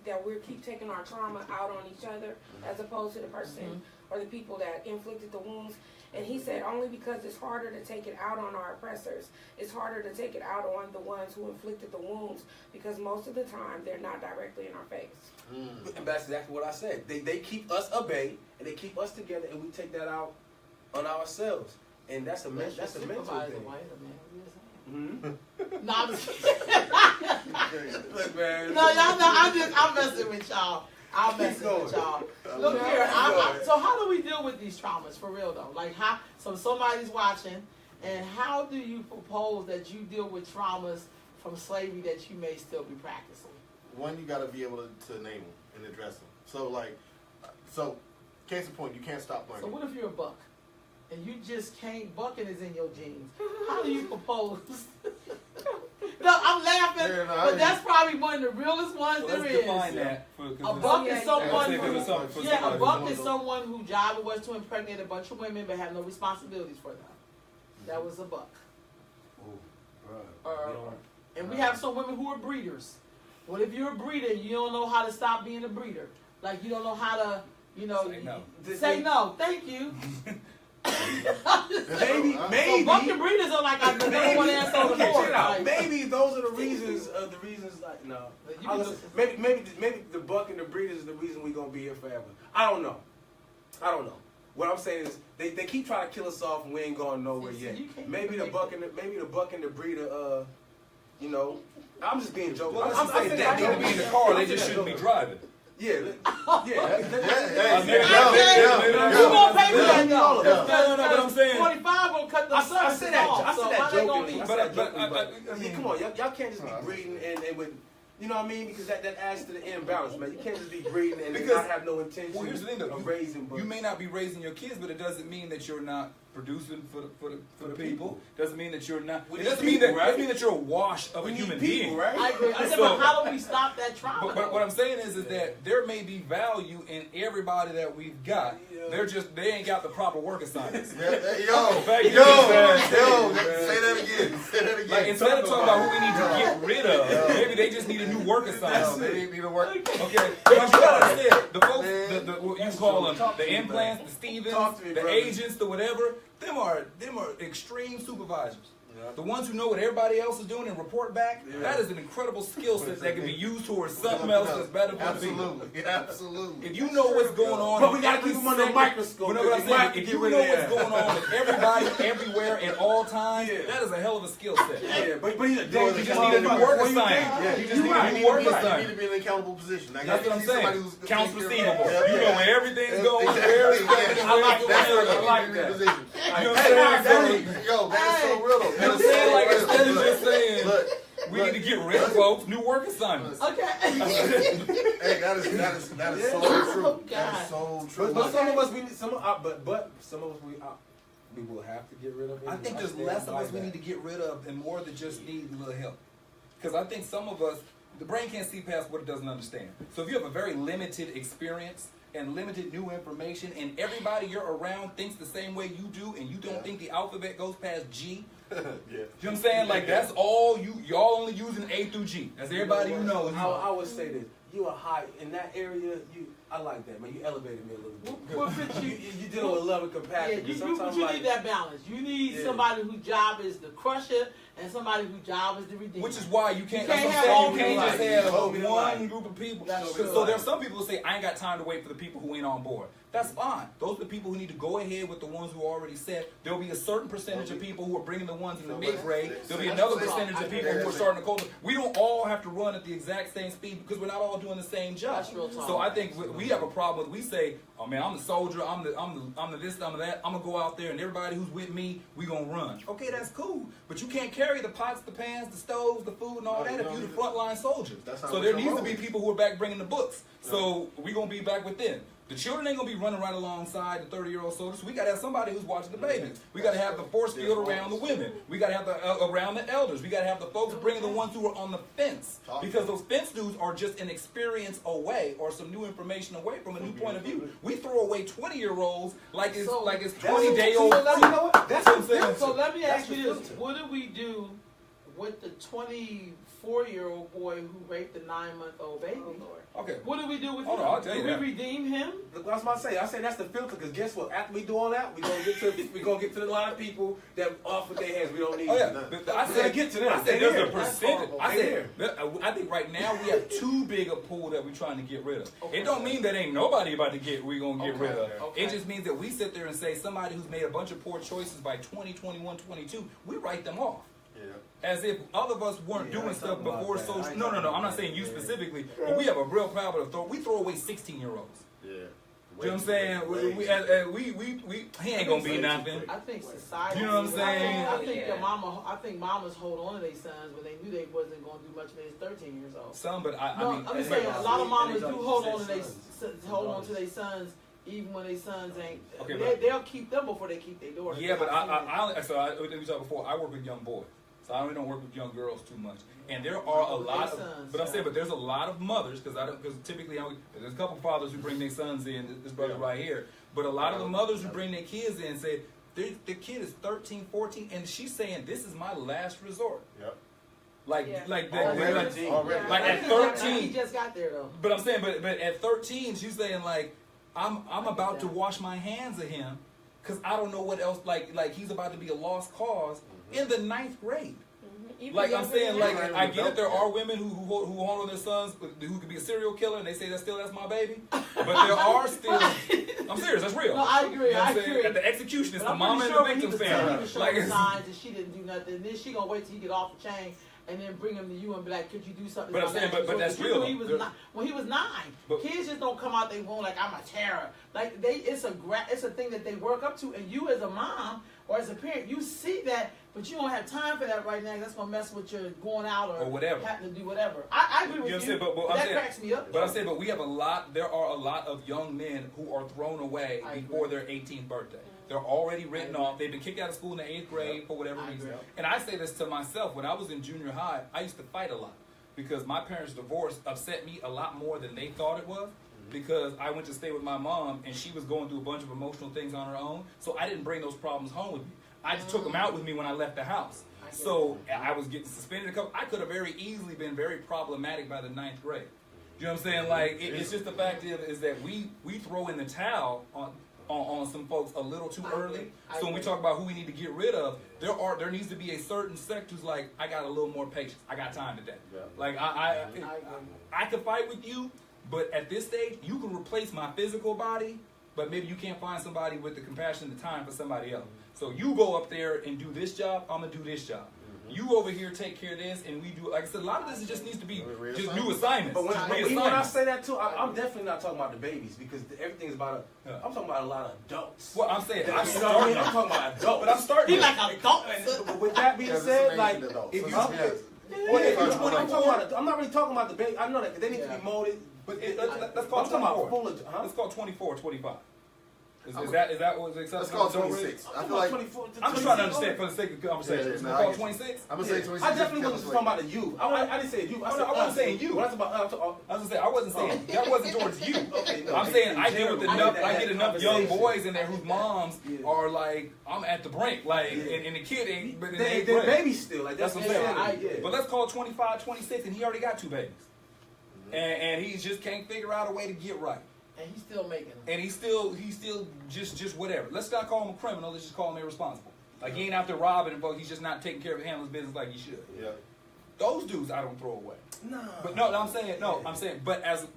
that we keep taking our trauma out on each other as opposed to the person or the people that inflicted the wounds. And he said only because it's harder to take it out on our oppressors. It's harder to take it out on the ones who inflicted the wounds because most of the time they're not directly in our face. And that's exactly what I said. They keep us at bay and they keep us together, and we take that out on ourselves. And that's a mental thing. No, I'm just Look, man. No, y'all know I'm messing with y'all. I'm messing with y'all. Look here. So how do we deal with these traumas for real though? Like how? So somebody's watching, and how do you propose that you deal with traumas from slavery that you may still be practicing? One, you got to be able to name them and address them. So case in point, you can't stop learning. So what if you're a buck, and you just can't? Bucking is in your genes. How do you propose? No, I'm laughing, but that's probably one of the realest ones there is. Define that. A buck is someone who, a buck is who. someone whose job it was to impregnate a bunch of women but have no responsibilities for them. That was a buck. And we have some women who are breeders. What if you're a breeder and you don't know how to stop being a breeder? Like you don't know how to, say no. Thank you. Maybe. So buck and breeders are like the number one answer on the board. Like, maybe those are the reasons. Like no. Maybe the buck and the breeders is the reason we're gonna be here forever. I don't know. What I'm saying is they keep trying to kill us off and we ain't going nowhere yet. Maybe the buck and the breeder. I'm just being joking. Well, I'm saying they need to be in the car. They just shouldn't be driving. Yeah. You won't pay for that though. No, but I'm saying 45 will cut the I said that. off. I said that jokingly. But come on, y'all can't just be breeding and with, you know what I mean? Because that adds to the imbalance, man. You can't just be breeding and not have no intention here's the thing, though. of raising. But you may not be raising your kids, but it doesn't mean that you're not producing for the people. Doesn't mean that you're not. It doesn't mean that you're a wash of a human being. Right? I agree. I said, but how do we stop that trauma? But what I'm saying is that there may be value in everybody that we've got. They ain't got the proper work assignments. Say that again. Like instead of talking about who we need to get rid of, maybe they just need a new work assignment. They need to work. Okay, but you gotta understand, the folks, what you call them, the implants, the Stevens, the agents, the whatever, them are extreme supervisors. The ones who know what everybody else is doing and report back, that is an incredible skill set that can be used towards something else that's better for the people. Absolutely. If you know what's going on, but we gotta keep them under a microscope. You know what I'm saying? If you know what's going on with everybody, everywhere, at all times, that is a hell of a skill set. Yeah, but he's a You just need a new work assignment. You just need a new work assignment. You need to be in an accountable position. That's what I'm saying. Counts receivable. You know where everything's going, where everything's I like that. You know what I'm saying? Yo, that's so real though. You know what I'm saying? Like instead of just saying we need to get rid of folks, new work assignments. Okay. Hey, that is so true. Oh, that is so true. But some of us we need some of us we will have to get rid of it. I think there's less of us we need to get rid of and more that just need a little help. Because I think some of us, the brain can't see past what it doesn't understand. So if you have a very limited experience and limited new information and everybody you're around thinks the same way you do and you don't think the alphabet goes past G, Yeah. you know what I'm saying? Like that's all y'all only using A through G. That's everybody you know. I would say this. You are high in that area. I like that, man. You elevated me a little bit. What fits you? You dealing with love and compassion. Yeah, Sometimes you like, need that balance. You need somebody whose job is the crusher and somebody whose job is the redeemer. Which is why you can't just have one group of people. So there's some people who say, I ain't got time to wait for the people who ain't on board. That's fine. Those are the people who need to go ahead with the ones who are already set. There'll be a certain percentage of people who are bringing the ones in the mid-grade. There'll be another percentage of people who are starting to cold. We don't all have to run at the exact same speed because we're not all doing the same job. So I think we have a problem with, we say, oh man, I'm the soldier, I'm the this, I'm the that, I'm gonna go out there and everybody who's with me, we gonna run. Okay, that's cool. But you can't carry the pots, the pans, the stoves, the food and all that if you're the frontline soldiers. So there needs to be people who are back bringing the books. So we gonna be back with them. The children ain't gonna be running right alongside the 30-year-old soldiers. We gotta have somebody who's watching the babies. We gotta have the force field around the women. We gotta have the around the elders. We gotta have the folks bringing the ones who are on the fence, because those fence dudes are just an experience away or some new information away from a new point of view. We throw away 20-year-olds like it's 20-day-old. That's what I'm saying. So let me ask you this: what do we do with the 24-year-old boy who raped the 9-month-old baby? Okay. What do we do with him? I'll tell you do we redeem him? That's what I say that's the filter, because guess what? After we do all that, we're gonna get to the line of people that off with their hands. We don't need. Oh yeah, I said get to them. I said there's a percentage. I think right now we have too big a pool that we're trying to get rid of. It don't mean that ain't nobody about to we're gonna get rid of. It just means that we sit there and say somebody who's made a bunch of poor choices by 20, 21, 22, we write them off. As if all of us weren't doing stuff before social. No. I'm not saying you specifically, but we have a real problem of we throw away 16-year-olds. Yeah. You know what I'm saying? He ain't gonna be nothing. I think society. You know what I'm saying? I think mamas hold on to their sons when they knew they wasn't gonna do much when they was 13 years old. Some, but I'm just saying a lot of mamas do hold on to their sons. Even when their sons ain't, they'll keep them before they keep their daughters. Yeah, but we talked before. I work with young boys. So I really don't work with young girls too much, and there are a lot of. But I'm saying, but there's a lot of mothers because typically there's a couple fathers who bring their sons in. This brother right here, but a lot of the mothers who bring their kids in say the kid is 13, 14, and she's saying this is my last resort. Yep. Like at 13. He just got there though. But I'm saying, but at 13, she's saying like I'm about to wash my hands of him because I don't know what else. Like he's about to be a lost cause. In the 9th grade. Like I'm saying, like I get it, there are women who hold on their sons who could be a serial killer and they say that's my baby. But there are still I'm serious, that's real. No, I agree. I agree. At the execution, it's the mama and the victim family. He was showing signs that she didn't do nothing. And then she gonna wait till he get off the chain and then bring him to you and be like, could you do something? But I'm saying, but that's real. When he was 9, kids just don't come out they won't like I'm a terror. Like it's a thing that they work up to, and you as a mom or as a parent, you see that, but you don't have time for that right now. That's gonna mess with your going out or whatever, having to do whatever. I agree with you. That cracks me up. But I'm saying, but we have there are a lot of young men who are thrown away before their 18th birthday. They're already written off. They've been kicked out of school in the 8th grade for whatever reason. And I say this to myself. When I was in junior high, I used to fight a lot because my parents' divorce upset me a lot more than they thought it was. Because I went to stay with my mom and she was going through a bunch of emotional things on her own. So I didn't bring those problems home with me. I just took them out with me when I left the house. So I was getting suspended. I could have very easily been very problematic by the 9th grade. You know what I'm saying? Like it's just the fact is that we throw in the towel on some folks a little too early. So when we talk about who we need to get rid of, there needs to be a certain sect who's like, I got a little more patience. I got time today. Yeah. Like I could fight with you, but at this stage, you can replace my physical body, but maybe you can't find somebody with the compassion and the time for somebody else. So you go up there and do this job, I'm going to do this job. You over here take care of this, and we do, like I said, a lot of this just needs to be just new assignments. But when I say that too, I'm definitely not talking about the babies because everything's about I'm talking about a lot of adults. Well, I'm saying, I'm talking about adults. But I'm starting. He's like adults. But with that being said, like, if you, I'm not really talking about the baby. I know that they need to be molded. But let's call 24. Let's call 24, 25. Is that what's acceptable? Let's call it 26. I feel like 24. I'm just trying to understand for the sake of conversation. Yeah, Is no, it I called get you. 26? I'm gonna say 26. I definitely wasn't talking about the youth. I didn't say youth. I wasn't saying you. When I was about, I was gonna say I wasn't saying that wasn't towards you. Okay, no, I'm saying I general, deal with enough. I get enough young conversation. boys in there whose moms Yeah. are like, I'm at the brink, like, Yeah. and the kid ain't. But in They're the 8th grade. babies still. Like That's what I'm saying. Yeah. But let's call it 25, 26, and he already got 2 babies, and he just can't figure out a way to get right. And he's still making them. And he's still just whatever. Let's not call him a criminal. Let's just call him irresponsible. Like he ain't out there robbing and folks. He's just not taking care of handling his business like he should. Yeah. Those dudes I don't throw away. No. But I'm saying, but as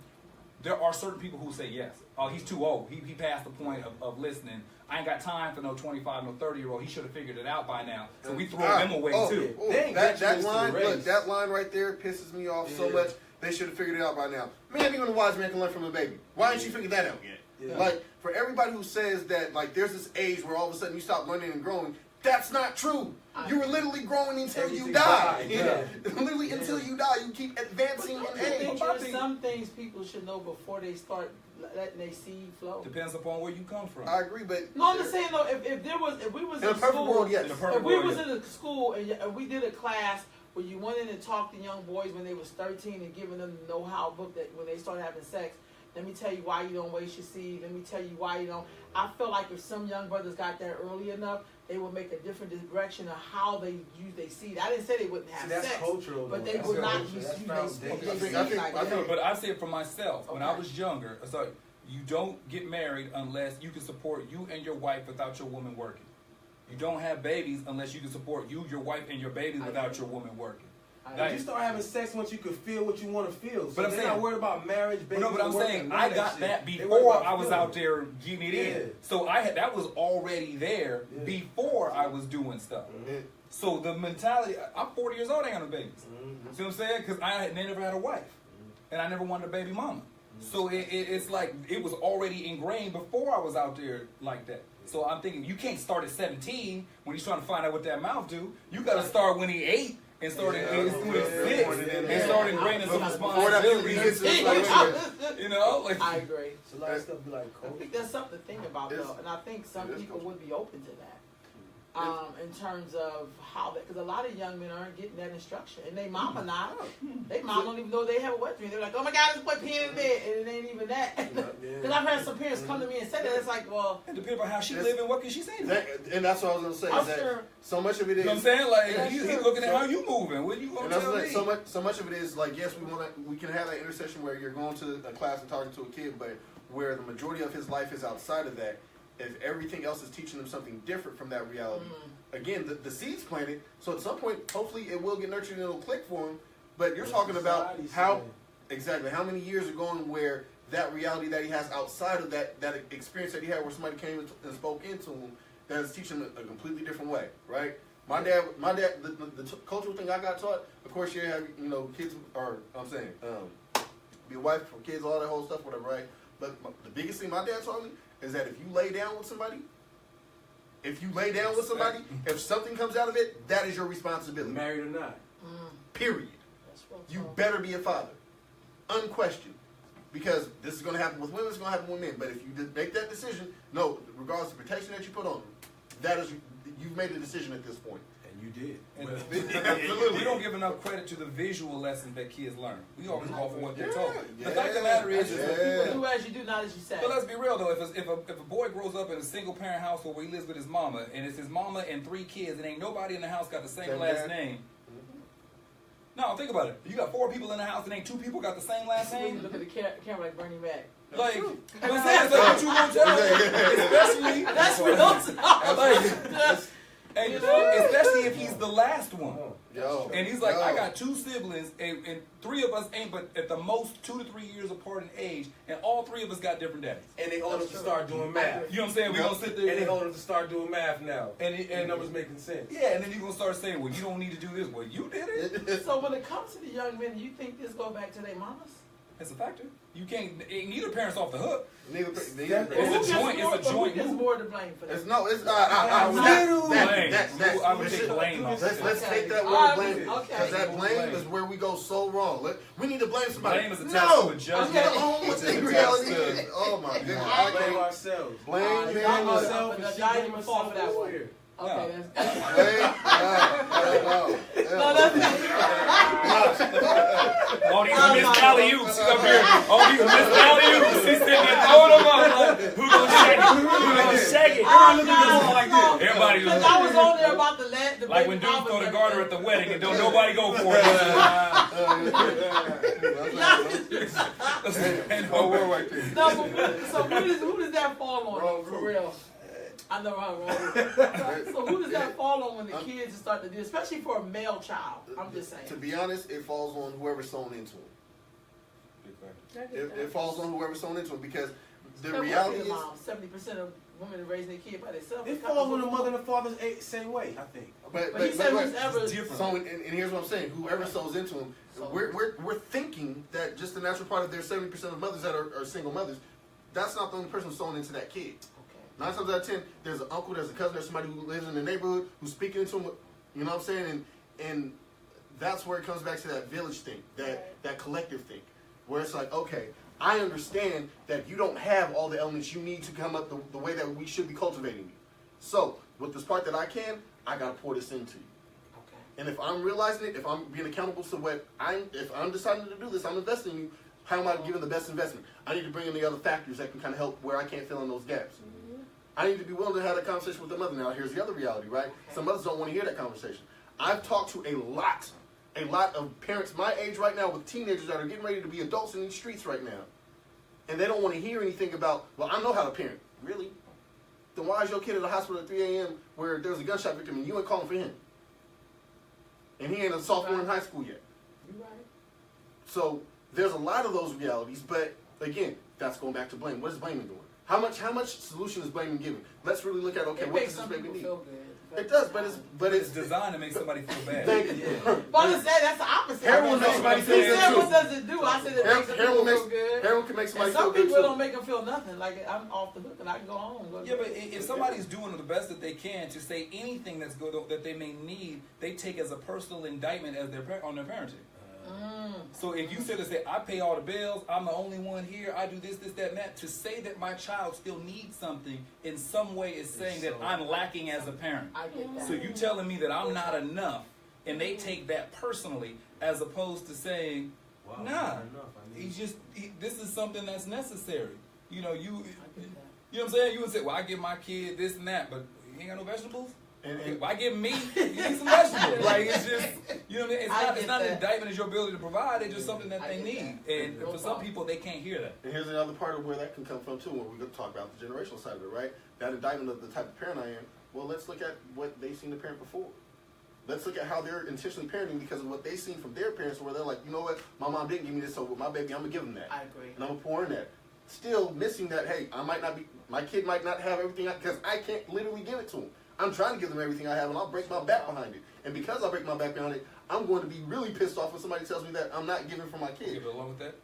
there are certain people who say yes. Oh, he's too old. He passed the point of listening. I ain't got time for no 25, no 30-year-old. He should have figured it out by now. So we throw them away too. That line, look, that line right there pisses me off so much. They should have figured it out by now. Man, even a wise man can learn from a baby. Why didn't you figure that out yet? Yeah. Like, for everybody who says that, like, there's this age where all of a sudden you stop learning and growing, that's not true. You were literally growing until you Everything die. died, yeah. Literally until you die, you keep advancing in I age. think there's some things people should know before they start letting their seed flow. Depends upon where you come from. I agree, but No, I'm just saying though, if we was in a in perfect school, world, yes. In a perfect if we world, was yeah. in a school and we did a class where you went in and talked to young boys when they was 13 and giving them the know-how book that when they started having sex, let me tell you why you don't waste your seed. Let me tell you why you don't. I feel like if some young brothers got there early enough, they would make a different direction of how they use their seed. I didn't say they wouldn't have See, that's sex, cultural, but though. they That's would not culture. use That's their foundational. seed I think- like I that. think- But I say it for myself. When I Okay. was younger, so you don't get married unless you can support you and your wife without your woman working. You don't have babies unless you can support you, your wife, and your babies without your woman working. You start having sex once you can feel what you want to feel. So But I'm they're saying- not worried about marriage, babies. No, but I'm work, saying none I of got shit. that They worry before about I was feeling. out there getting it Yeah. in. So that was already there Yeah. before I was doing stuff. Mhm. So the mentality, I'm 40 years old, I ain't got no babies. Mhm. See what I'm saying? Because I had never had a wife, and I never wanted a baby mama. So it's like it was already ingrained before I was out there like that. So I'm thinking you can't start at 17 when he's trying to find out what that mouth do. You got to start when he 8 and start Yeah, when he's yeah, 6 yeah. and start ingraining some Before that puberty hits, responsibilities. it's like, You know, like I agree. So a lot of stuff be like, I think that's something to think about It's- though, and I think some it is people culture. would be open to that. In terms of how that, because a lot of young men aren't getting that instruction, and they mama not. They mom don't even know they have a wet dream. They're like, oh my God, this boy peeing in bed, and it ain't even that. Because I've had some parents come to me and say that. It's like, well, it depends on how she It's- living. What can she say? and that's what I was gonna say. I'm Is that sure. so much of it You is. know what I'm saying? Like Yeah, he's sure. looking at how you moving. What you And gonna that's tell what, me? so much of it is like, yes, we can have that intersection where you're going to a class and talking to a kid, but where the majority of his life is outside of that. If everything else is teaching him something different from that reality, again, the seed's planted. So at some point, hopefully, it will get nurtured and it'll click for him. But you're talking about how many years are going where that reality that he has outside of that experience that he had, where somebody came and spoke into him, that is teaching him a completely different way, right? My dad, the cultural thing I got taught, of course, you have, kids, or I'm saying, be a wife for kids, all that whole stuff, whatever, right? But the biggest thing my dad taught me is that if you lay down with somebody, if something comes out of it, that is your responsibility. married or not. Period. that's real You talk. better be a father. Unquestioned. Because this is going to happen with women, it's going to happen with men. But if you make that decision, no, regardless of the protection that you put on them, you've made a decision at this point. And you did. And we don't give enough credit to the visual lessons that kids learn. We always go for what they're told. Yeah, The fact of the matter is, People do as you do, not as you say. but let's be real though. If a boy grows up in a single parent household where he lives with his mama, and it's his mama and 3 kids, and ain't nobody in the house got the same last name. No, think about it. You got 4 people in the house, and ain't 2 people got the same last When you name. look at the camera like Bernie Mac. Like, you know what I'm saying? It's like what you gonna tell me? Especially, That's real talk. like, and especially if he's the last one. Yo. And he's like, I got 2 siblings, and 3 of us ain't but at the most 2 to 3 years apart in age, and all 3 of us got different daddies. And they old enough to start doing math. You know what I'm saying? We gonna sit there And they old enough to start doing math now. and And numbers making sense. yeah, and then you gonna start saying, well, you don't need to do this. Well, you did it. So when it comes to the young men, you think this go back to their mamas? It's a factor. You can't. Neither parent's off the hook. Neither. It's a joint. It's a joint. There's more to blame for that. It's not. I would take blame. Let's take that word blame, Okay. because that blame is where we go so wrong. We need to blame somebody. Blame is attached to a judgment. What's the reality? Oh my goodness. I blame ourselves. Blame Y'all myself. y'all didn't even fall for that one. Okay, that's All these missed alley-oops up here. All these missed alley-oops. He's sitting there throwing them up. Like, who gonna shake it? Who gonna shake it? Everybody because I was on there about the like when dudes throw the garter at the wedding and don't nobody go for it. So who does that fall on? For real. I know I'm wrong. So who does that fall on when the kids start to do, especially for a male child? I'm just saying. To be honest, it falls on whoever's sewn into him. It falls on whoever's sewn into him, because the reality is 70% of women are raising their kid by themselves. It falls on the mother and the father's same way, I think. But he said whoever. So, and here's what I'm saying: whoever sews into them, we're thinking that just the natural part of their 70% of mothers that are single mothers, that's not the only person sewn into that kid. 9 times out of 10, there's an uncle, there's a cousin, there's somebody who lives in the neighborhood who's speaking to them. You know what I'm saying? And that's where it comes back to that village thing, that collective thing, where it's like, okay, I understand that you don't have all the elements you need to come up the way that we should be cultivating you. So, with this part that I can, I got to pour this into you. Okay. And if I'm realizing it, if I'm being accountable to if I'm deciding to do this, I'm investing in you, how am I giving the best investment? I need to bring in the other factors that can kind of help where I can't fill in those gaps. I need to be willing to have that conversation with the mother. Now, here's the other reality, right? Some mothers don't want to hear that conversation. I've talked to a lot of parents my age right now with teenagers that are getting ready to be adults in these streets right now. And they don't want to hear anything about, well, I know how to parent. Really? Then why is your kid at the hospital at 3 a.m. where there's a gunshot victim and you ain't calling for him? And he ain't a sophomore in high school yet. You're right. So there's a lot of those realities, but again, that's going back to blame. What is blaming doing? How much solution is blaming giving? Let's really look at, okay, what does this baby need? It does, but it's designed to make somebody feel bad. Thank you. But I said that's the opposite. Heroin makes somebody feel He good said too. what does it do? I said it makes them feel good. Heroin can make somebody And feel some good people too. don't make them feel nothing. Like, I'm off the hook and I can go home. Yeah, but if somebody's doing the best that they can to say anything that's good that they may need, they take as a personal indictment as on their parenting. So if you sit and say, I pay all the bills, I'm the only one here, I do this, that, and that, to say that my child still needs something in some way is saying that I'm lacking as a parent. I get that. So you telling me that I'm not enough, and they take that personally, as opposed to saying, nah, this is something that's necessary. You know, you know what I'm saying? You would say, well, I give my kid this and that, but he ain't got no vegetables? If I give me, you need some vegetables. Like, it's just, you know what I mean? It's not an indictment of your ability to provide. It's just something that they need. And for some people, they can't hear that. And here's another part of where that can come from, too, when we talk about the generational side of it, right? That indictment of the type of parent I am. Well, let's look at what they've seen the parent before. Let's look at how they're intentionally parenting because of what they've seen from their parents, where they're like, you know what, my mom didn't give me this, so with my baby, I'm going to give them that. I agree. And I'm going to pour in that. Still missing that, hey, my kid might not have everything, because I can't literally give it to him. I'm trying to give them everything I have, and I'll break my back behind it. And because I break my back behind it, I'm going to be really pissed off when somebody tells me that I'm not giving for my kid. Give it along with that,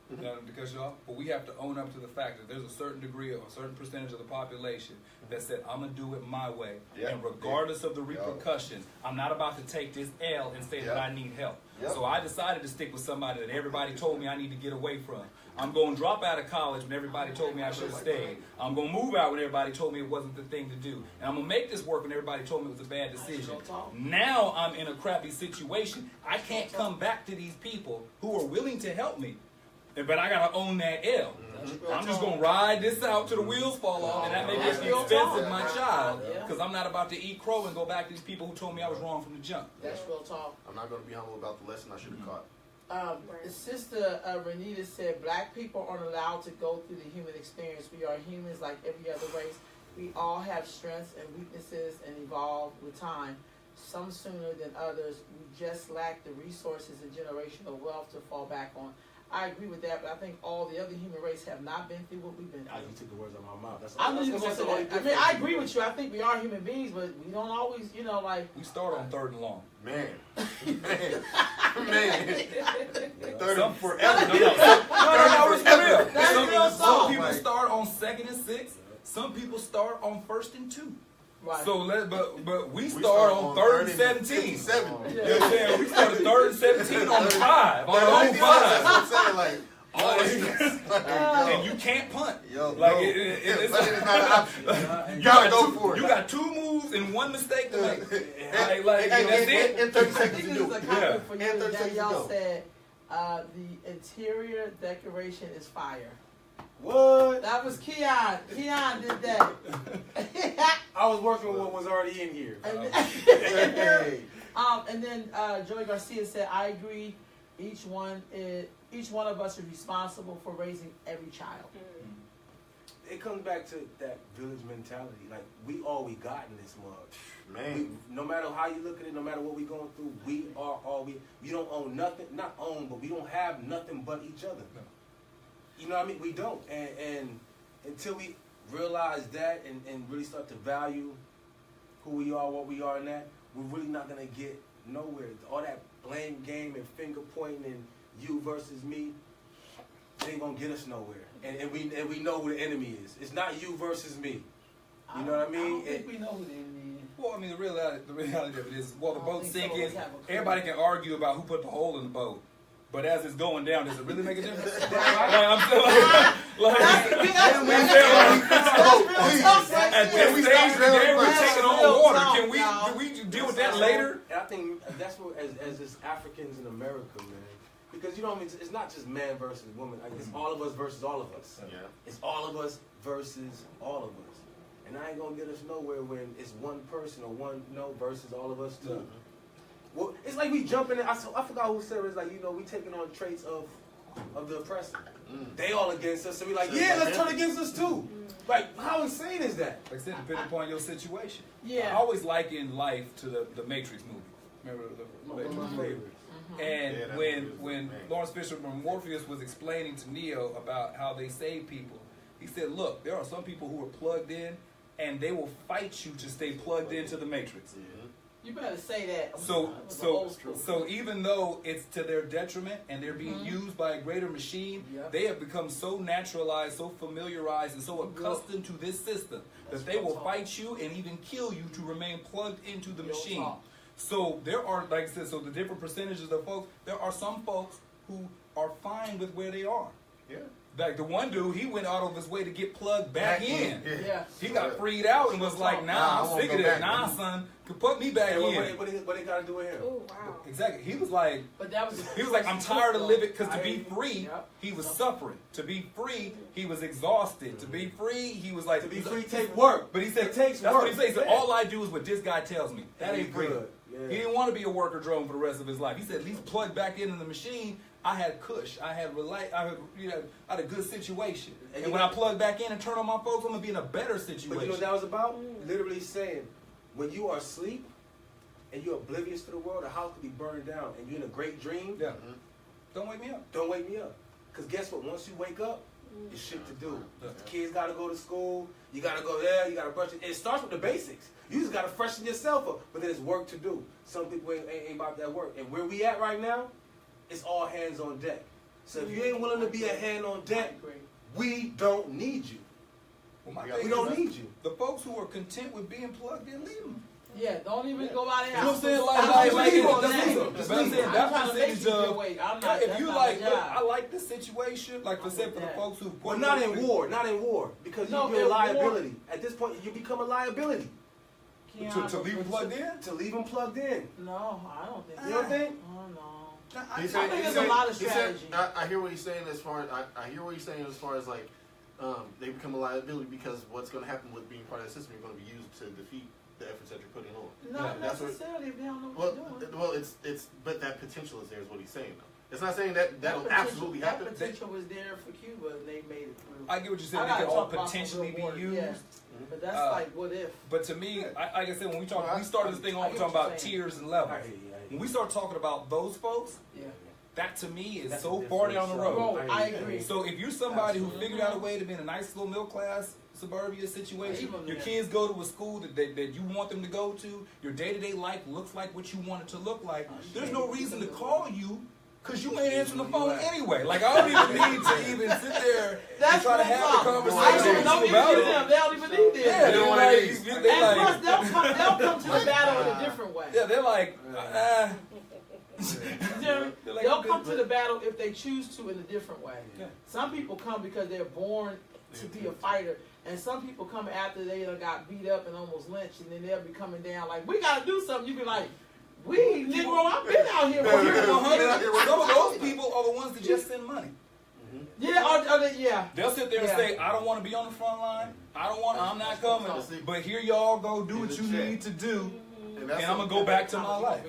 because y'all, but we have to own up to the fact that there's a certain degree or a certain percentage of the population that said, I'm going to do it my way. Yep. And regardless of the repercussions, I'm not about to take this L and say that I need help. Yep. So I decided to stick with somebody that everybody told me I need to get away from. I'm going to drop out of college when everybody told me I should have stayed. I'm going to move out when everybody told me it wasn't the thing to do. And I'm going to make this work when everybody told me it was a bad decision. Now I'm in a crappy situation. I can't come back to these people who are willing to help me. But I got to own that L. I'm just going to ride this out till the wheels fall off, and that may get expensive to my child, because I'm not about to eat crow and go back to these people who told me I was wrong from the jump. That's real talk. I'm not going to be humble about the lesson I should have caught. Sister Renita said, Black people aren't allowed to go through the human experience. We are humans like every other race. We all have strengths and weaknesses and evolve with time. Some sooner than others. We just lack the resources and generational wealth to fall back on. I agree with that, but I think all the other human race have not been through what we've been through. You took the words out of my mouth. I knew you were going to say that. I mean, I agree with you. I think we are human beings, but we don't always, We start on third and long. Man. forever. No, it's real. That's real Some talk. people start on 2nd and 6. Some people start on 1st and 2. Right. So but we start on 3rd and 17. 57. You know what I'm saying? We started 3rd and 17 on 5. On That's the what 5. I'm saying. Like, And you can't punt. Yo, Like no. it's Punting is not an option. you gotta got go two, for it. You got 2 moves and 1 mistake to make. And That's it. in 30 I seconds think to it do was a it. comment for And you 30 that seconds to y'all go. said the interior decoration is fire. What? That was Keon. Keon did that. I was working with what was already in here. Hey. And then Joey Garcia said, "I agree. Each one of us is responsible for raising every child." It comes back to that village mentality. Like, we all we got in this mug. Man. No matter how you look at it, no matter what we going through, we are all we don't own nothing, not own, but we don't have nothing but each other. No. You know what I mean? We don't. And until we realize that and really start to value who we are, what we are in that, we're really not going to get nowhere. All that blame game and finger pointing and you versus me, it ain't going to get us nowhere. And we know who the enemy is. It's not you versus me. You know what I mean? I don't think we know who the enemy is. Well, I mean, the reality of it is, well, the I don't boat think sink some of in. us have a clue. Everybody can argue about who put the hole in the boat, but as it's going down, does it really make a difference? I'm still like, at this stage of the game, we're taking on water. Can we deal with that later? And I think that's what, as just Africans in America, man. Because, you know what I mean? It's not just man versus woman. Like, it's all of us versus all of us. Yeah. It's all of us versus all of us. And I ain't gonna get us nowhere when it's one person or one versus all of us too. Yeah. Well, it's like we jumping in. I forgot who said it. It's like, you know, we taking on traits of the oppressor. They all against us, so we like, yeah, let's turn against us too. Like, how insane is that? Like I said, depending upon your situation. Yeah. I always liken life to the Matrix movie. Remember the favorite? And Yeah, when Lawrence Fishburne Morpheus was explaining to Neo about how they save people, he said, look, there are some people who are plugged in, and they will fight you to stay plugged into the Matrix. You better say that. So even though it's to their detriment and they're being used by a greater machine, they have become so naturalized, so familiarized, and so accustomed to this system that they will fight you and even kill you to remain plugged into the machine. So there are, like I said, so the different percentages of folks, there are some folks who are fine with where they are. Yeah. Like the one dude, he went out of his way to get plugged back in. Yeah. He got freed out and was like, nah, I'm sick of that. Nah, son, could put me back in. What they got to do with him? Oh, wow. Exactly. He was like, But that was I'm tired of living, because to be free, he was suffering. To be free, he was exhausted. To be free, he was like, To be free take work. But he said, It takes that's work. what he said. He said, Yeah. all I do is what this guy tells me. That ain't free. Good. Yeah. He didn't want to be a worker drone for the rest of his life. He said, at least plug back into the machine. I had cush. I had a good situation. And when I plug back in and turn on my folks, I'm gonna be in a better situation. But you know what that was about? Literally saying, when you are asleep and you're oblivious to the world, the house could be burned down, and you're in a great dream. Yeah. Don't wake me up. Don't wake me up. Because guess what? Once you wake up, it's shit to do. The kids got to go to school. You got to go there. You got to brush it. It starts with the basics. You just got to freshen yourself up. But there's work to do. Some people ain't about that work. And where we at right now, it's all hands on deck. So if you ain't willing to be a hand on deck, we don't need you. Well, my We thing We is, don't need you. the folks who are content with being plugged in, leave them. Yeah, don't even go out there. You know what I'm saying? If you like, look, I like the situation. Like I said, for the folks who Well, not in war. Not in war. Because No, you're a in liability. At this point, you become a liability. to leave them plugged in. To leave them plugged in. No, I don't think. You don't think? Oh no. He's I saying- think he's there's a saying- lot of he said- strategy. I hear what he's saying as far as I hear what he's saying as far as like they become a liability because what's going to happen with being part of that system, you're going to be used to defeat the efforts that you're putting on. Not that's what- necessarily if they don't know what they're doing. Well, it's but that potential is there is what he's saying though. It's not saying that that'll absolutely happen. That potential was there for Cuba, and they made it through. I get what you're saying. I They gotta could all talk about potentially some be real water, used. yeah. But that's like, what if? But to me, like I said, when we started this thing I off, we get talking what about you're saying. tiers and levels. I hear you, I hear you. When we start talking about those folks, Yeah. that to me is That's so a far different down the side. road. Bro, I agree. So if you're somebody who figured out a way to be in a nice little middle class suburbia situation, Even your there. kids go to a school that you want them to go to, your day-to-day life looks like what you want it to look like, there's no reason to call you Cause you ain't answering the phone anyway. Like I don't even need to even sit there and try to have the conversation about it. They don't even need this. Yeah, they're like, and plus they'll come to the battle in a different way. Yeah, they're like, they'll come to the battle if they choose to in a different way. Yeah. Some people come because they're born to be a fighter, and some people come after they done got beat up and almost lynched, and then they'll be coming down like, we gotta do something. You be like, we Negro, I've been out here. Some of those people are the ones that just send money. Yeah, yeah. They'll sit there and say, I don't want to be on the front line. I'm not coming. But here y'all go do what you need to do, and I'm gonna go back to my life.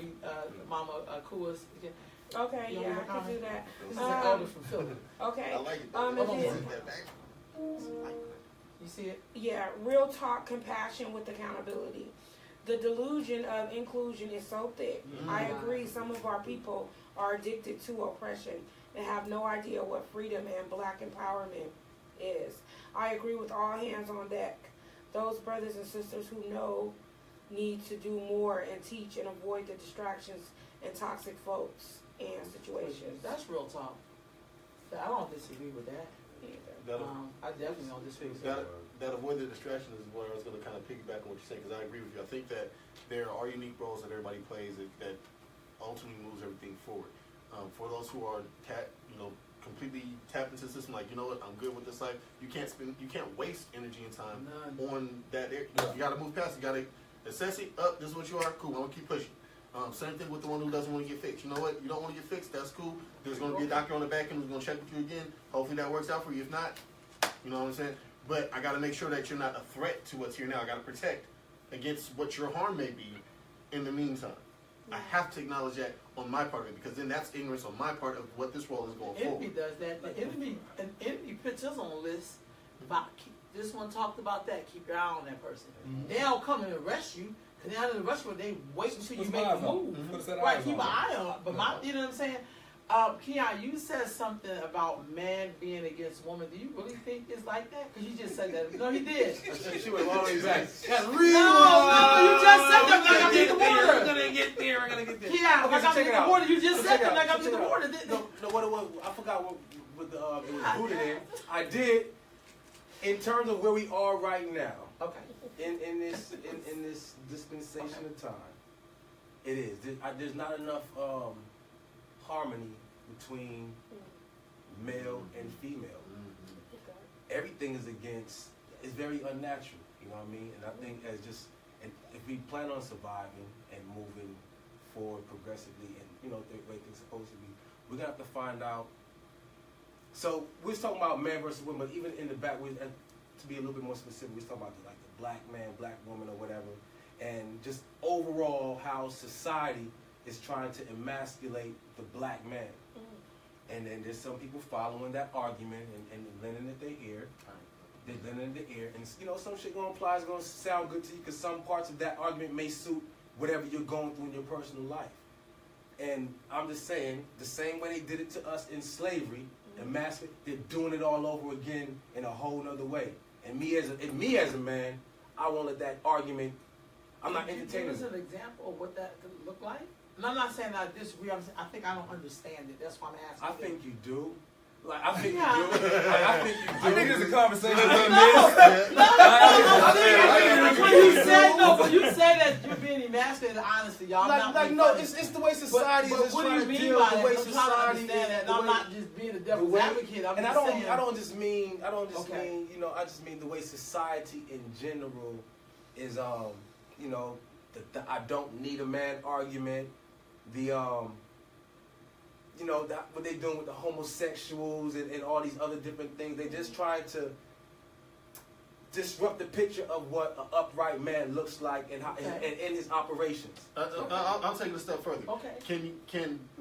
Mama Kua's. Okay, yeah, I can do that. This is an elder from Philly. Okay. I like it. You see it? Yeah, real talk, compassion with accountability. The delusion of inclusion is so thick. I agree, some of our people are addicted to oppression and have no idea what freedom and black empowerment is. I agree with all hands on deck. Those brothers and sisters who know need to do more and teach and avoid the distractions and toxic folks and situations. That's real talk. I don't disagree with that. I definitely don't disagree with that. That avoid the distraction is where I was going to kind of piggyback on what you're saying, because I agree with you. I think that there are unique roles that everybody plays that ultimately moves everything forward. For those who are completely tapped into the system, like, you know what, I'm good with this life. You can't waste energy and time on that. You got to move past it. You got to assess it. Up, this is what you are. Cool. I'm gonna keep pushing. Same thing with the one who doesn't want to get fixed. You know what? You don't want to get fixed. That's cool. There's going to be a doctor on the back end who's going to check with you again. Hopefully that works out for you. If not, you know what I'm saying? But I got to make sure that you're not a threat to what's here now. I got to protect against what your harm may be in the meantime. I have to acknowledge that on my part of it, because then that's ignorance on my part of what this role is going forward. Enemy does that. The enemy puts us on a list about this one talked about that. Keep your eye on that person. They don't come and arrest you. Cause they're not in the rush, they wait until you make a move. Right, keep an eye on. But you know what I'm saying? Keon, you said something about man being against woman. Do you really think it's like that? Because you just said that. No, he did. She went all the way back. No, you just said that like I'm in the water. We're gonna get there. Keon, like I'm in the water. You just said that like I'm in the water. No, what it was, I forgot what it was rooted in. I did, in terms of where we are right now. Okay. In this dispensation of time, it is. There's not enough harmony between male and female. Everything is against. It's very unnatural. You know what I mean? And I think if we plan on surviving and moving forward progressively, and the way things are supposed to be, we're gonna have to find out. So we're talking about man versus woman, but even in the back, to be a little bit more specific, we're talking about the black man, black woman, or whatever, and just overall how society is trying to emasculate the black man. And then there's some people following that argument and lending it their ear. They're lending it their ear, and some shit gonna apply, it's gonna sound good to you, because some parts of that argument may suit whatever you're going through in your personal life. And I'm just saying, the same way they did it to us in slavery, emasculate, they're doing it all over again in a whole nother way. And me as a man, I won't let that argument. I'm not entertaining. Give us an example of what that could look like. And I'm not saying I disagree. I think I don't understand it. That's why I'm asking. I think you do. I think you do. I think you do. I think there's a conversation. When you say that you're being emasculated, honestly, y'all. No, it's the way society is trying to deal with the way society is. And I'm not just being a devil's advocate. I don't just mean I just mean the way society in general is the I don't need a man argument, what they doing with the homosexuals and all these other different things. They just trying to disrupt the picture of what an upright man looks like and how and his operations. I'll take it a step further. Okay.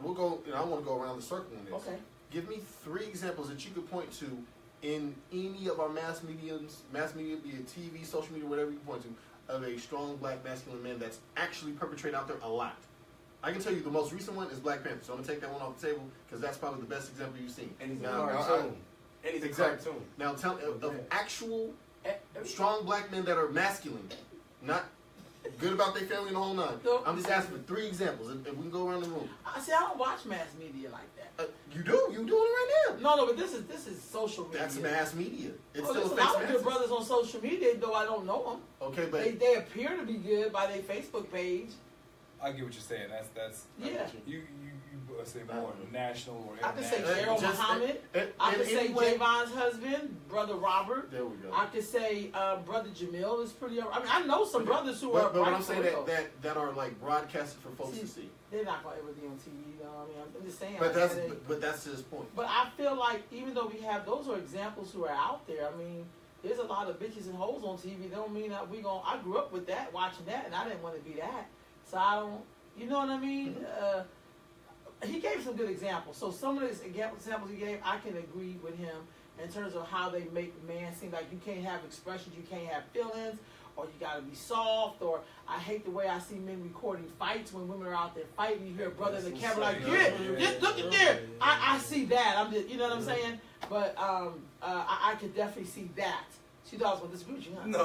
We'll go? I want to go around the circle on this. Okay. Give me 3 examples that you could point to in any of our mass media, be it TV, social media, whatever you point to, of a strong black masculine man that's actually perpetrated out there a lot. I can tell you the most recent one is Black Panther, so I'm going to take that one off the table because that's probably the best example you've seen. And he's a cartoon. Exactly. Now tell of actual strong black men that are masculine, not good about their family and the whole nine. No. I'm just asking for 3 examples, and we can go around the room. I don't watch mass media like that. You do? You doing it right now? No, but this is social media. That's mass media. It still There's a affects lot of good masses. brothers on social media, though I don't know them. Okay, but They appear to be good by their Facebook page. I get what you're saying. That's Yeah. You say more national or I could say international. Gerald Muhammad. I could say anyway, Javon's husband, Brother Robert. there we go. I could say Brother Jamil is pretty. I mean, I know some brothers who are. But what right I'm saying for real. that are like broadcasted for folks to see. They're not gonna ever be on TV, though. I mean, I'm just saying. But like, that's his point. But I feel like even though we have those are examples who are out there. I mean, there's a lot of bitches and hoes on TV. They don't mean that we gon' I grew up with that, watching that, and I didn't want to be that. So I don't. You know what I mean? He gave some good examples. So some of the examples he gave, I can agree with him in terms of how they make man seem like you can't have expressions, you can't have feelings, or you gotta be soft, or I hate the way I see men recording fights when women are out there fighting. You hear a brother in the camera like, just look at there. I see that. I'm just, you know what I'm saying? But I could definitely see that. She thought I was going to disagree with you, huh? No. You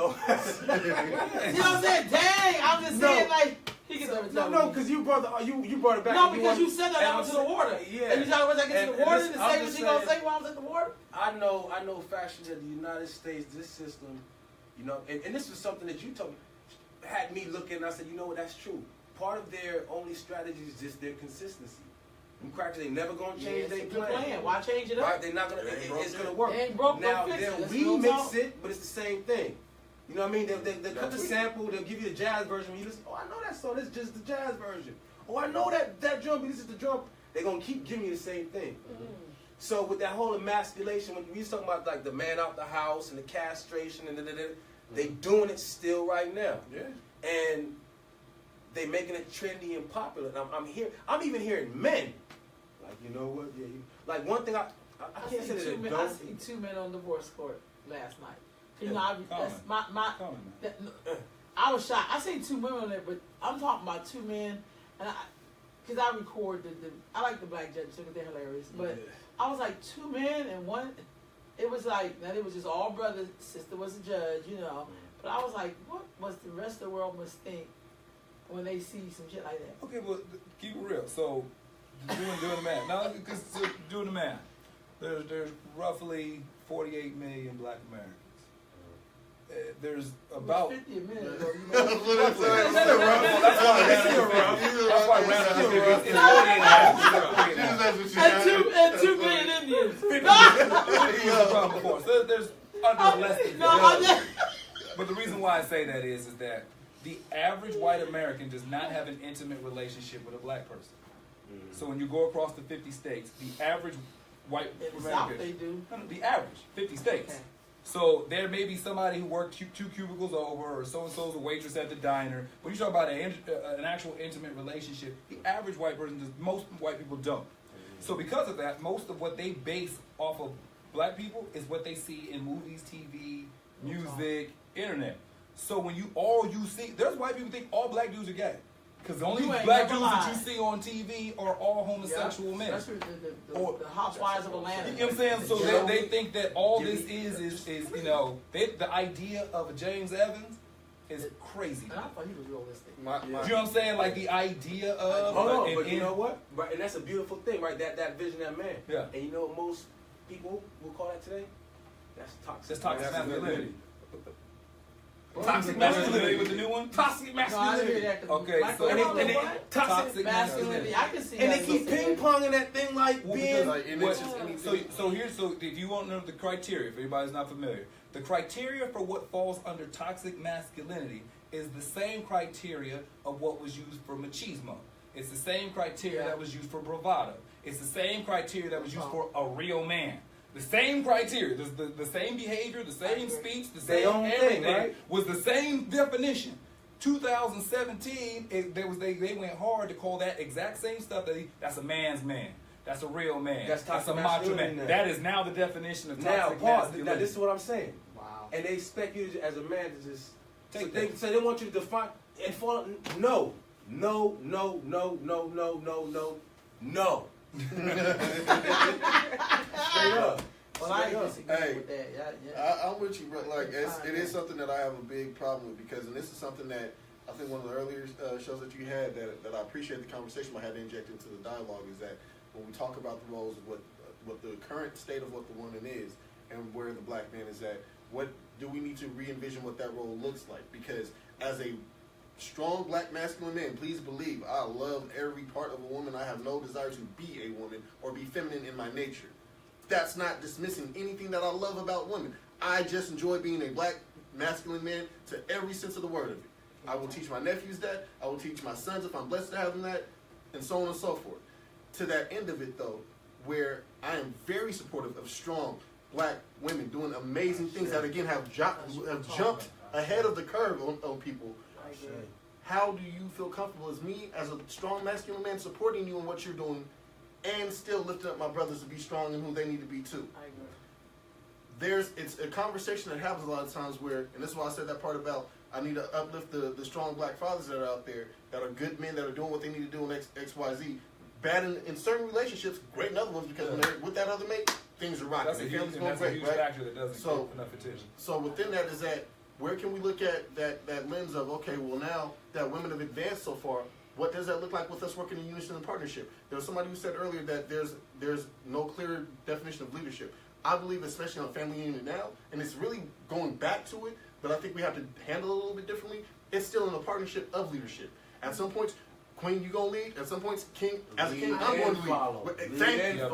know what I'm saying? Dang, I'm just saying like he can never tell me. No, because you brought it back. No, because you said that I went to the water. Yeah. And you thought I was like into the water to say I'm what just you gonna saying, say while I was at the water? I know fashion in the United States, this system, you know, and this was something that you told me, had me looking, and I said, you know what, that's true. Part of their only strategy is just their consistency. Them crackers, they never gonna change their plan. Why change it up? Right? They're not gonna. It's gonna work. They ain't broke, now don't fix they'll it. That's what I'm remix talking. it, but it's the same thing. You know what I mean? They'll cut the sample. They'll give you the jazz version. You listen. Oh, I know that song. This is just the jazz version. Oh, I know that drum beat. This is the drum. They're gonna keep giving you the same thing. So with that whole emasculation, when we talking about like the man out the house and the castration and they doing it still right now. Yeah. And they making it trendy and popular. And I'm even hearing men. Like, you know what? Yeah, like one thing I can't say that I seen 2 men on divorce court last night. You know, I was shocked. I seen 2 women on there, but I'm talking about 2 men, and because I record I like the black judges because they're hilarious. But I was like 2 men and one. It was like now it was just all brothers. Sister was a judge, you know. But I was like, what was the rest of the world must think when they see some shit like that? Okay, well, keep it real. So, doing the math. Now, because doing the math, there's roughly 48 million Black Americans. There's about 50 a minute ago. You That's why and 2 million Indians. So there's less than But the reason why I say that is that the average white American does not have an intimate relationship with a black person. So when you go across the 50 states, the average white American, they do. The average 50 states. Okay. So there may be somebody who worked 2 cubicles over, or so-and-so's a waitress at the diner. When you talk about an actual intimate relationship, the average white person does. Most white people don't. So because of that, most of what they base off of black people is what they see in movies, TV, music, internet. So when you see, there's white people think all black dudes are gay. Because the only black dudes that you see on TV are all homosexual men. Especially the housewives of Atlanta. You know what I'm saying? So they think that all this is you know, the idea of a James Evans is crazy. And I thought he was realistic. You know what I'm saying? Like the idea of... but you know what? Right, and that's a beautiful thing, right? That vision, that man. Yeah. And you know what most people will call that today? That's toxic. That's toxic masculinity. Toxic masculinity with the new one? Toxic masculinity. Okay, so toxic masculinity. I can see and they keep ping-ponging that thing like being... So if you want to know the criteria, if everybody's not familiar, the criteria for what falls under toxic masculinity is the same criteria of what was used for machismo. It's the same criteria that was used for bravado. It's the same criteria that was used for a real man. The same criteria, the same behavior, the same speech, the same everything, right? Was the same definition. 2017, they went hard to call that exact same stuff that's a man's man. That's a real man. That's a macho man. Now. That is now the definition of toxic masculinity. Now this is what I'm saying. Wow. And they expect you as a man to just take that. So they want you to define and follow. No. Straight up. Well, I disagree with that. I'm with you, bro. Like it is something that I have a big problem with because, and this is something that I think one of the earlier shows that you had that I appreciate the conversation I had to inject into the dialogue is that when we talk about the roles of what the current state of what the woman is and where the black man is at, what do we need to re-envision what that role looks like? Because as a strong black masculine man, please believe I love every part of a woman. I have no desire to be a woman or be feminine in my nature. That's not dismissing anything that I love about women. I just enjoy being a black masculine man to every sense of the word of it. I will teach my nephews that. I will teach my sons if I'm blessed to have them that, and so on and so forth. To that end of it, though, where I am very supportive of strong black women doing amazing things that, again, have jumped ahead of the curve on people. How do you feel comfortable as me, as a strong masculine man, supporting you in what you're doing and still lifting up my brothers to be strong in who they need to be too? I agree. It's a conversation that happens a lot of times where, and this is why I said that part about I need to uplift the strong black fathers that are out there, that are good men, that are doing what they need to do in X, Y, Z. Bad in certain relationships, great in other ones, because when they're with that other mate, things are rocking. That's a huge factor that doesn't get enough attention. So within that is that, where can we look at that lens of, okay, well now that women have advanced so far, what does that look like with us working in unison and partnership? There was somebody who said earlier that there's no clear definition of leadership. I believe, especially on family unit now, and it's really going back to it, but I think we have to handle it a little bit differently. It's still in a partnership of leadership. At some points, Queen, you gonna lead. At some points, King, as a king, I'm going to lead. Thank you.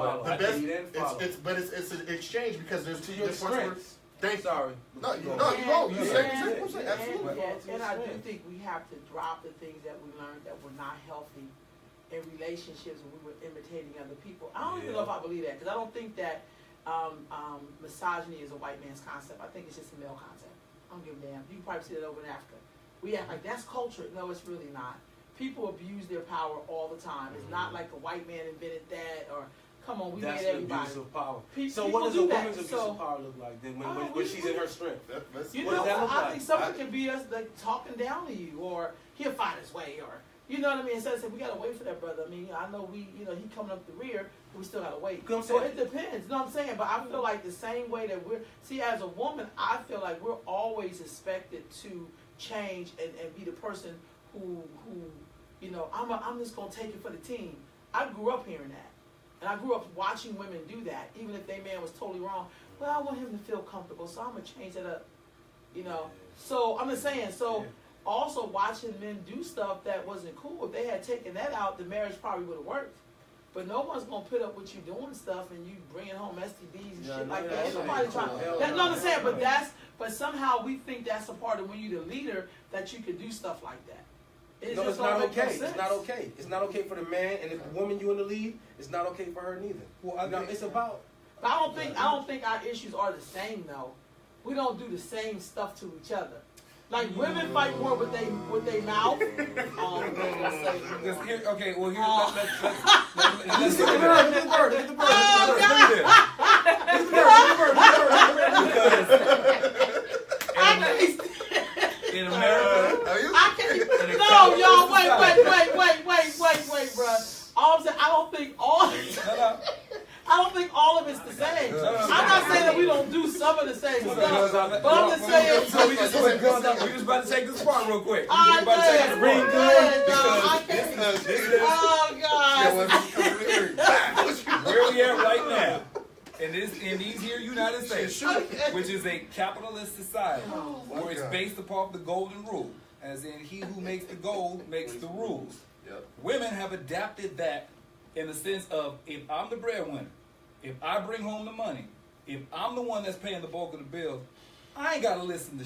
It's an exchange because there's to your strengths. Thank you. Sorry. No, you won't. You say absolutely. And I do think we have to drop the things that we learned that were not healthy in relationships when we were imitating other people. I don't even know if I believe that, because I don't think that misogyny is a white man's concept. I think it's just a male concept. I don't give a damn. You can probably see that over in Africa. We act like that's culture. No, it's really not. People abuse their power all the time. It's not like a white man invented that, or come on, we made everybody. That's abuse of power. So what does a woman's abuse of power look like then when she's in her strength? You know, I think someone can be us like talking down to you, or he'll find his way, or you know what I mean. Instead of saying we gotta wait for that brother. I mean, I know he coming up the rear, but we still gotta wait. So it depends. You know what I'm saying? But I feel like the same way that as a woman, I feel like we're always expected to change and be the person who I'm just gonna take it for the team. I grew up hearing that. And I grew up watching women do that, even if their man was totally wrong. Well, I want him to feel comfortable, so I'm going to change it up, So I'm just saying, also watching men do stuff that wasn't cool. If they had taken that out, the marriage probably would have worked. But no one's going to put up with you doing stuff and you bringing home STDs and shit like that. Ain't nobody trying. That's what I'm saying, but somehow we think that's a part of when you're the leader that you can do stuff like that. It's not okay. It's not okay. It's not okay for the man, and if the woman you in the lead, it's not okay for her neither. Well, it's about. But I don't think our issues are the same though. We don't do the same stuff to each other. Like women fight more with their mouth. Okay, well here let's get the bird. Get the bird. Get the bird. In America, no, y'all, wait, bro. All I'm saying, I don't think all of it's the same. I'm not saying that we don't do some of the same stuff, but I'm just saying. So we just about to take this part real quick. Oh God. Where we at right now? In these here United States, which is a capitalist society, where it's based upon the golden rule, as in he who makes the gold makes the rules. Yep. Women have adapted that in the sense of, if I'm the breadwinner, if I bring home the money, if I'm the one that's paying the bulk of the bills, I ain't gotta listen to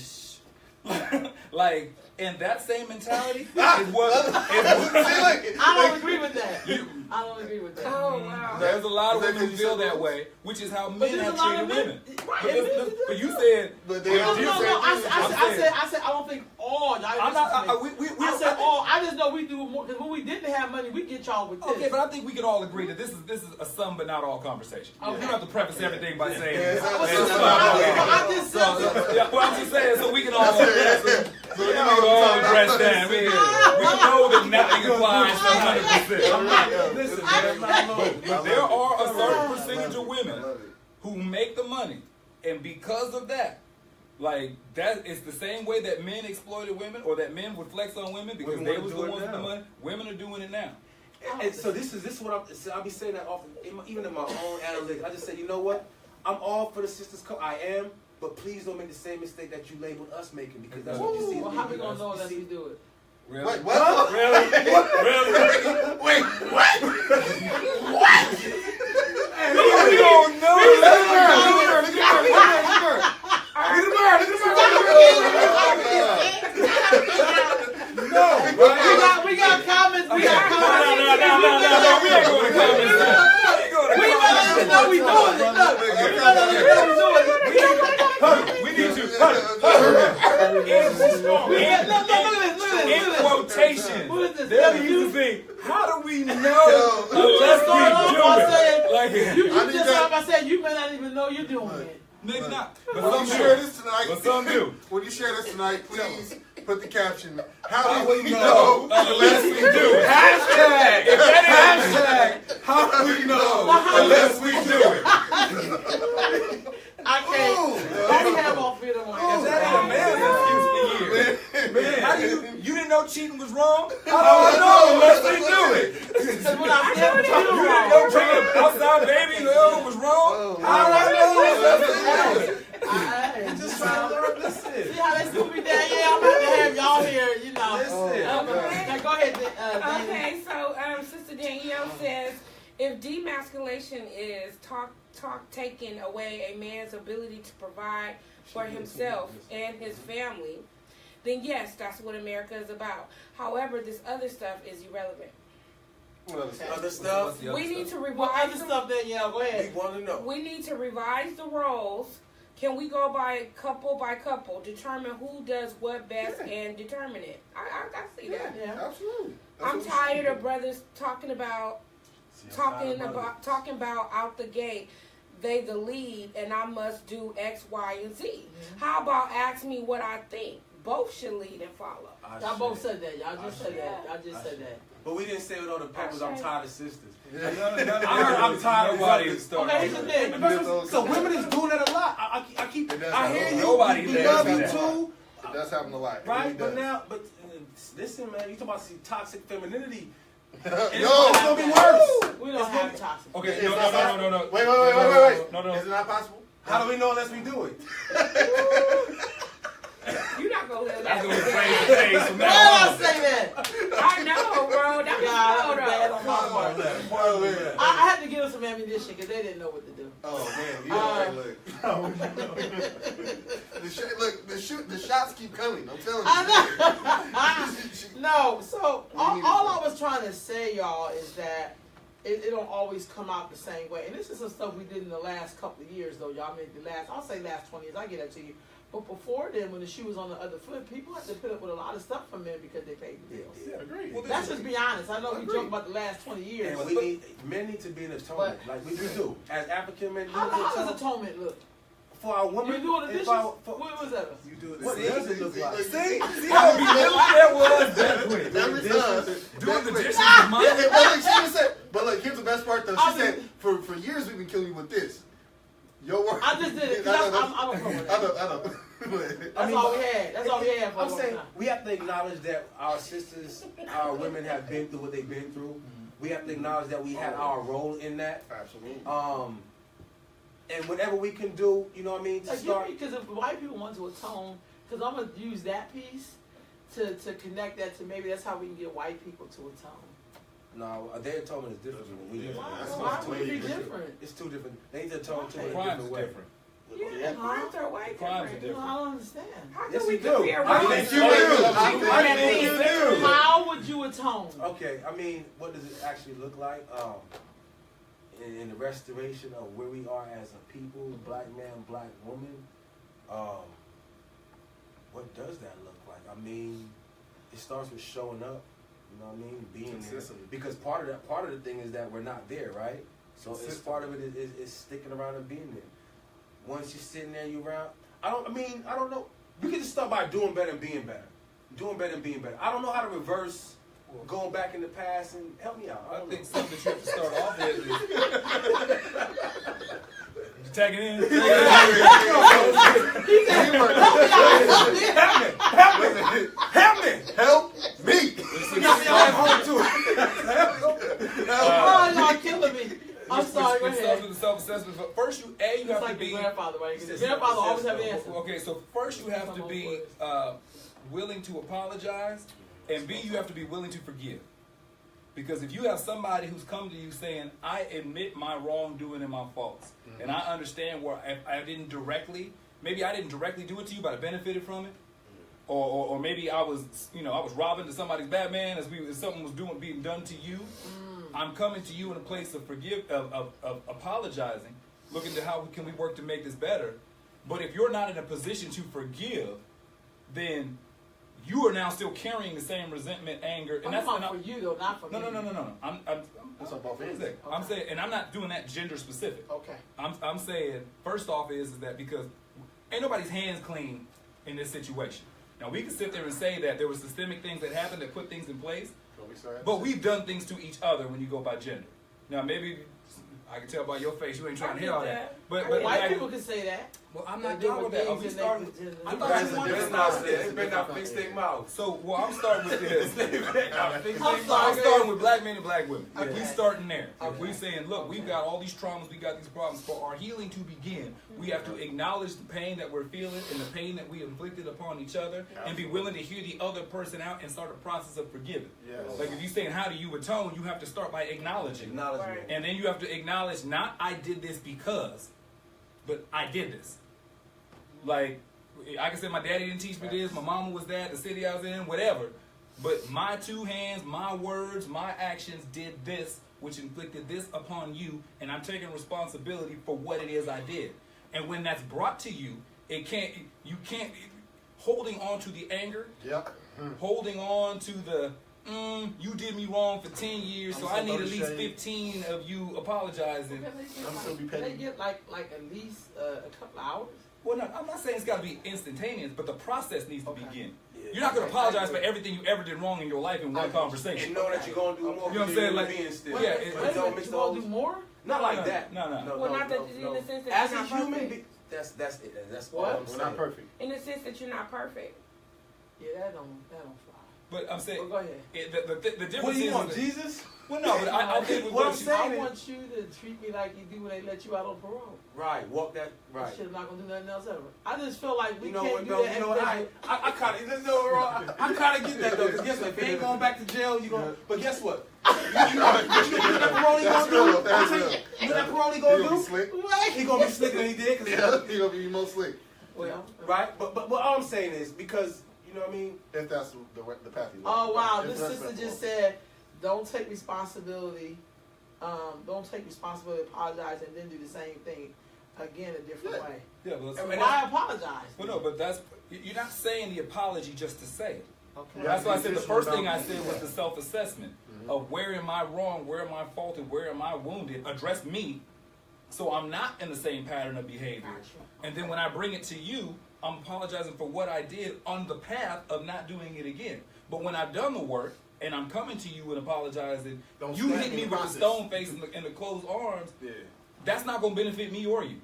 like, and that same mentality is what. I don't agree with that. I don't agree with that. Oh wow. There's a lot of women who feel that way, which is how men have treated women. But you said. I said I don't think all. I said all. I just know we do more because when we didn't have money, we get y'all with this. Okay, but I think we can all agree that this is a some but not all conversation. Okay. You don't have to preface everything by saying. I'm just saying so we can all. So we can all address that. We know that nothing applies 100%. Listen, man, but there are a certain percentage of women who make the money, and because of that, Like that, it's the same way that men exploited women, or that men would flex on women because they was the ones with the money. Women are doing it now. And so this is what I'll be saying that often, even in my own analytics. I just say, you know what? I'm all for the sisters code. I am, but please don't make the same mistake that you labeled us making, because that's what you see. Well, how we gonna know unless we do it? Really? Wait, what? Really? Really? Wait, what? What? We don't know. No, We got comments. We got comments. No, we ain't going to comments. We let them know we doing it. Look, we let them know we doing it. We need to. In quotation. What is this? They'll use the thing. How do we know unless we do it? Like, You just like I said, you may not even know you're doing it. maybe not. But when some you share do. this tonight, But some do. When you share this tonight, please put the caption. How do we No, know unless we do it. Hashtag. If that is hashtag, how do we know unless we do it? I can't. Why do you have all freedom on If that ain't a man's excuse for years. Man, how do you didn't know cheating was wrong? How do I know unless we do it? Because when I said You didn't know taking outside baby girl was wrong? How do I know unless we do it? Just trying to learn. Listen. See how they scoop me down? Yeah, I'm about to have y'all here, you know. Listen. Now go ahead, Danielle. Okay, so Sister Danielle says, if demasculation is taking away a man's ability to provide for himself and his family, then yes, that's what America is about. However, this other stuff is irrelevant. Other stuff. We need to What revise other stuff, Danielle? Go We ahead. want to know. We need to revise the roles. Can we go by couple, determine who does what best, and determine it? I see that. Yeah. Absolutely. I'm tired of brothers talking about out the gate. They the lead, and I must do X, Y, and Z. Mm-hmm. How about ask me what I think? Both should lead and follow. Y'all both said that. Y'all just said that. Y'all just said that. But we didn't say with all the peppers. I'm tired of sisters. I'm tired of Nobody started. Okay, here's the thing. So women is doing that a lot. I hear you. Nobody We does love you that. too. It does happen a lot. It Right, really but does. now, listen, man, you talking about toxic femininity. Yo, It's gonna be worse. We don't have toxic. Okay, It's no. not Wait. No. Is it not possible? How do we know unless we do it? You're not gonna live That's that. gonna be phrase to phrase from Why now did I on. say that? I know, bro. That was That was bad though. on my part. I had to give them some ammunition because they didn't know what to do. Oh man, you look. The shots keep coming. I'm telling you. No, so all I was trying to say, y'all, is that it don't always come out the same way. And this is some stuff we did in the last couple of years, though, y'all. I mean, I'll say last 20 years. I get that to you. But before then, when the shoe was on the other foot, people had to put up with a lot of stuff from men because they paid the bills. Yeah, agreed. Well, Let's just be honest. I know we joke about the last 20 years. And men need to be in atonement, like we do. As African men, How does atonement look? for our women. You doing the dishes? What was that? You do it. What does it look like? See how middle that was that quick. Every time. Doing the dishes is mine. But look, here's the best part though. She said, for years we've been killing you with this. Your work. I just did it. I don't know that. I know. That's all we had. That's all we had for a I'm long saying time. we have to acknowledge that our sisters, our women have been through what they've been through. We have to acknowledge that we had our role in that. Absolutely. And whatever we can do, you know what I mean, to start. Because if white people want to atone, because I'm going to use that piece to connect that to maybe that's how we can get white people to atone. No, their atonement is different than we do. Why would it be different? It's two different. They need to atone to it in a Crime's different way. different. Yeah, crimes are way Crimes are different. No, I don't understand. How Yes, can we we do. compare I race? think you do. I think you do. How would you atone? Okay, I mean, what does it actually look like? In the restoration of where we are as a people, black man, black woman, what does that look like? I mean, it starts with showing up. You know what I mean? Being there. Because part of the thing is that we're not there, right? So it's part of it is sticking around and being there. Once you're sitting there, you around. I don't know. You can just start by doing better and being better. Doing better and being better. I don't know how to reverse going back in the past and help me out. I think something that you have to start off with is... Tag it in. Yo, He said, You were- Help me! Help me! oh, y'all killing me. I'm sorry, go It starts ahead. with the self-assessment. First, you It's have like to be. your grandfather, right? 'Cause your grandfather always have the answer. Okay, so first you have to be willing to apologize, and B, you have to be willing to forgive. Because if you have somebody who's come to you saying, I admit my wrongdoing and my faults, and I understand where I didn't directly, maybe I didn't directly do it to you, but I benefited from it, or maybe I was robbing to somebody's Batman as something was being done to you. I'm coming to you in a place of of apologizing, looking to how can we work to make this better. But if you're not in a position to forgive, then you are now still carrying the same resentment, anger, and that's for you though, not for me. No. That's about I'm it. I'm saying, and I'm not doing that gender specific. Okay. I'm saying first off is that because ain't nobody's hands clean in this situation. Now we can sit there and say that there were systemic things that happened that put things in place, but we've done things to each other when you go by gender. Now maybe I can tell by your face you ain't trying to hear all that. But white people can say that. Well, I'm not done with that. Are we starting? I thought Guys you are wanted to different start out with there. this. They better not fix their mouth. So, I'm starting with this. I'm I'm sorry. starting with black men and black women. If we Okay. starting there, if Okay. we saying, look, we've got all these traumas, we got these problems. For our healing to begin, we have to acknowledge the pain that we're feeling and the pain that we inflicted upon each other, and be willing to hear the other person out and start a process of forgiving. Yes. Like if you're saying, how do you atone? You have to start by acknowledging. Acknowledgement. And then you have to acknowledge, not I did this because, but I did this. Like, I can say my daddy didn't teach me this, my mama was that, the city I was in, whatever. But my two hands, my words, my actions did this, which inflicted this upon you, and I'm taking responsibility for what it is I did. And when that's brought to you, you can't, holding on to the anger, holding on to the, you did me wrong for 10 years, so I need at least 15 of you apologizing. Can they get like at least a couple hours? Well, no, I'm not saying it's got to be instantaneous, but the process needs to begin. Yeah. You're not going to apologize for everything you ever did wrong in your life in one conversation. And know that you're going to do more. You know what I'm saying? Like, being still. yeah, Wait, don't mix you want to those. do more? Not like that. No. Well, not that in the sense that As you're a not human perfect. being, that's it. That's What? all I'm We're saying. not perfect. In the sense that you're not perfect. Yeah, that don't fly. But I'm saying, Well, go ahead. the difference What do you is want, that- Jesus? Well, no, but I think What I'm you- saying I is- want you to treat me like you do when they let you out on parole. Right, walk that, right. Shit, I'm not gonna do nothing else ever. I just feel like we You know can't what, do though? that. You know what? I kind of, I kind of get that though. Because guess what? If you ain't going back to jail, you going. But guess what? You know what that parolee gonna do? That's You real. know what that parolee He gonna gonna be do? slick. He gonna be slicker than he did. 'Cause Yeah, he gonna be more slick. Well, right? But all I'm saying is because you know what I mean. If that's the path you oh wow, If this that's sister that just path. said, don't take responsibility. Don't take responsibility, apologize, and then do the same thing again a different way. Yeah, but And why apologize? well, no, but you're not saying the apology just to say it. Okay. That's why I said the first thing I said was Yeah. the self-assessment of where am I wrong, where am I faulted, where am I wounded. Address me, so I'm not in the same pattern of behavior. And then when I bring it to you, I'm apologizing for what I did on the path of not doing it again. But when I've done the work and I'm coming to you and apologizing, Don't you stab hit me me in with the the process. stone face and the closed arms. Yeah. That's not going to benefit me or you.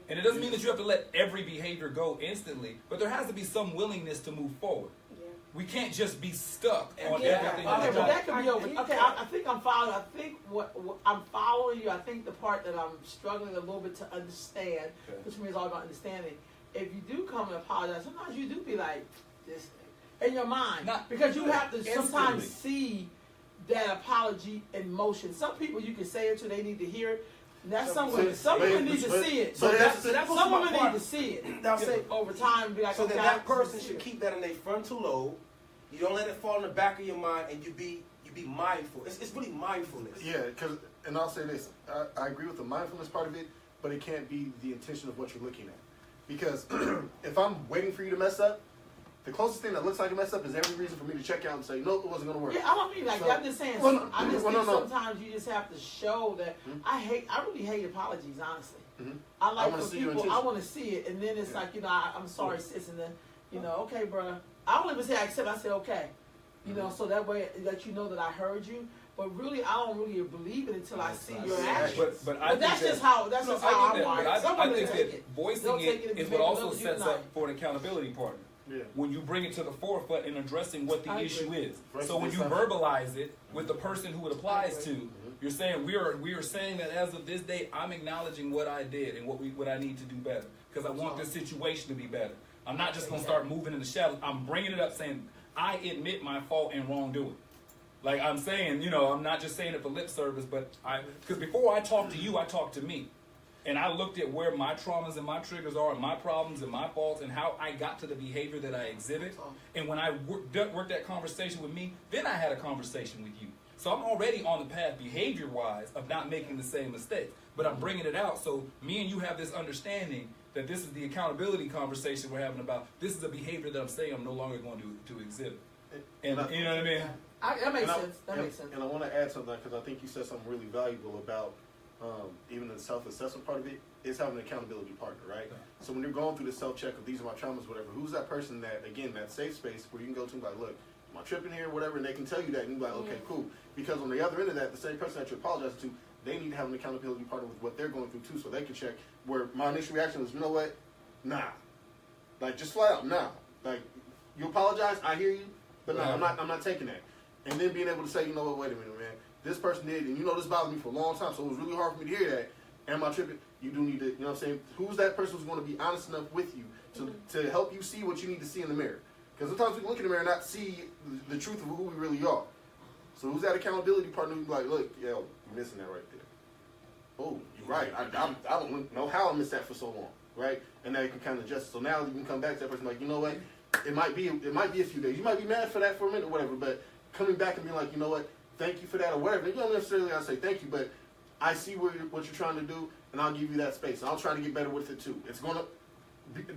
And it doesn't mean that you have to let every behavior go instantly, but there has to be some willingness to move forward. Yeah. We can't just be stuck on Yeah. everything. Okay, that but we that could be over. Okay, I think I'm following. I think what I'm following you. I think the part that I'm struggling a little bit to understand, Okay. which means all about understanding. If you do come and apologize, sometimes you do be like this in your mind, Not because you have to instantly. sometimes see that apology in motion. Some people you can say it to, they need to hear it. And that's some women. Some women need to see it. So that's Some women need to see it. Now say Over time, and be like, so okay, that I person see should it. keep that in their frontal lobe. You don't let it fall in the back of your mind, and you be mindful. It's really mindfulness. Yeah, because, and I'll say this, I agree with the mindfulness part of it, but it can't be the intention of what you're looking at. Because if I'm waiting for you to mess up, the closest thing that looks like a mess up is every reason for me to check out and say, no, it wasn't going to work. Yeah, I don't mean like So- that. I'm just saying. Well, I just well, think no. sometimes you just have to show that. I really hate apologies, honestly. Mhm. I like wanna for see your people. I intention. want to see it, and then it's Yeah. like, I'm sorry, sis, and then okay, bro. I don't even say I accept. I say okay. So that way that you know that I heard you. But really, I don't really believe it until I see your see actions. But that's just how that's just how I'm wired. I think that They'll voicing take it it is and what make also it sets up up for an accountability partner. Yeah. When you bring it to the forefront and addressing what the I issue agree. is. Right. So when you verbalize it with the person who it applies to, you're saying we are saying that as of this day, I'm acknowledging what I did and what I need to do better because I want this situation to be better. I'm not just gonna start moving in the shadows. I'm bringing it up, saying I admit my fault and wrongdoing. Like I'm saying, you know, I'm not just saying it for lip service, but because before I talk to you, I talk to me. And I looked at where my traumas and my triggers are and my problems and my faults and how I got to the behavior that I exhibit. And when I worked that conversation with me, then I had a conversation with you. So I'm already on the path behavior-wise of not making the same mistakes. But I'm bringing it out so me and you have this understanding that this is the accountability conversation we're having about this is a behavior that I'm saying I'm no longer going to exhibit. And you know what I mean? That makes sense. That makes sense. And I want to add something because I think you said something really valuable about even the self-assessment part of it is having an accountability partner, right? So when you're going through the self-check of these are my traumas, whatever, who's that person that, again, that safe space where you can go to and be like, look, am I tripping here, whatever, and they can tell you that, and you're like, okay, cool. Because on the other end of that, the same person that you apologize to, they need to have an accountability partner with what they're going through too, so they can check where my initial reaction was, you know what, nah. Like, just flat out, nah. Like, you apologize, I hear you, but no, I'm not taking that. And then being able to say, you know what, wait a minute, man. This person did, and you know this bothered me for a long time, so it was really hard for me to hear that. Am I tripping? You do need to, you know what I'm saying? Who's that person who's going to be honest enough with you to help you see what you need to see in the mirror? Because sometimes we can look in the mirror and not see the truth of who we really are. So who's that accountability partner who's like, look, yo, you're missing that right there. Oh, you're right. I don't know how I missed that for so long, right? And now you can kind of adjust. So now you can come back to that person like, you know what? It might be a few days. You might be mad for that for a minute or whatever, but coming back and being like, you know what? Thank you for that or whatever. You don't necessarily gotta say thank you, but I see what you're trying to do, and I'll give you that space. And I'll try to get better with it too. It's gonna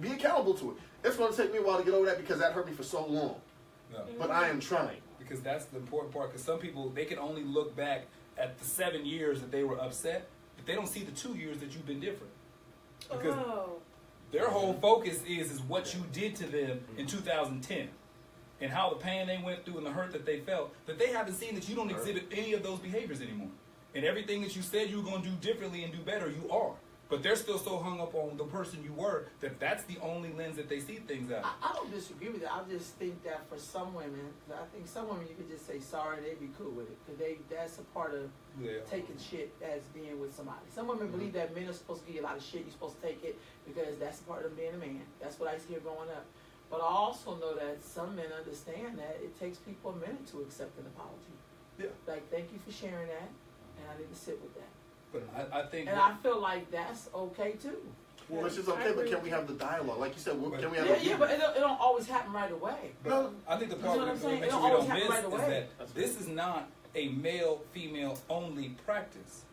be accountable to it. It's gonna take me a while to get over that because that hurt me for so long. No. But I am trying. Because that's the important part. Because some people, they can only look back at the 7 years that they were upset, but they don't see the 2 years that you've been different. Because their whole focus is what you did to them in 2010. And how the pain they went through and the hurt that they felt, that they haven't seen that you don't exhibit any of those behaviors anymore. And everything that you said you were going to do differently and do better, you are. But they're still so hung up on the person you were that that's the only lens that they see things out of. I don't disagree with that. I just think that for some women, I think some women you could just say sorry, they'd be cool with it. Because that's a part of taking shit as being with somebody. Some women believe that men are supposed to give you a lot of shit. You're supposed to take it because that's part of being a man. That's what I used to hear growing up. But I also know that some men understand that it takes people a minute to accept an apology. Yeah. Like, thank you for sharing that, and I need to sit with that. But I think... And I feel like that's okay, too. Well, it's just okay, but can we have the dialogue? Like you said, can we have but it don't always happen right away. But I think the part that we don't miss is that this is not a male-female only practice.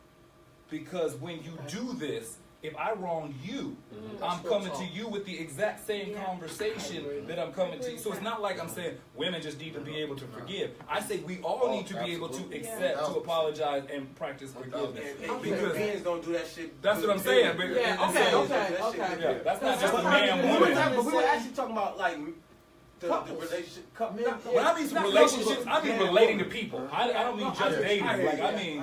Because when you do this, if I wrong you, I'm coming to you with the exact same conversation that I'm coming to you. So it's not like I'm saying women just need to be able to forgive. I say we all need to be able to accept, to apologize, and practice forgiveness. Because men don't do that shit. That's what I'm saying. But okay. That's not just a man-woman. But we were actually talking about like the relationship. When I mean relationships, I mean relating to people. I don't mean just dating. Like I mean,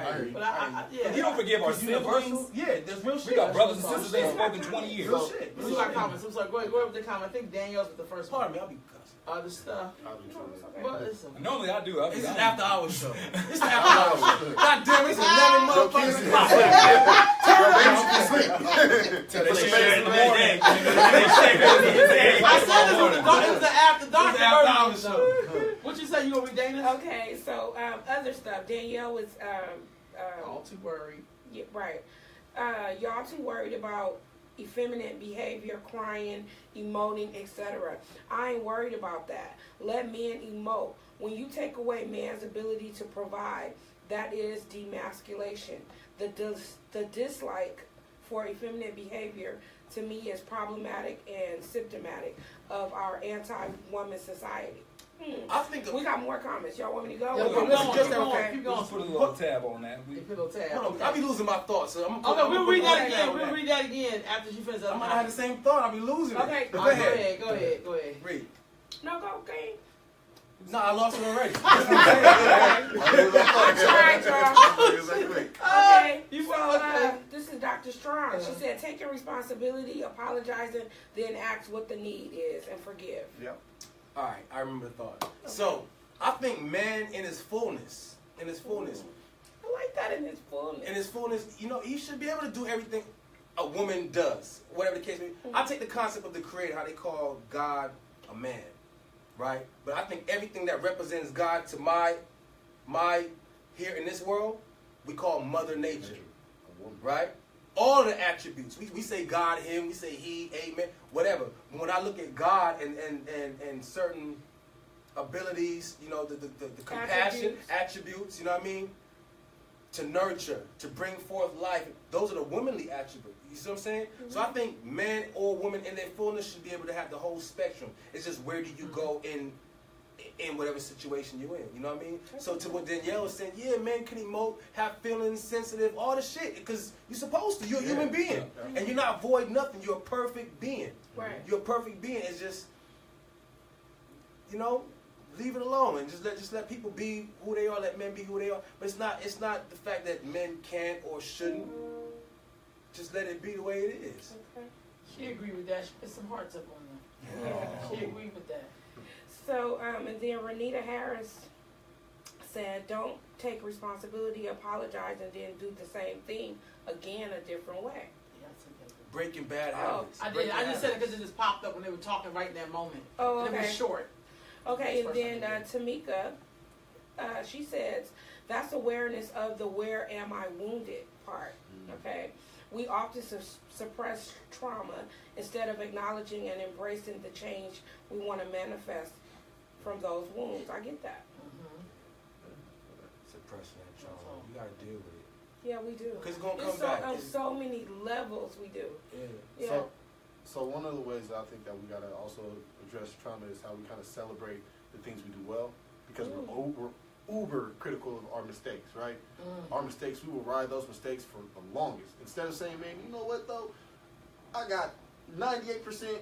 you don't forgive our siblings. Yeah, there's real shit. We got brothers and sisters that ain't spoken 20 years. Real shit. This is our comments. I'm sorry. Go ahead with the comment. I think Danielle's with the first one. Pardon me, I'll be cussing. Other stuff. But listen. Normally I do. This is after hours show. This is after hours show. God damn it, it's 11 motherfuckers o'clock. I said it was the after dark version. What you say? You gonna read Dana? Okay, so other stuff. Danielle was all too worried. Yeah, right. Y'all too worried about effeminate behavior, crying, emoting, etc. I ain't worried about that. Let men emote. When you take away man's ability to provide, that is demasculation. The dislike for effeminate behavior to me is problematic and symptomatic of our anti-woman society. I think we got more comments. Y'all want me to go? Yeah, keep going. Put a little tab on that. Put a little tab. Hold on, I be losing my thoughts. So we'll read that again. We'll read that again after she finishes. I might have the same thought. I'll be losing it. Okay. Go ahead. Go ahead. Read. No, go. Okay. No, I lost it already. I tried, y'all. Okay, You so this is Dr. Strong. She said, taking responsibility, apologizing, then ask what the need is and forgive. Yep. All right, I remember the thought. So I think man in his fullness, I like that in his fullness. you know, he should be able to do everything a woman does, whatever the case may be. I take the concept of the Creator, how they call God a man, right? But I think everything that represents God to my here in this world, we call Mother Nature, right? All of the attributes. We say God, him, we say he, amen, whatever. When I look at God and certain abilities, you know, the compassion, attributes, you know what I mean? To nurture, to bring forth life. Those are the womanly attributes. You see what I'm saying? Mm-hmm. So I think man or woman in their fullness should be able to have the whole spectrum. It's just where do you go in whatever situation you're in. You know what I mean? So to what Danielle was saying, yeah, men can emote, have feelings, sensitive, all the shit. Because you're supposed to. You're a human being. Yeah. And you're not void nothing. You're a perfect being. Right. You're a perfect being. It's just, you know, leave it alone and just let people be who they are. Let men be who they are. But it's not the fact that men can't or shouldn't. Just let it be the way it is. Okay. She agreed with that. She put some hearts up on that. Yeah. She agreed with that. So, and then Renita Harris said, don't take responsibility, apologize, and then do the same thing again a different way. Yeah, I took that. Breaking bad habits. I did. I just said it because it just popped up when they were talking right in that moment. Oh, And it okay. was short. Okay, and then Tamika, she says, that's awareness of the where am I wounded part, okay? We often suppress trauma instead of acknowledging and embracing the change we want to manifest from those wounds. I get that. Suppressing that trauma. You gotta deal with it. Yeah, we do. Because it's gonna It's come back. on so many levels we do. Yeah. Yeah. So one of the ways that I think that we gotta also address trauma is how we kind of celebrate the things we do well, because we're uber critical of our mistakes, right? Our mistakes, we will ride those mistakes for the longest. Instead of saying, man, you know what though? I got 98%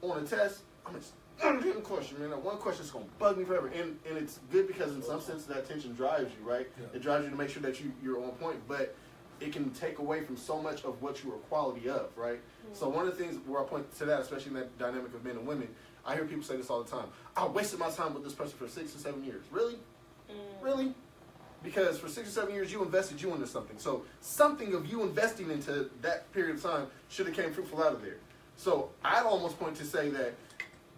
on a test. I'm just getting a question, man. That one question's gonna bug me forever. And it's good because in some sense that tension drives you, right? Yeah. It drives you to make sure that you're on point, but it can take away from so much of what you are quality of, right? So one of the things where I point to that, especially in that dynamic of men and women, I hear people say this all the time. I wasted my time with this person for 6 or 7 years. Really? Really? Because for 6 or 7 years you invested you into something. So something of you investing into that period of time should have came fruitful out of there. So I'd almost point to say that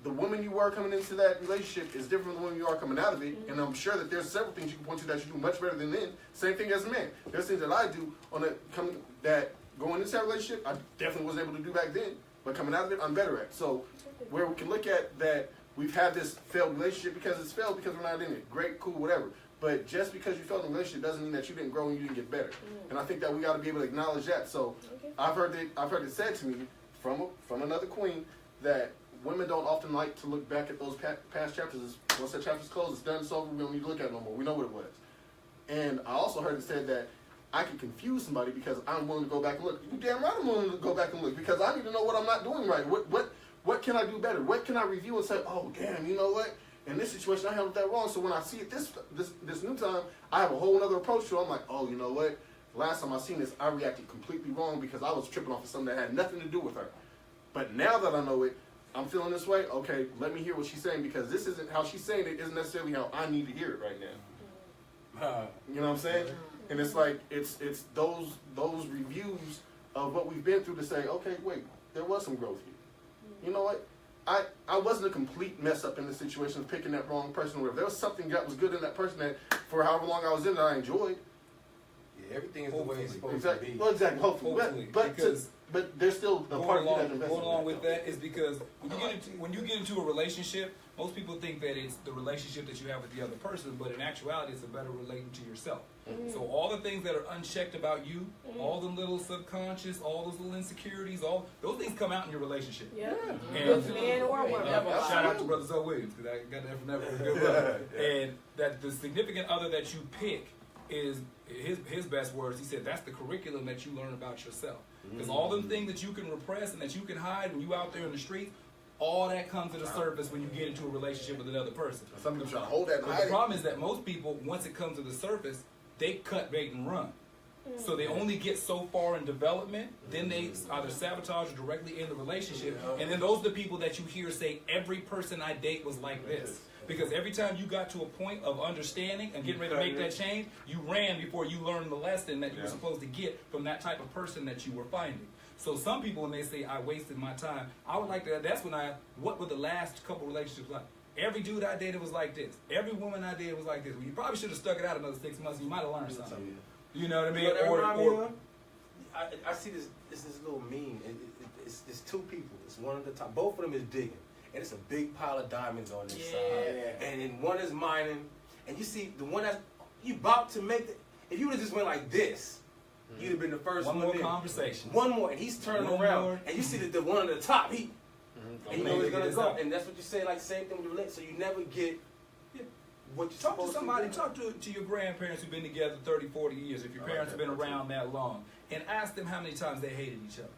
the woman you are coming into that relationship is different from the woman you are coming out of it. And I'm sure that there's several things you can point to that you do much better than then. Same thing as a man. There's things that I do that going into that relationship I definitely wasn't able to do back then. But coming out of it, I'm better at. So where we can look at that we've had this failed relationship because it's failed because we're not in it. Great, cool, whatever. But just because you failed in a relationship doesn't mean that you didn't grow and you didn't get better. And I think that we got to be able to acknowledge that. So I've heard it said to me from another queen that women don't often like to look back at those past chapters. Once that chapter's closed, it's done, so we don't need to look at it no more. We know what it was. And I also heard it said that I can confuse somebody because I'm willing to go back and look. You damn right I'm willing to go back and look because I need to know what I'm not doing right. What can I do better? What can I review and say, oh, damn, you know what? In this situation, I handled that wrong. So when I see it this new time, I have a whole other approach to it. I'm like, oh, you know what? Last time I seen this, I reacted completely wrong because I was tripping off of something that had nothing to do with her. But now that I know it, I'm feeling this way. Okay, let me hear what she's saying because this isn't how she's saying it. Isn't necessarily how I need to hear it right now. You know what I'm saying? And it's like it's those reviews of what we've been through to say, okay, wait, there was some growth here. You know what? I wasn't a complete mess up in the situation of picking that wrong person or whatever. There was something that was good in that person that for however long I was in it, I enjoyed. Yeah, everything is the way it's supposed Exactly. to be. Well, exactly. Hopefully. But there's still the part of you that going along with that is because when you get into a relationship, most people think that it's the relationship that you have with the other person, but in actuality, it's a better relating to yourself. So all the things that are unchecked about you, all the little subconscious, all those little insecurities, all those things come out in your relationship. Yeah. And man or woman. shout out to Brother Zoe Williams because I got that from that a good brother. And that the significant other that you pick is his best words. He said that's the curriculum that you learn about yourself. Because all them things that you can repress and that you can hide when you out there in the streets, all that comes to the surface when you get into a relationship with another person. Some people try to hold that and But hide the it. problem is that most people, once it comes to the surface, they cut bait and run. So they only get so far in development, then they either sabotage or directly in the relationship, and then those are the people that you hear say, every person I date was like this. Because every time you got to a point of understanding and getting ready to make that change, you ran before you learned the lesson that you were supposed to get from that type of person that you were finding. So some people, when they say, I wasted my time, I would like to, that's when what were the last couple relationships like? Every dude I dated was like this. Every woman I dated was like this. Well, you probably should have stuck it out another 6 months and you might have learned something. You know what I mean? You know what that remind me of? I see this little meme. It's two people. It's one at the top. Both of them is digging. And it's a big pile of diamonds on this side. And then one is mining. And you see the one that's, you about to make it. If you would have just went like this, you'd have been the first one. One more conversation. One more. And he's turning around. And you see that the one at the top, and you know he's going to go. And that's what you say, like same thing with the relationship. So you never get what you're Talk to somebody, talk to your grandparents who've been together 30, 40 years, if your parents have been around that long, and ask them how many times they hated each other.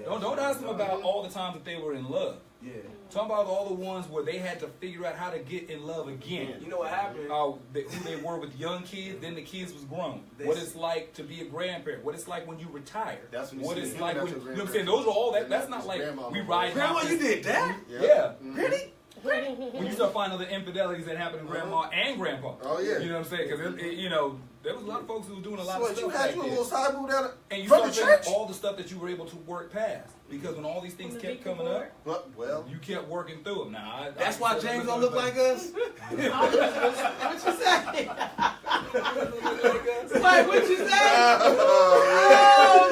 Don't ask them about all the times that they were in love. Yeah. Talk about all the ones where they had to figure out how to get in love again. You know what happened? Who they were with young kids, then the kids was grown. What it's like to be a grandparent. What it's like when you retire. That's when what you it's see like him, when, that's you know what I'm saying? Those are all that. That's not like we ride. Grandma, you did that? Yeah. Really? When you start finding the infidelities that happen to grandma and grandpa. Oh, yeah. You know what I'm saying? Because, you know, there was a lot of folks who were doing a lot of stuff you had back you a then. little side boob down And you from start the thinking church? all the stuff that you were able to work past. Because when all these things kept coming up, Well, you kept working through them. Now, That's why James don't look like us? What you say? Like, what you say?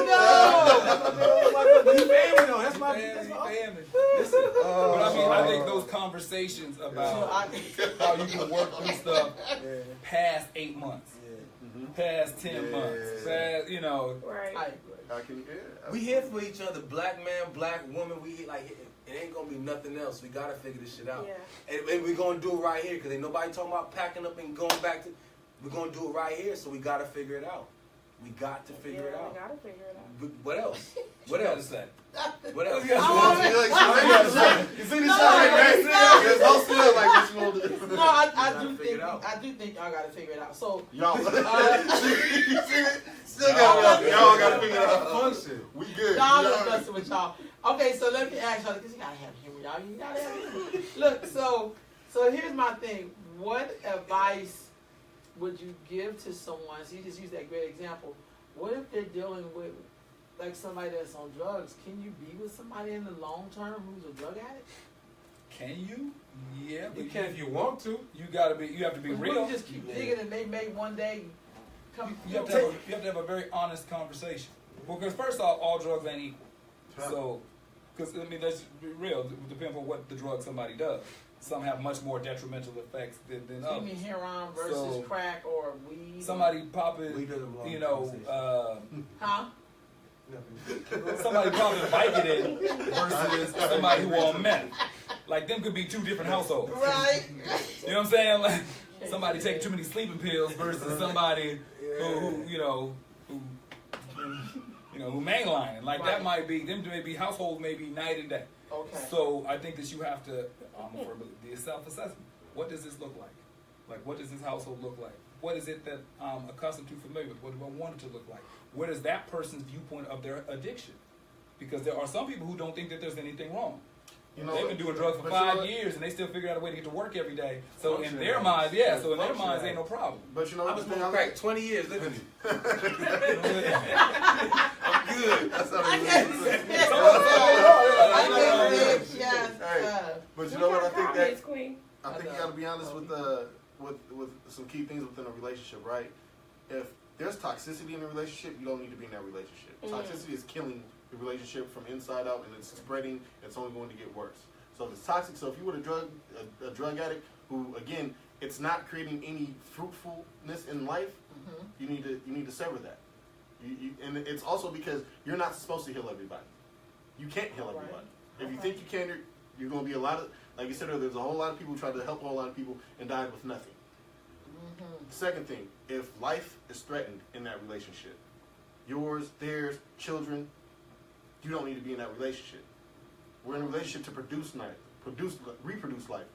Oh But he family though. That's my family. Listen. But I mean, I think those conversations about how you can work through stuff past 8 months, past 10 months, past, you know. Right. We here for each other, black man, black woman. We like it ain't gonna be nothing else. We gotta figure this shit out, and we're gonna do it right here because ain't nobody talking about packing up and going back to. We're gonna do it right here, so we gotta figure it out. We got to figure it out. We gotta figure it out. But what else? What You else? gotta say. What else? You see this shit right? It's all still like what you want to do. No, I do think y'all gotta figure it out. So Y'all still y'all gotta figure it out. Function. We good. y'all just messing with y'all. Okay, so let me ask y'all because you gotta have humor, y'all. You gotta have humor. Look, so here's my thing. What advice would you give to someone? So you just use that great example. What if they're dealing with like somebody that's on drugs? Can you be with somebody in the long term who's a drug addict? Can you? Yeah. You can if you want to. You have to be Because real. you just keep digging and they may one day come. You have to have a very honest conversation. Because first off, all drugs ain't equal. So, because I mean, let's be real. It depends on what the drug somebody does. Some have much more detrimental effects than You others. mean heroin versus crack or weed? Somebody popping, you know, Huh? somebody popping Vicodin versus somebody who on meth. Like them could be two different households. Right. You know what I'm saying? Like somebody taking too many sleeping pills versus somebody who mainlining. Like that might be them. Maybe households may be night and day. Okay. So I think that you have to do a self-assessment. What does this look like? Like what does this household look like? What is it that I'm accustomed to, familiar with? What do I want it to look like? What is that person's viewpoint of their addiction? Because there are some people who don't think that there's anything wrong. You know, they've been doing drugs for 5 years and they still figure out a way to get to work every day. So in their minds, ain't no problem. But you know, I was smoking crack 20 years. Look at me. I'm good. That's how But you know what? I think you got to be honest with some key things within a relationship, right? If there's toxicity in a relationship, you don't need to be in that relationship. Toxicity is killing the relationship from inside out, and it's spreading. It's only going to get worse. So if it's toxic, so if you were a drug addict who, again, it's not creating any fruitfulness in life, you need to sever that. And it's also because you're not supposed to heal everybody. You can't heal everybody. If you think you can, you're going to be a lot of, like you said earlier, there's a whole lot of people who try to help a whole lot of people and died with nothing. Second thing, if life is threatened in that relationship, yours, theirs, children, you don't need to be in that relationship. We're in a relationship to reproduce life,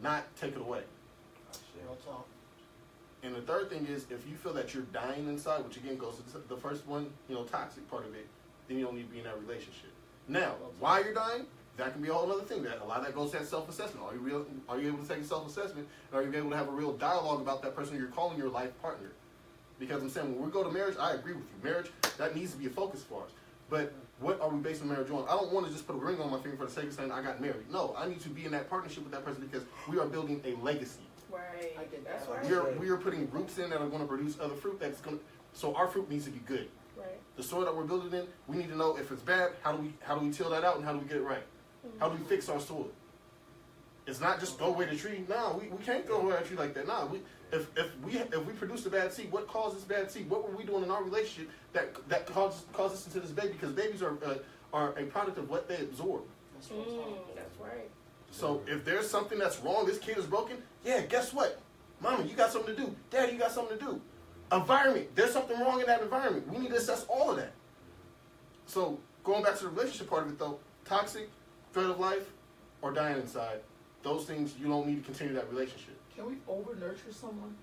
not take it away. Real talk. And the third thing is, if you feel that you're dying inside, which again goes to the first one, toxic part of it, then you don't need to be in that relationship. Now, why you're dying, that can be a whole other thing. That a lot of that goes to that self-assessment. Are you able to take a self-assessment? Are you able to have a real dialogue about that person you're calling your life partner? Because I'm saying, when we go to marriage, I agree with you. Marriage, that needs to be a focus for us. But what are we basing marriage on? I don't want to just put a ring on my finger for the sake of saying I got married. No, I need to be in that partnership with that person because we are building a legacy. Right. I get That's that. right. We are putting roots in that are going to produce other fruit so our fruit needs to be good. Right. The soil that we're building in, we need to know if it's bad, how do we till that out and how do we get it right? How do we fix our soil? It's not just throw away the tree. No, we can't throw away a tree like that. No, if we produce a bad seed, what causes bad seed? What were we doing in our relationship that caused us into this baby? Because babies are a product of what they absorb. That's real talk. That's right. So if there's something that's wrong, this kid is broken, yeah, guess what? Mama, you got something to do. Daddy, you got something to do. Environment, there's something wrong in that environment. We need to assess all of that. So going back to the relationship part of it though, toxic, threat of life, or dying inside, those things, you don't need to continue that relationship. Can we over nurture someone?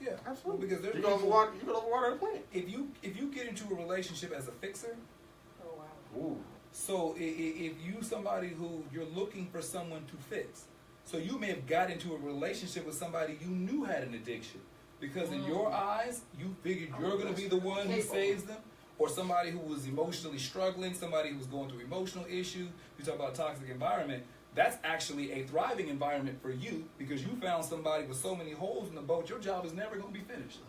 Yeah, absolutely. Because there's You can overwater the plant. if you get into a relationship as a fixer, Oh wow. Ooh. so if you somebody who you're looking for someone to fix, so you may have got into a relationship with somebody you knew had an addiction, because in your eyes you figured you're going to be the one who saves them, or somebody who was emotionally struggling, somebody who was going through emotional issues. You talk about a toxic environment. That's actually a thriving environment for you because you found somebody with so many holes in the boat, your job is never going to be finished.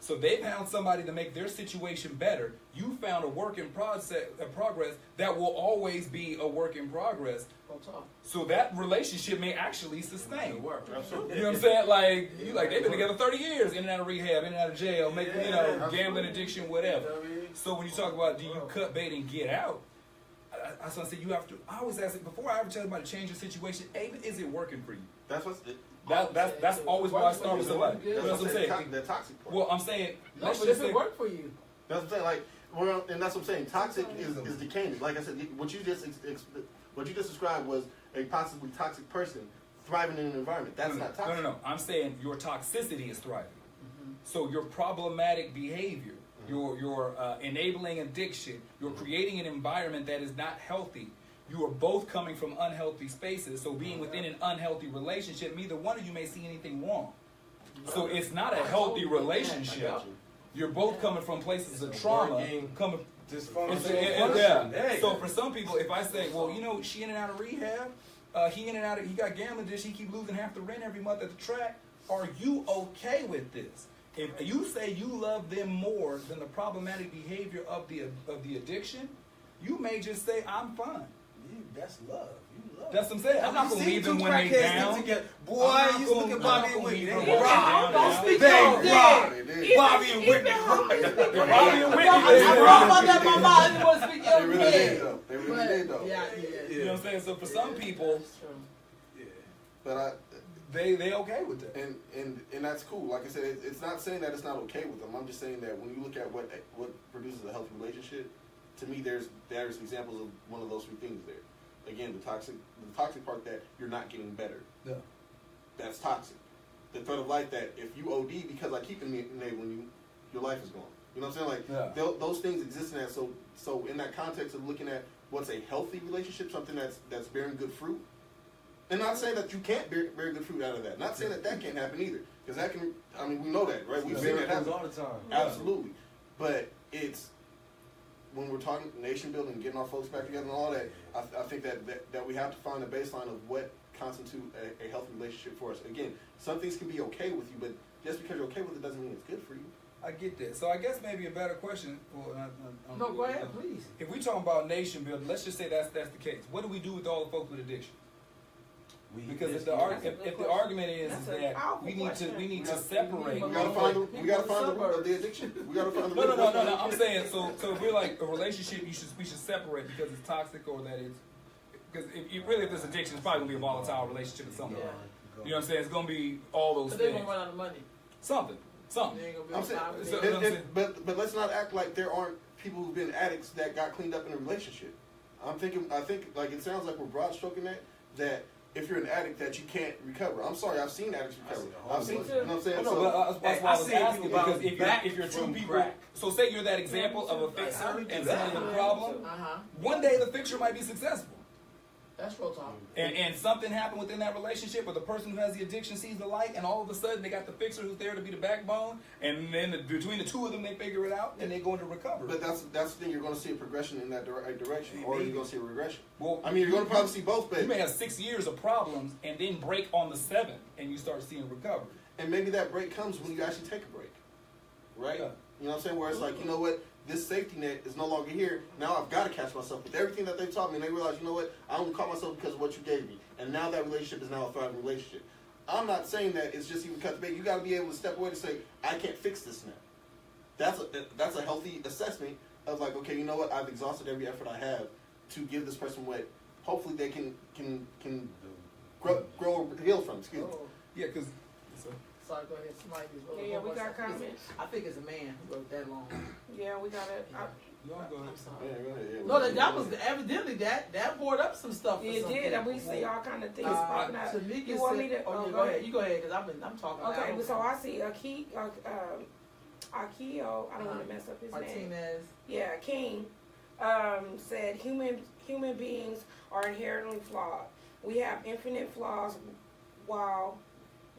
So they found somebody to make their situation better. You found a work in progress that will always be a work in progress. So that relationship may actually sustain. Absolutely. You know what I'm saying? Like they've been together 30 years, in and out of rehab, in and out of jail, gambling addiction, whatever. So when you talk about do you cut bait and get out, I was gonna say you have to. I always ask it before I ever tell somebody to change your situation. Is it working for you? That's what's That's always why I start with somebody. That's That's what I'm saying. The toxic part. Well, I'm saying No, let's but just if say it worked for you. That's what I'm saying. And that's what I'm saying. Toxic is decaying. Like I said, what you just described was a possibly toxic person thriving in an environment. That's not toxic. No. I'm saying your toxicity is thriving. So your problematic behavior, your enabling addiction, you're creating an environment that is not healthy. You are both coming from unhealthy spaces. So being within an unhealthy relationship, neither one of you may see anything wrong. So it's not a healthy relationship. You're both coming from places of trauma. So for some people, if I say, well, she in and out of rehab, he got gambling addiction, he keep losing half the rent every month at the track. Are you okay with this? If you say you love them more than the problematic behavior of the addiction, you may just say, I'm fine. That's love. You love. That's what I'm saying. I'm not going to leave them when they down. Boy, you look at Bobby and Whitney. Bobby and Whitney. I brought about that in my mind. I want to speak your head. They really did though. Yeah. You know what I'm saying? So for some people, But they okay with that. And that's cool. Like I said, it's not saying that it's not okay with them. I'm just saying that when you look at what produces a healthy relationship, to me there's examples of one of those three things there. Again, the toxic part that you're not getting better. Yeah. That's toxic. The threat of life that if you OD because I keep enabling you, your life is gone. You know what I'm saying? Like those things exist in that. So in that context of looking at what's a healthy relationship, something that's bearing good fruit. And not saying that you can't bear good fruit out of that. Not saying that can't happen either. Because that can, we know that, right? We've seen that happen all the time. Absolutely. But it's, when we're talking nation building, getting our folks back together and all that, I think that we have to find a baseline of what constitutes a healthy relationship for us. Again, some things can be okay with you, but just because you're okay with it doesn't mean it's good for you. I get that. So I guess maybe a better question. No, go ahead, please. If we talking about nation building, let's just say that's the case. What do we do with all the folks with addiction? Because if the argument is that we need to separate. We gotta find the root of the addiction. We gotta find the root. No. I'm saying so if we're like a relationship, we should separate because it's toxic or that it's because if this addiction, it's probably gonna be a volatile relationship at some point. You know what I'm saying? It's gonna be all those But things. they're gonna run out of money. Something. I'm saying, but let's not act like there aren't people who've been addicts that got cleaned up in a relationship. I think like it sounds like we're broad stroking that if you're an addict that you can't recover. I'm sorry, I've seen addicts recover. I've seen, you know what I'm saying? No, but that's why I was asking, because if you're two people, crack. so say you're that example of a fixer and somebody with a problem, one day the fixer might be successful. That's real talk. And something happened within that relationship where the person who has the addiction sees the light, and all of a sudden they got the fixer who's there to be the backbone, and then between the two of them they figure it out, and they go into recovery. But that's the thing, you're going to see a progression in that direction, or you're going to see a regression. Well, I mean, you're going to probably see both, but you may have 6 years of problems and then break on the 7th, and you start seeing recovery. and maybe that break comes when you actually take a break, right? Yeah. You know what I'm saying? Where it's like, you know what, this safety net is no longer here. Now I've got to catch myself with everything that they taught me, and they realize, you know what, I only caught myself because of what you gave me, and now that relationship is now a thriving relationship. I'm not saying that it's just even cut the bait. You got to be able to step away and say, I can't fix this now. That's a healthy assessment of like, okay, you know what, I've exhausted every effort I have to give this person what hopefully they can grow or heal from. Excuse me. Yeah, because Sorry, go ahead. Somebody just Yeah, we got comments. I think it's a man who wrote that long. Yeah, we got it. y'all go ahead. I'm sorry. Yeah, go ahead. Yeah, No, that was evidently that brought up some stuff. for It some did, and we people. see all kind of things popping up. Tamika You want said- me to? Oh, yeah, go ahead. You go ahead, because I'm talking. Okay, loud. so I see Akio, I don't want to mess up his name. Martinez. Yeah, King said human beings are inherently flawed. We have infinite flaws while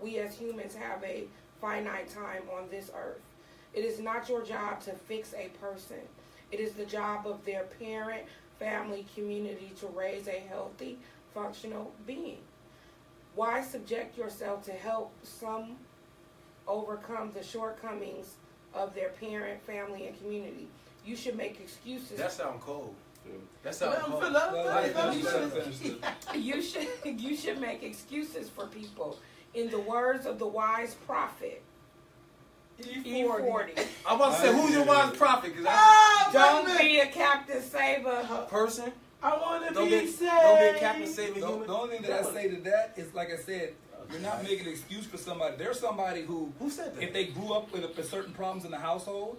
we as humans have a finite time on this earth. It is not your job to fix a person. It is the job of their parent, family, community to raise a healthy, functional being. Why subject yourself to help some overcome the shortcomings of their parent, family, and community? You should make excuses. That sound cold. Yeah. That sound cold. You should make excuses for people. In the words of the wise prophet, E40. I'm about to say, who's your wise prophet? Because Don't be a captain saver. person. I want to Don't be be saved. a captain saving The human. only thing that I say to that is, like I said, you're not making an excuse for somebody. There's somebody who said that? if they grew up with certain problems in the household,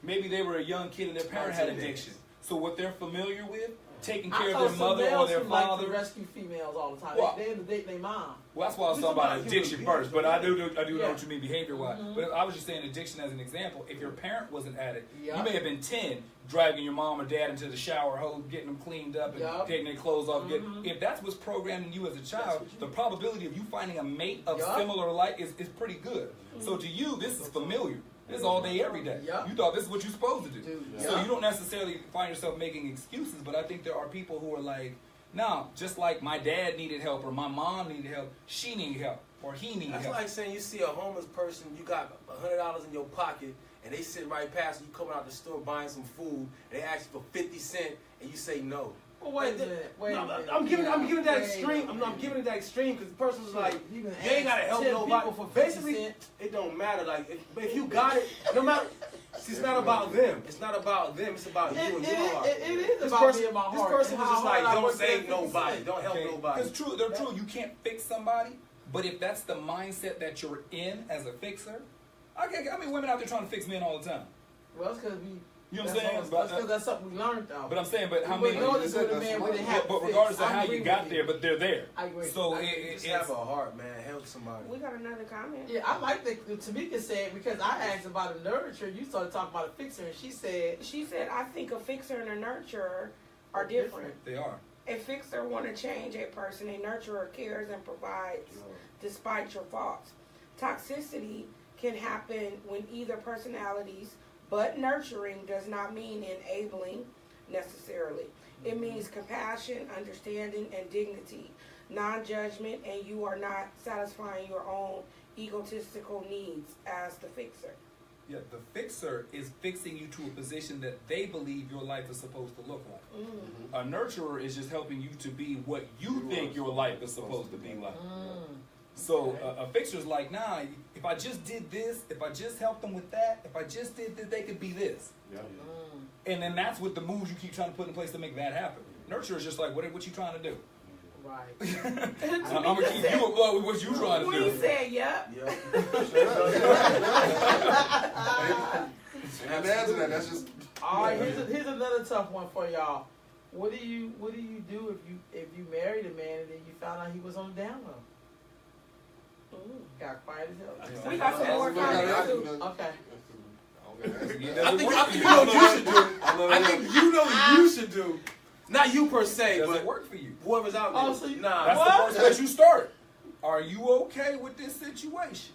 maybe they were a young kid and their parent had addiction. So what they're familiar with, taking care of their mother or their like father. to rescue females all the time. Well, They end the date their mom. Well, that's why I was We're talking about talking about addiction human first, but I do know Yeah. what you mean behavior-wise. Mhm. But I was just saying addiction as an example. If your parent was an addict, Yeah. you may have been 10, dragging your mom or dad into the shower hole, getting them cleaned up and Yeah. taking their clothes off. Mhm. If that's what's programmed in you as a child, what you the mean. probability of you finding a mate of Yeah. similar like is pretty good. So to you, this is familiar. This is all day, every day. Yeah. You thought this is what you're supposed to do. Dude, So yeah. you don't necessarily find yourself making excuses, but I think there are people who are like, no, just like my dad needed help or my mom needed help, she needed help or he needed That's help. like saying you see a homeless person, you got $100 in your pocket, and they sit right past you, coming out the store buying some food, and they ask you for 50 cents, and you say no. Well, wait a minute. Wait a minute. I'm giving that Wait a extreme. minute. I'm giving it that extreme because the person's like, You can you ain't gotta ask help 10 nobody. people for 50 Basically, cents. it don't matter. Like, if you got it, no matter. See, it's not about them. It's not about them. It's about you and your heart. It is This about person, me and my heart. this person and was how just like, hard I don't work for save 50 nobody. cents. Don't help nobody. Because they're true. You can't fix somebody, but if that's the mindset that you're in as a fixer, I mean, women out there trying to fix men all the time. Well, it's because we. You know what I'm saying? That's because that's something we learned, though. But I'm saying, but how We many? know this with a man wouldn't have But to regardless fix. of I how agree you with got there, but they're there. I agree. So Just have a heart, man. Help somebody. We got another comment. Yeah, I like that Tamika said, because I asked about a nurturer, you started talking about a fixer, and she said, I think a fixer and a nurturer are different. They are. A fixer want to change a person. A nurturer cares and provides despite your faults. Toxicity can happen when either personalities, but nurturing does not mean enabling necessarily. It means compassion, understanding, and dignity, non-judgment, and you are not satisfying your own egotistical needs as the fixer. Yeah, the fixer is fixing you to a position that they believe your life is supposed to look like. A nurturer is just helping you to be what you think your life is supposed to be like. So a fixer's like, nah, if I just did this, if I just helped them with that, if I just did this, they could be this. Yeah. And then that's what the moves you keep trying to put in place to make that happen. Nurturer is just like, what you trying to do? right. I'm going to keep you above with what you trying to We do. said, yep. And imagine that. That's just. All right, here's another tough one for y'all. What do you do if you married a man and then you found out he was on the down low? Got quiet as hell. We got some more comments too. Okay. I think you know what you should do. I think you know what you should do. Not you per se, Does but it work for you? whoever's out there. Oh, so nah. That's the first place you start. Are you okay with this situation?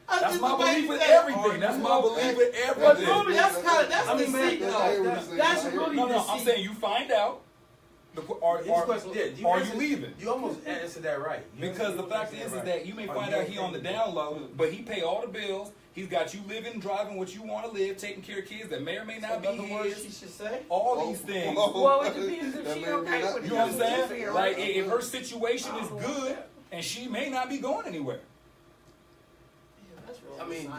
That's my belief with everything. That's my belief with But everything. really, that's deceit, though. That's really No, deceit. I'm saying you find out. Are you leaving? You almost answered that right. Because the fact is that you may find out he on the down low, but he pay all the bills. He's got you living, driving what you want to live, taking care of kids that may or may not be words she his. should say. All these things. Well, it depends if she okay with it. You know what I'm saying? Like if her situation is good and she may not be going anywhere. I mean,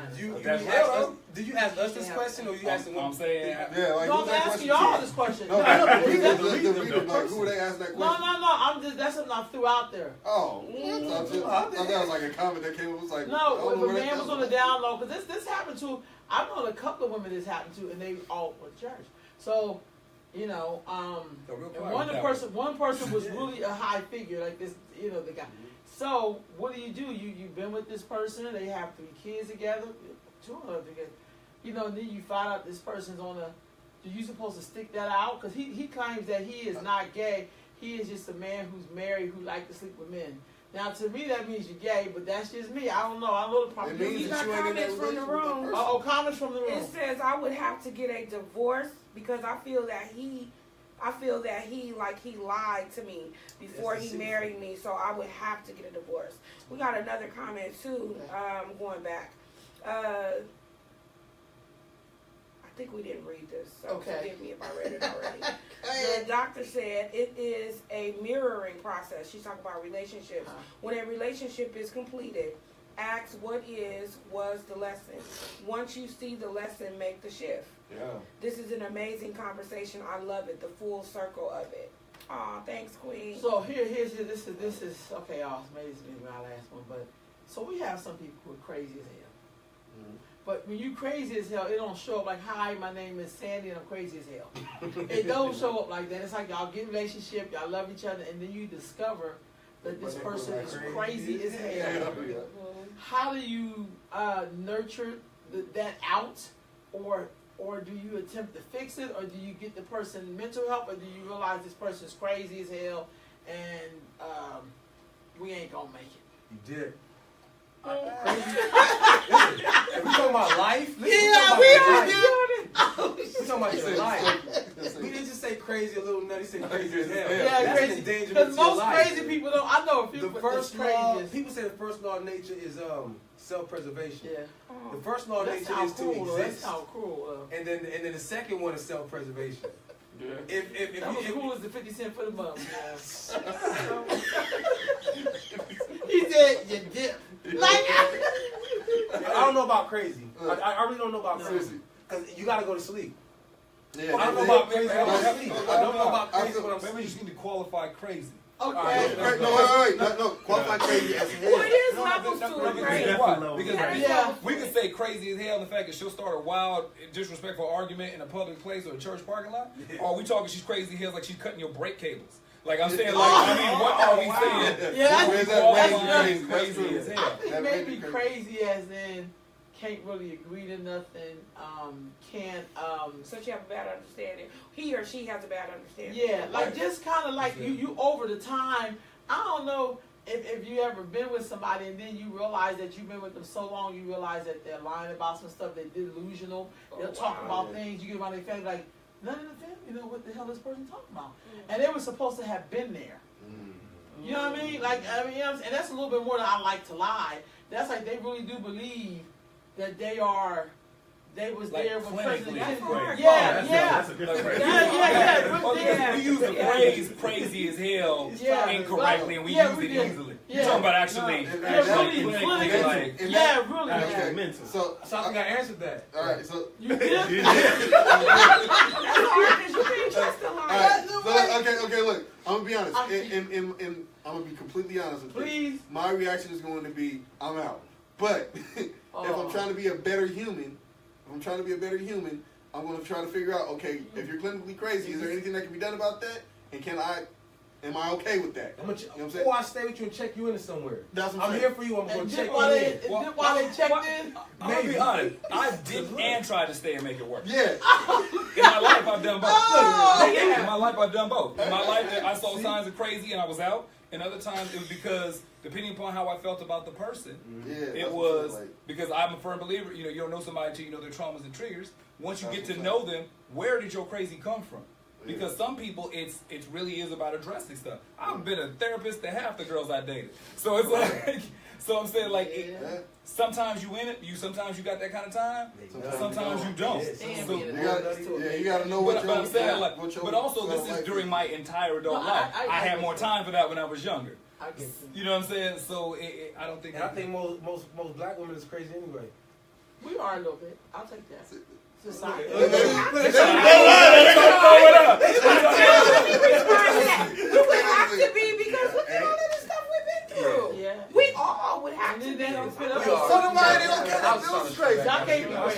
did you ask us this question or you asked I'm saying, Yeah, like, No, I'm asking y'all this question. No, No, the reader, like, who would they ask that question? I'm just, that's something I threw out there. Oh, I thought that was like a comment that came up. Was like, No, if a man was on the down low, because this happened to, I've known a couple of women this happened to, and they all went to church. So, you know, and one person was really a high figure, like this, you know, the guy. So, what do? You've been with this person, they have 3 kids together, 2 of them together. You know, then you find out this person's on a, are you supposed to stick that out? Because he claims that he is not gay, he is just a man who's married who likes to sleep with men. Now, to me, that means you're gay, but that's just me. I don't know. I know the problem. We got comments from the room. Comments from the room. It says I would have to get a divorce because I feel that he lied to me before he married me, so I would have to get a divorce. We got another comment too, going back. I think we didn't read this, so forgive me if I read it already. The doctor said it is a mirroring process. She's talking about relationships. When a relationship is completed, ask was the lesson. Once you see the lesson, make the shift. Yeah. This is an amazing conversation. I love it. The full circle of it. Aw, thanks, Queen. So this is okay. Y'all, maybe this is my last one, but so we have some people who are crazy as hell. Mm-hmm. But when you crazy as hell, it don't show up like, hi, my name is Sandy and I'm crazy as hell. It don't show up like that. It's like y'all get in a relationship, y'all love each other, and then you discover that this person is crazy as hell. How do you nurture that out, or do you attempt to fix it, or do you get the person mental help, or do you realize this person's crazy as hell and we ain't gonna make it? You did. If we talking about life, we talking about your life. We didn't just say crazy, a little nutty, say crazy as hell. Yeah, that's crazy. an endangerment Because to your most life. crazy people don't. I know a few. The first law, people say the first law of nature is self-preservation. Yeah. The first law of nature is to exist. That's how cruel. And then the second one is self-preservation. Yeah. If was cool as the 50 cent for the month. Yeah. He said you dip. Like I don't know about crazy. I really don't know about crazy. Because you got to go to sleep. Yeah, I don't know about crazy. I don't know about crazy. Maybe we just need to qualify crazy. Okay. No. Qualify crazy as hell. Well, it is levels to it, right? Because we can say crazy as hell in the fact that she'll start a wild, disrespectful argument in a public place or a church parking lot. Or are we talking she's crazy as hell like she's cutting your brake cables? Like I'm saying, what are we saying? Yeah, that's crazy as hell. I think maybe crazy as in can't really agree to nothing. So you have a bad understanding. He or she has a bad understanding. Yeah, like just kind of like you over the time. I don't know if you ever been with somebody and then you realize that you've been with them so long, you realize that they're lying about some stuff, they're delusional. They'll talk about things. You get around their family like none of the family know what the hell this person talking about, and they were supposed to have been there. You know what I mean? Like and that's a little bit more than I like to lie. That's like they really do believe that they was like there when President Kennedy. We use the phrase "crazy as hell" incorrectly, and we use it easily. You're talking about actually, really. Mental. So I think I answered that. All right, so you did. That's hard because you can't trust the lie. Okay. Look, I'm gonna be honest, and I'm gonna be completely honest with you. Please. My reaction is going to be, I'm out. But if I'm trying to be a better human, I'm going to try to figure out, okay, if you're clinically crazy, is there anything that can be done about that? And am I okay with that? You know what I'm saying? Or I stay with you and check you in somewhere. That's what I'm saying. here for you. I'm going to check you While in. they checked in, I'm gonna be honest. I did and tried to stay and make it work. Yeah. In my life, I've done both. Oh, In my life, I've done both. In my life, I saw signs of crazy and I was out. And other times, it was because, depending upon how I felt about the person, it was because I'm a firm believer. You don't know somebody until you know their traumas and triggers. Once you get to know them, where did your crazy come from? Because some people, it really is about addressing stuff. I've been a therapist to half the girls I dated. So it's like, so I'm saying like, sometimes you in it, sometimes you got that kind of time, sometimes you don't. You got to know what but I'm saying like, but also this is during my entire adult life. I had more time for that when I was younger. You know what I'm saying? So I don't think. And I think most black women is crazy anyway. We are a little bit. I'll take that. Society. We would have to be because look at all of the stuff we've been through. Yeah. We all would have to be. crazy. Y'all can't be Wait.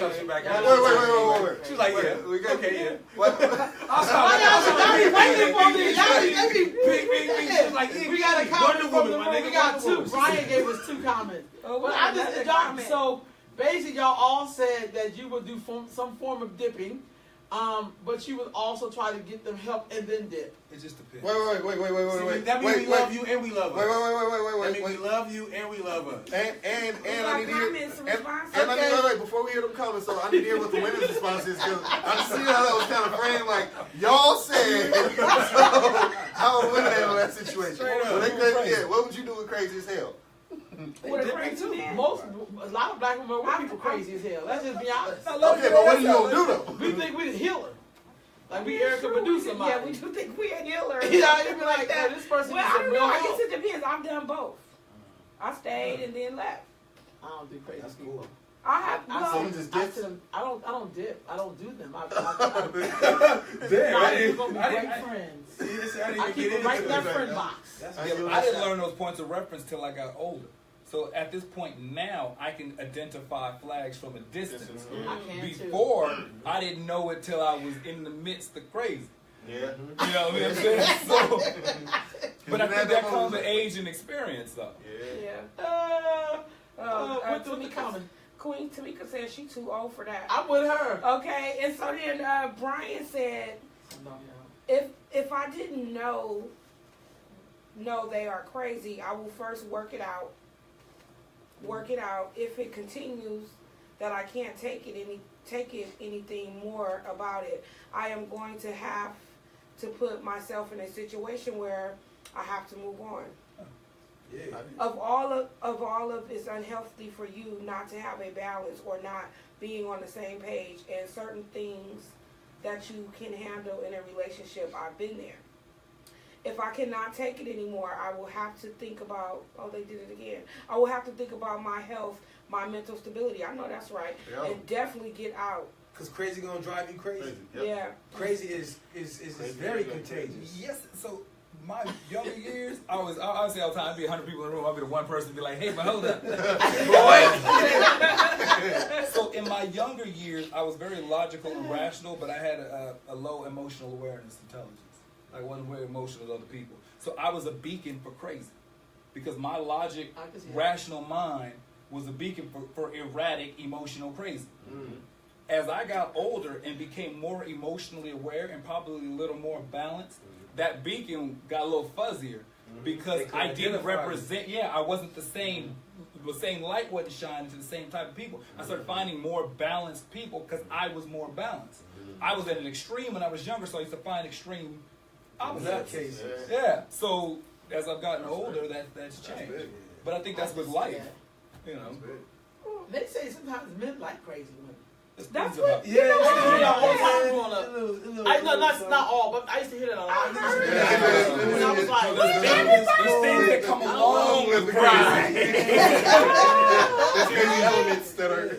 She was like, okay. We got a comment from the room. We got two. Brian gave us two comments. So basically, y'all all said that you would do some form of dipping, but you would also try to get them help and then dip. It just depends. Wait. That means we love you and we love us. Wait. That means we love you and we love us. And I need to hear, before we hear them comments, so I need to hear what the women's response is, because I see how that was kind of framed, like, y'all said, so how would women handle that situation? What would you do with crazy as hell? A lot of black women were people crazy as hell. Let's just be honest. Okay, but what are you gonna do though? We think we're the healer. Like we Erica Badu somebody. Yeah, we do think we're a healer. You know, you'd be like, that. This person well, is I don't know. real I help. guess it depends. I've done both. I stayed and then left. I don't do crazy people. I have. I don't dip. I don't do them. I'm gonna be great friends. I keep it right in that friend box. I didn't learn those points of reference till I got older. So at this point now, I can identify flags from a distance. Before, I didn't know it till I was in the midst of crazy. Yeah. You know what I'm saying? So, but I think that comes with age and experience, though. What's the comment? Queen Tamika said she's too old for that. I'm with her. Okay, and so then Brian said, if I didn't know they are crazy, I will first work it out. If it continues that I can't take it anything more about it, I am going to have to put myself in a situation where I have to move on. Yeah. Of all of it's unhealthy for you not to have a balance or not being on the same page, and certain things that you can handle in a relationship. I've been there. If I cannot take it anymore, I will have to think about, they did it again. I will have to think about my health, my mental stability. I know that's right. And definitely get out. Because crazy gonna drive you crazy. Yeah. Crazy is very contagious. Yes, so my younger years, I would say all the time, I'd be 100 people in the room, I'd be the one person to be like, hey, but hold up. So in my younger years, I was very logical and rational, but I had a low emotional awareness intelligence. I wasn't very emotional with other people. So I was a beacon for crazy. Because my logic, rational mind was a beacon for erratic, emotional crazy. Mm-hmm. As I got older and became more emotionally aware and probably a little more balanced, that beacon got a little fuzzier because I didn't represent, I wasn't the same light wasn't shining to the same type of people. I started finding more balanced people because I was more balanced. I was at an extreme when I was younger, so I used to find extreme opposites. Yeah. So as I've gotten older, that's changed. But I think that's with life. You know. They say sometimes men like crazy women. That's what. Not all, but I used to hear that a lot. When I was like, there's things that come along with pride. There's crazy elements that are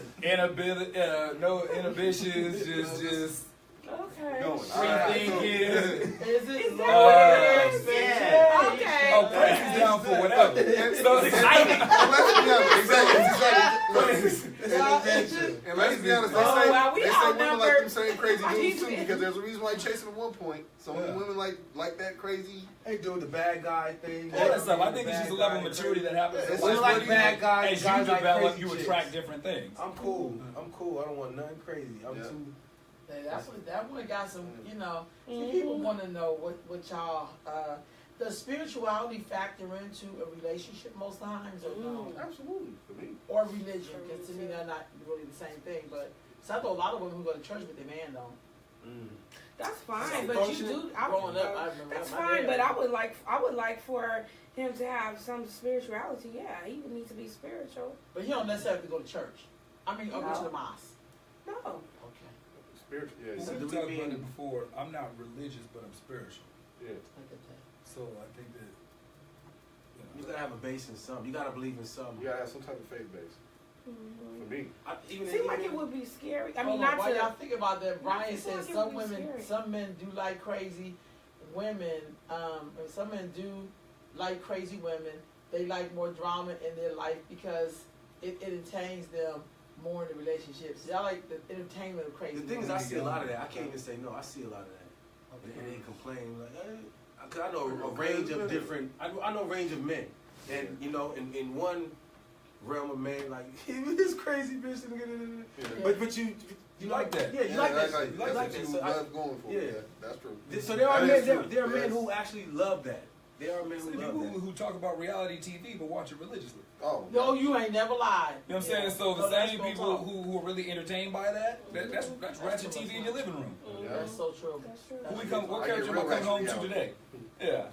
no inhibitions, just. Okay. Free thinking. Is it? Okay. Oh, crazy's down for whatever. So it's exciting. And let's be honest, they say women like them same crazy dudes too, because there's a reason why you chasing at one point. Some women like that crazy. Hey, doing the bad guy thing. All that stuff. I think it's just a level of maturity that happens. It's It's like bad guys. As Guys you like develop, crazy you chicks. attract different things. I'm cool. I don't want nothing crazy. I'm Yeah. too. Hey, that one got some, you know, see, people want to know what y'all, does spirituality factor into a relationship most times or no? Absolutely, for me. Or religion, because to me they're not really the same thing, but, so I know a lot of women who go to church with their man don't. That's fine, So but you do. growing up, I remember That's my fine, dad. but I would like for him to have some spirituality. Yeah, he would need to be spiritual. But you don't necessarily have to go to church. I mean, or go to the mosque. No. Okay. Spiritual, yeah. We do we talked mean- about it before. I'm not religious, but I'm spiritual. Yeah. Look at that. So I think that You gotta have a base in something. You gotta believe in something. You gotta have some type of faith base. For me. Seems like it would be scary. I mean, Hold on, not while to. y'all think about that, Brian It's says like it some would be women, scary. some men do like crazy women. And some men do like crazy women. They like more drama in their life because it entertains them more in the relationships. Y'all like the entertainment of crazy. The thing is, women. I see a lot of that. I can't even say no. I see a lot of that. And they complain like, cause I know a range of different. I know a range of men, and you know, in one realm of men, like this crazy bitch. But you like that. Yeah, you like that. Like, You that's like what that. you So love going for. yeah. Yeah, that's true. So there are That men. is true. There are men Yes. who actually love that. There are men See, who people love that. who talk about reality TV but watch it religiously. Oh. No, you ain't never lied. You know what I'm saying? So the No, that's same real people talk. who are really entertained by that's ratchet TV in your living room. Yeah. That's so true. That's true. What I character get am I real coming home ratchet to reality. today? Yeah.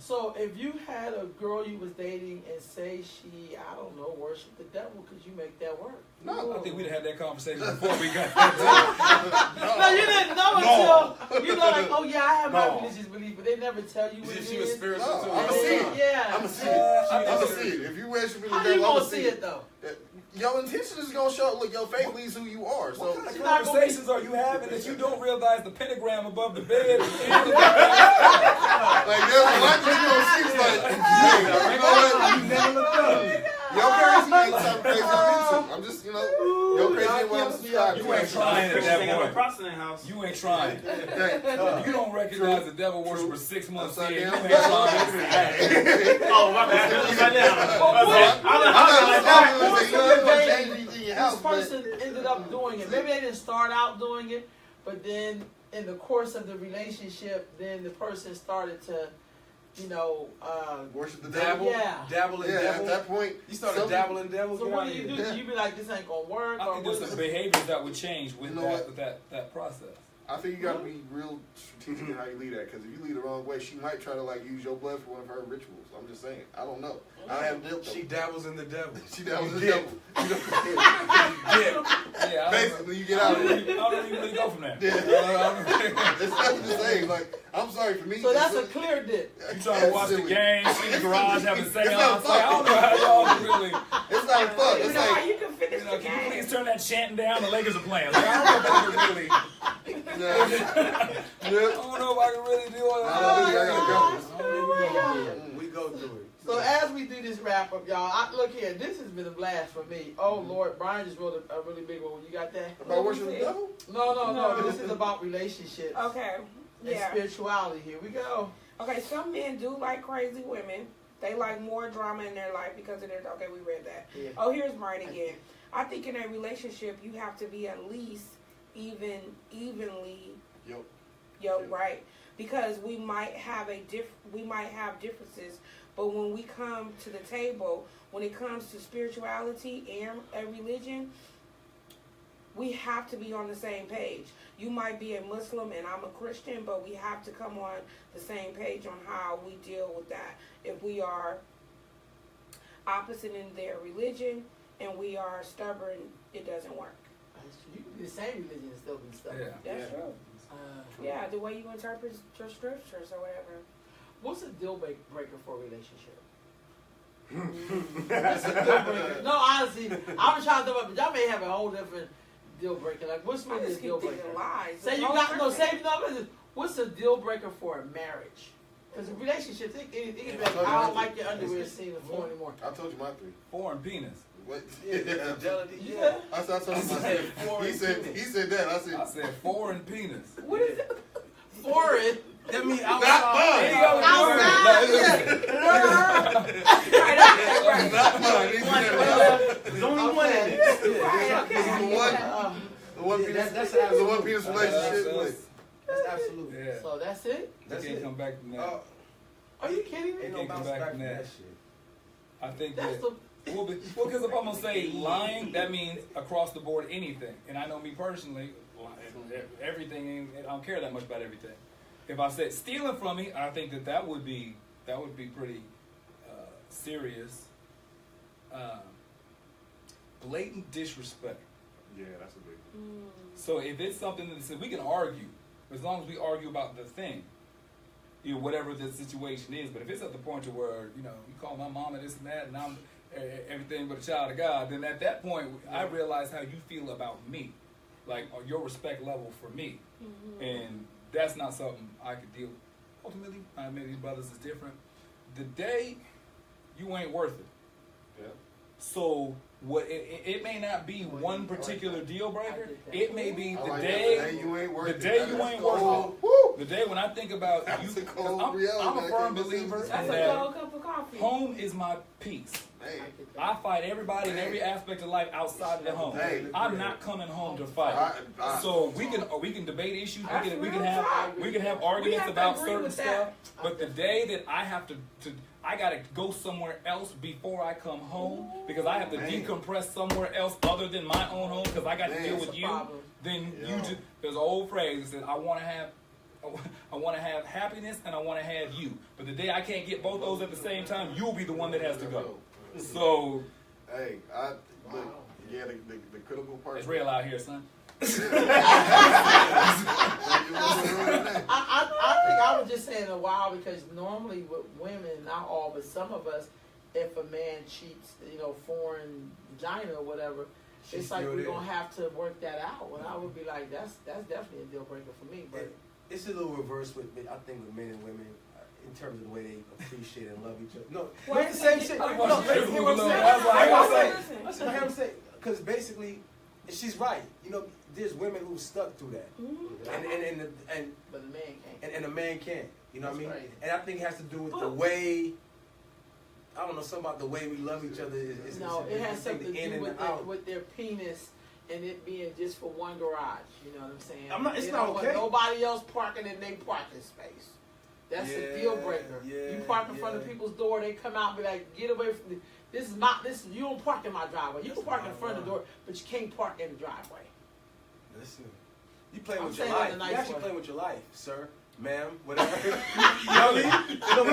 So if you had a girl you was dating and say she, I don't know, worship the devil, could you make that work? No. I think we'd have had that conversation before we got No, you didn't know until you know, like, oh yeah, I have my No. religious belief, but they never tell you what it is. She was spiritual No, too. I'ma see it. Yeah. I'ma see it. I'ma see it. If you worship in the How you devil, I'ma gonna see it though? Your intention is gonna show. Look, your faith leads who you are. So. What kind of You're not gonna conversations are you having that you don't realize the pentagram above the bed? Like, there's a lot that you don't see. It's like, hey, you know what? You never looked up. Your crazy ain't something crazy I'm into. I'm just, you know, your crazy ain't what I'm subscribed to. You ain't trying at that point. Processing house. You ain't trying. Hey, You don't recognize the devil worshiper 6 months in. Upside You down. ain't trying. Oh, my bad. Upside down. I'm not saying you know, gonna change anything in your house, This but person ended up doing it. Maybe they didn't start out doing it, but then in the course of the relationship, then the person started to, you know, worship the devil. Dabble in Yeah, devil. at that point, You started some- dabbling devil. so Get what out do you of do? here. You be like, this ain't gonna work, I or think there's what? some behaviors that would change with You know that what? with that process. I think you gotta be real strategic in how you lead that, because if you lead the wrong way, she might try to like use your blood for one of her rituals. I'm just saying. I don't know. I haven't dealt with She them. dabbles in the devil. She dabbles in the Yeah. devil. Yeah, Basically, you get out of it. I don't even really go from there. Yeah. It's nothing to say. Like, I'm sorry for me. So that's a it's clear dip. You trying to watch the silly. game, in the garage, having It's seance. not Like, I don't know how y'all really. It's not fun. You It's know how like, you can finish You know, the can you game. please turn that chanting down? The Lakers are playing. Like, I don't know if I can really. I don't know if I can really do it. We go through it. So as we do this wrap up, y'all, look here. This has been a blast for me. Oh Lord, Brian just wrote a really big one. You got that? About worshiping the devil? No. This is about relationships Okay. and Yeah. spirituality. Here we go. Okay, some men do like crazy women. They like more drama in their life because of their. Okay, we read that. Yeah. Oh, here's mine again. I think in a relationship you have to be at least evenly Yep. right? Because we might have differences, but when we come to the table, when it comes to spirituality and a religion, we have to be on the same page. You might be a Muslim and I'm a Christian, but we have to come on the same page on how we deal with that. If we are opposite in their religion and we are stubborn, it doesn't work. You can be the same religion and still be stuck. Yeah. That's true. Yeah, the way you interpret your scriptures or whatever. What's a deal breaker for a relationship? What's a deal breaker? No, honestly, I'm trying to think about, but y'all may have a whole different deal breaker. Like, what's I really a just deal keep breaker? thinking lies. Say you got no. Say no. What's a deal breaker for a marriage? Because a relationship, it can be like, I don't like your underwear seeing the floor anymore. I told you my three. Foreign penis. What? Yeah, infidelity. You Yeah. said? I told him. He said that. I said foreign penis. What is it? Foreign? That means not outside. Not mine. There's only one in it. The one penis relationship. That's absolute. Yeah. So that's it? You can't come back from that. Are you kidding me? Ain't no Can't come bounce back back from from that. that shit. I think That's that. the. Well, because if I'm gonna say lying, that means across the board anything. And I know me personally, everything. I don't care that much about everything. If I said stealing from me, I think that would be pretty serious. Blatant disrespect. Yeah, that's a big one. So if it's something that we can argue, as long as we argue about the thing, whatever the situation is. But if it's at the point to where you call my mama this and that, and I'm everything but a child of God, then at that point I realize how you feel about me, like your respect level for me, and that's not something I could deal with. Ultimately, maybe these brothers is different. The day you ain't worth it. Yeah. So it may not be one particular deal breaker. It may be the like day that. You ain't worth it. the day you ain't worth it. Woo! The day when I think about That's you, a cold 'cause reality. I'm a firm believer That's a that cold cup of coffee. home is my peace. Hey, I fight everybody in every aspect of life outside of the home. Hey. I'm not coming home to fight. So we can debate issues. We can have arguments to about agree certain with stuff. that. But the day that I have to I gotta go somewhere else before I come home because I have to decompress somewhere else other than my own home because I got to deal with you. Then you just there's an old phrase that I want to have happiness and I want to have you. But the day I can't get both those at the same time, you'll be the one that has to go. So hey, the critical part. it's real out here, son. I think I was just saying a while because normally with women, not all, but some of us, if a man cheats, foreign vagina or whatever, it's like we're gonna have to work that out. And I would be like, that's definitely a deal breaker for me. But it's a little reverse with I think with men and women in terms of the way they appreciate and love each other. No, it's the same shit. I'm saying because basically she's right. There's women who stuck through that, but the man can't. And a man can't. You know what I mean? Right. And I think it has to do with the way. I don't know, something about the way we love each other. It has something to do with their penis and it being just for one garage. You know what I'm saying? It's not okay. Nobody else parking in their parking space. That's a deal breaker. You park in front of people's door, they come out and be like, get away from me. You don't park in my driveway. You can park in front of the door, but you can't park in the driveway. Listen, you playing with your life. You actually playing with your life, sir, ma'am, whatever. You know what I mean? No,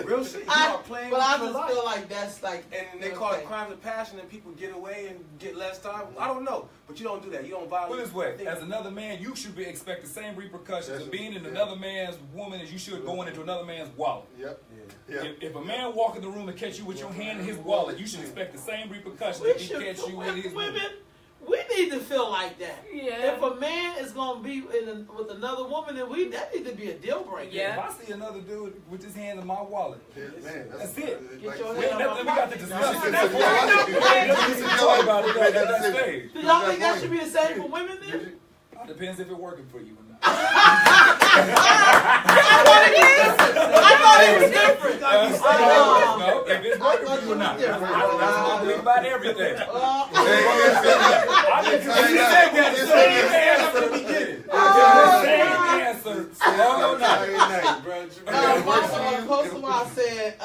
real shit. You are playing with your life. But I just feel like that's like... And they call it crimes of passion and people get away and get less time. I don't know. But you don't do that. You don't violate... Put it this way. As another man, you should expect the same repercussions of being in another man's woman as you should going into another man's wallet. Yep. If a man walk in the room and catch you with your hand in his wallet, you should expect the same repercussions if he catch you in his women. We need to feel like that. Yeah. If a man is going to be with another woman, then that needs to be a deal breaker. Yeah. If I see another dude with his hand in my wallet, that's it. Get your hand on my We got to discuss it. Do y'all think that should be the same for women then? Depends if it's working for you or not. I thought it was different. No, if it's working for you or not. That's what I believe about everything. I said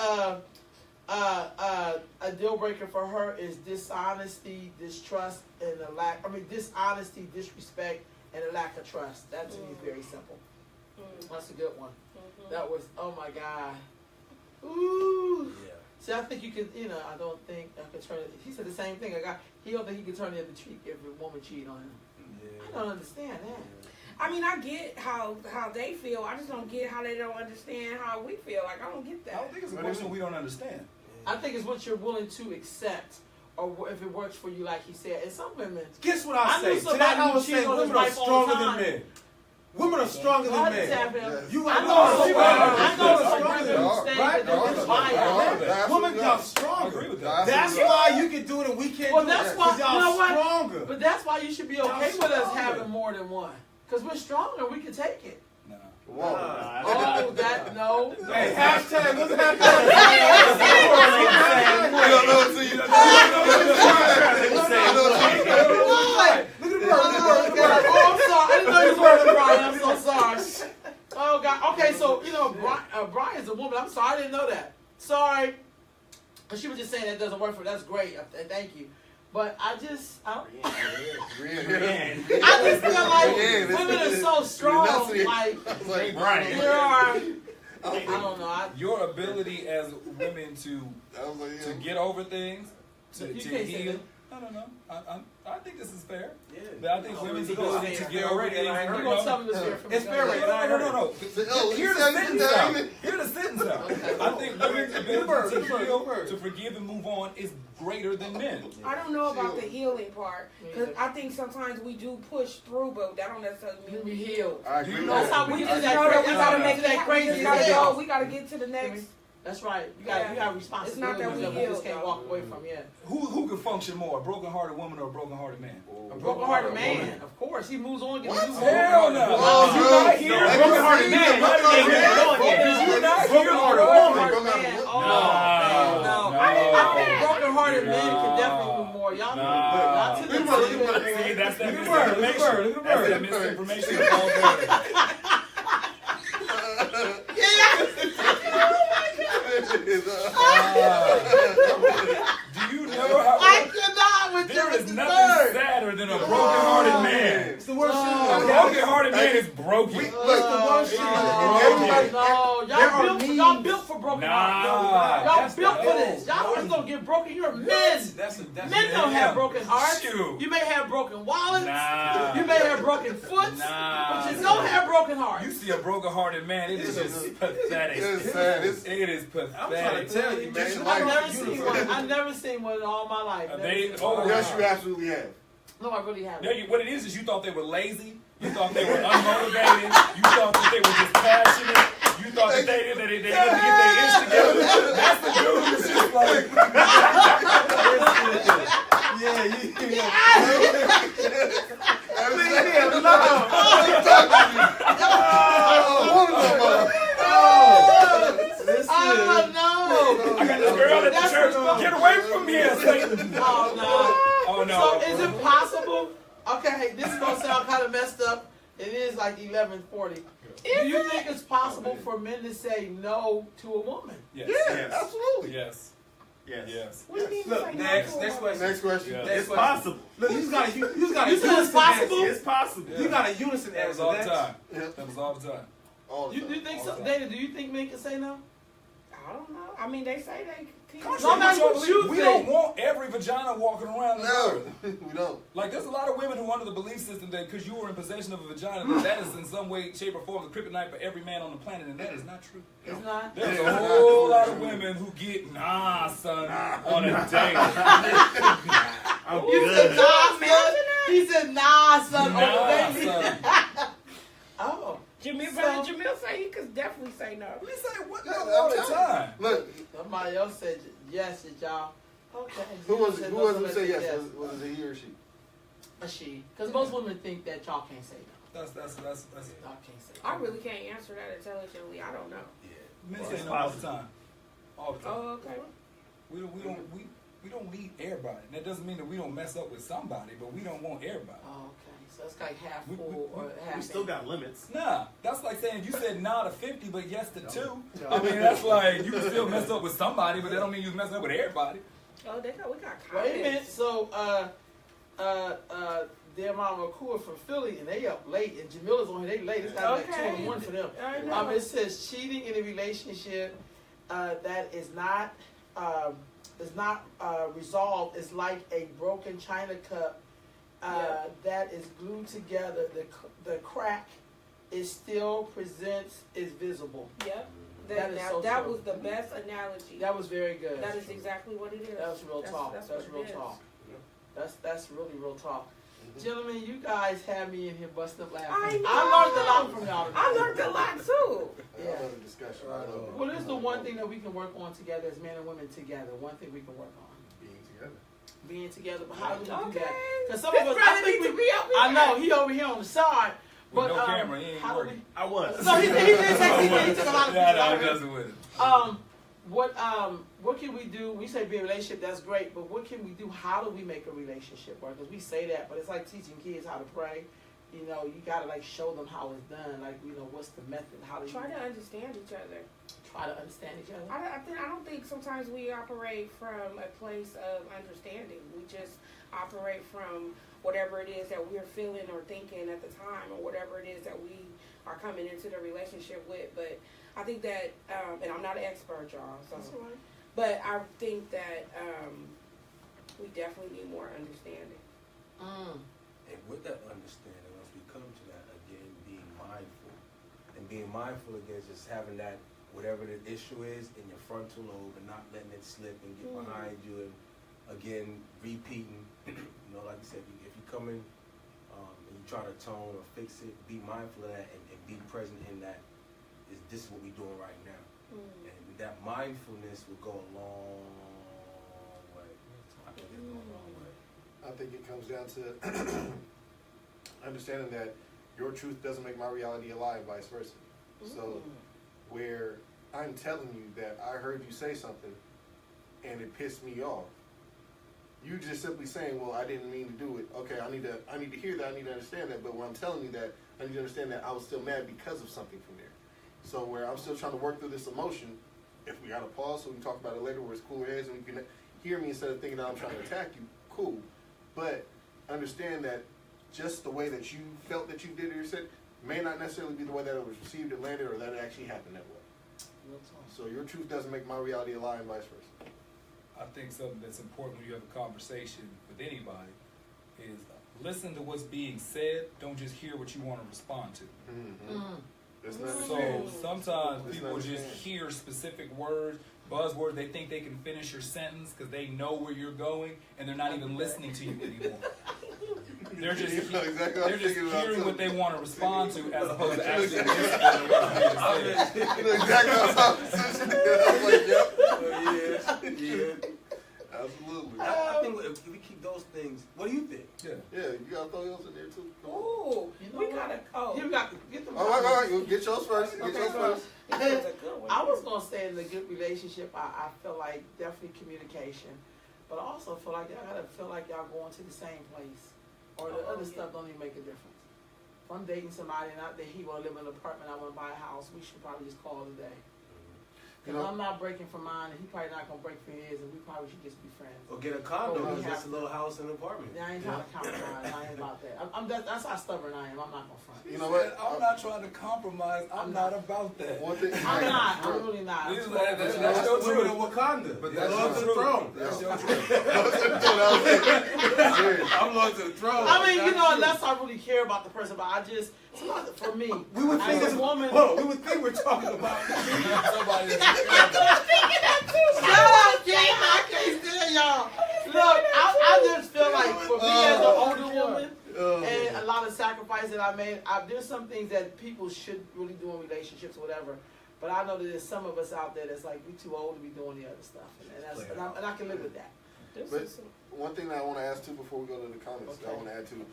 a deal breaker for her is dishonesty, distrust, and dishonesty, disrespect, and a lack of trust. That to me is very simple. That's a good one. That was, oh my God. Ooh. Yeah. See, I think you could, I don't think I could turn it. He said the same thing. He don't think he could turn the other cheek if a woman cheated on him. Yeah. I don't understand that. I mean, I get how they feel. I just don't get how they don't understand how we feel. Like, I don't get that. I don't think it's a question we don't understand. I think it's what you're willing to accept, or if it works for you, like he said. And some women. Guess what I say? Today I was saying women are stronger than men. Women are stronger than men. You I are know stronger than men. Right? Women are I stronger. agree with that. That's why you can do it and we can't Well, do it. that's why, Y'all you know what? stronger. But that's why you should be okay with us stronger. having more than one. Because we're stronger, we can take it. Nah. Oh, that, no. Hey, hashtag, what's hashtag? Oh, I'm sorry. I didn't know you was working, Brian. I'm so sorry. Oh, God. Okay, so, you know, Brian's a woman. I'm sorry. I didn't know that. Sorry. She was just saying that doesn't work for her. That's great. Thank you. But I just feel like women are so strong. Like, there are, I don't know. Your ability as women to get over things, to You can't say heal. that. No. I think this is fair. Yeah. But I think women's ability to get over things. You gonna tell me this here from It's fair, right? No. Hear the sentence out. Hear the sentence out. I think women's ability to heal, to forgive and move on is greater than men. I don't know about the healing part, because I think sometimes we do push through, but that don't necessarily mean we heal. I agree. That's how we We get just to know that we that gotta make that it crazy. We gotta go. We gotta get to the next. That's right. You got responsibility. It's not that we that we just healed, can't though. walk away from. Yeah. Who can function more, a broken-hearted woman or a broken-hearted man? A broken-hearted man, of course. He moves on. Gets new Hell no. Oh, You not here? A broken-hearted man. You not here? Broken-hearted Broken-hearted man. woman. Oh, no. I think broken-hearted men can definitely move more. Y'all know. See, that's that misinformation. That's that misinformation all day. Do you know how I cannot with there you. is nothing sadder than a broken-hearted man? It's the worst shit. A broken-hearted man is broken. It's the worst shit. No, y'all built for broken hearts. Y'all that's built not- for this. Y'all just don't get broken. You're men. Men don't have broken hearts. Shoot. You may have broken wallets. Nah. You may have broken foot. Nah. But you don't have broken hearts. You see a broken-hearted man, it is just pathetic. It's sad. It is pathetic. I'm trying to tell you, man. I've never seen one. I've never seen one in all my life. Yes, you absolutely have. No, I really haven't. No, what it is you thought they were lazy. You thought they were unmotivated. You thought that they were just passionate. You thought that they didn't get their ish together. That's the dude who's just like. Oh, no. I got this girl at the church. Get away from here, Satan. Oh, no. Oh, no. So is it possible? Okay, this is gonna sound kind of messed up. It is like 11:40. Do you think it's possible for men to say no to a woman? Yes. Yeah, absolutely. Yes. Yes. What do you mean? Look, say no next to a woman? question. Next question. Yeah. It's possible. Look, you got a You said it's possible? It's possible. You got a unison That was answer. all the Next. time. Yeah. That was all the time. All the You time. think All so, the time. Dana? Do you think men can say no? I don't know. I mean, they say they can. No matter what you We think. don't want every vagina walking around the No, earth. we don't. Like, there's a lot of women who are under the belief system that because you were in possession of a vagina, that is in some way, shape, or form the kryptonite for every man on the planet, and that is not true. It's not. There's a whole lot of women who get son on a date. I'm You good. said nah, son. He said nah, son. Nah, on the baby. son. Oh. Brother Jamil say he could definitely say no. We say what Yeah, no all the I'm telling time. you. Look, Somebody else said yes, y'all. Okay. who was it? Said Who no, was it? somebody Say said yes? Was it he or she? A she. Because most women think that y'all can't say no. That's Y'all can't say I really can't answer that intelligently. I don't know. men say no all the time. All the time. Oh, okay. We don't need everybody. And that doesn't mean that we don't mess up with somebody, but we don't want everybody. Oh, okay. So it's like half We- full or half We still empty. got limits. Nah, that's like saying you said nah to 50, but yes to 2. I mean, that's like you can still mess up with somebody, but that don't mean you messing up with everybody. Oh, we got comments. Wait a minute. So, their mama Kua from Philly, and they up late, and Jamila's on here. They late. It's got like 2 in the morning for them. I know. It says cheating in a relationship that is not resolved is like a broken china cup that is glued together. The crack is visible. Yep. That is so that true. was the best analogy. That was very good. That is exactly what it is. That was real talk. That's what real it is. talk. That's really real talk. Gentlemen, you guys have me in here busting up laughing. I know. I learned a lot from y'all today. I learned a lot too. I love the discussion. I love it. Well, this is the one thing that we can work on together as men and women together. One thing we can work on. Being together. Being together, but how do we do Okay. that? Because some of us, I brother think needs to be up here. I know, he over here on the side. With But no camera, he ain't how do we? working. I was. No, he did take a lot of Yeah, no, I'm pictures. messing with it. What can we do? We say be a relationship, that's great, but what can we do? How do we make a relationship work? Because we say that, but it's like teaching kids how to pray. You know, you gotta like show them how it's done. Like, you know, what's the method? How do you Try to understand each other. try to understand each other? I don't think sometimes we operate from a place of understanding. We just operate from whatever it is that we're feeling or thinking at the time, or whatever it is that we are coming into the relationship with. But I think that, and I'm not an expert, y'all, so, That's all right. but I think that we definitely need more understanding. And with that understanding, once we come to that, again, being mindful. And being mindful, again, is just having that, whatever the issue is, in your frontal lobe and not letting it slip and get behind you. And again, repeating, you know, like you said, if you come in and you try to tone or fix it, be mindful of that and be present in that. This is what we're doing right now. And that mindfulness will go a long way. I think it'll go a long way. I think it comes down to understanding that your truth doesn't make my reality a lie and vice versa. So where I'm telling you that I heard you say something and it pissed me off, you just simply saying, well, I didn't mean to do it. Okay, I need to hear that, I need to understand that, but when I'm telling you that, I need to understand that I was still mad because of something from there. So where I'm still trying to work through this emotion, if we got to pause so we can talk about it later where it's cooler heads and we can hear me instead of thinking that I'm trying to attack you, cool. But understand that just the way that you felt that you did it or said may not necessarily be the way that it was received or landed or that it actually happened that way. So your truth doesn't make my reality a lie and vice versa. I think something that's important when you have a conversation with anybody is listen to what's being said. Don't just hear what you want to respond to. So sometimes people just hear specific words, buzzwords. They think they can finish your sentence because they know where you're going, and they're not even listening to you anymore. They're just hearing what they want to respond to as opposed to actually listening to what's being said. You know exactly what I'm like, yep. Yeah. Absolutely. I think if we keep those things, what do you think? Yeah, you gotta throw yours in there too. Ooh, You know we what? gotta. Oh, You got to get them. All right. Well, get yours first. Get yours first. That's a good one. I was gonna say in a good relationship, I feel like definitely communication, but I also feel like I gotta feel like y'all going to the same place, or the other stuff don't even make a difference. If I'm dating somebody and he wanna live in an apartment, I wanna buy a house, we should probably just call it a day. You Cause know, I'm not breaking for mine, and he probably not gonna break for his, and we probably should just be friends. Or get a condo, Well, we because it's have a little house and apartment. I ain't trying to compromise. I ain't about that. That's how stubborn I am. I'm not gonna front. you know what? I'm not trying to compromise. I'm not about that. One thing. I'm not. I'm really not. That's That's your the women truth. of Wakanda. But They're that's loyal to your the truth. throne. That's your truth. I'm loyal to the throne. I mean, you Not know, unless I really care about the person, but I just, for me, we would think as a woman. Hold on, we would think we're talking about. Somebody Shut up, Jay. I can't stand y'all. Look, I just feel like for me as an older woman, and a lot of sacrifice that I made, there's some things that people should really do in relationships or whatever. But I know that there's some of us out there that's like, we too old to be doing the other stuff. And I can live with that. But one thing that I want to ask too before we go to the comments, that I want to add to,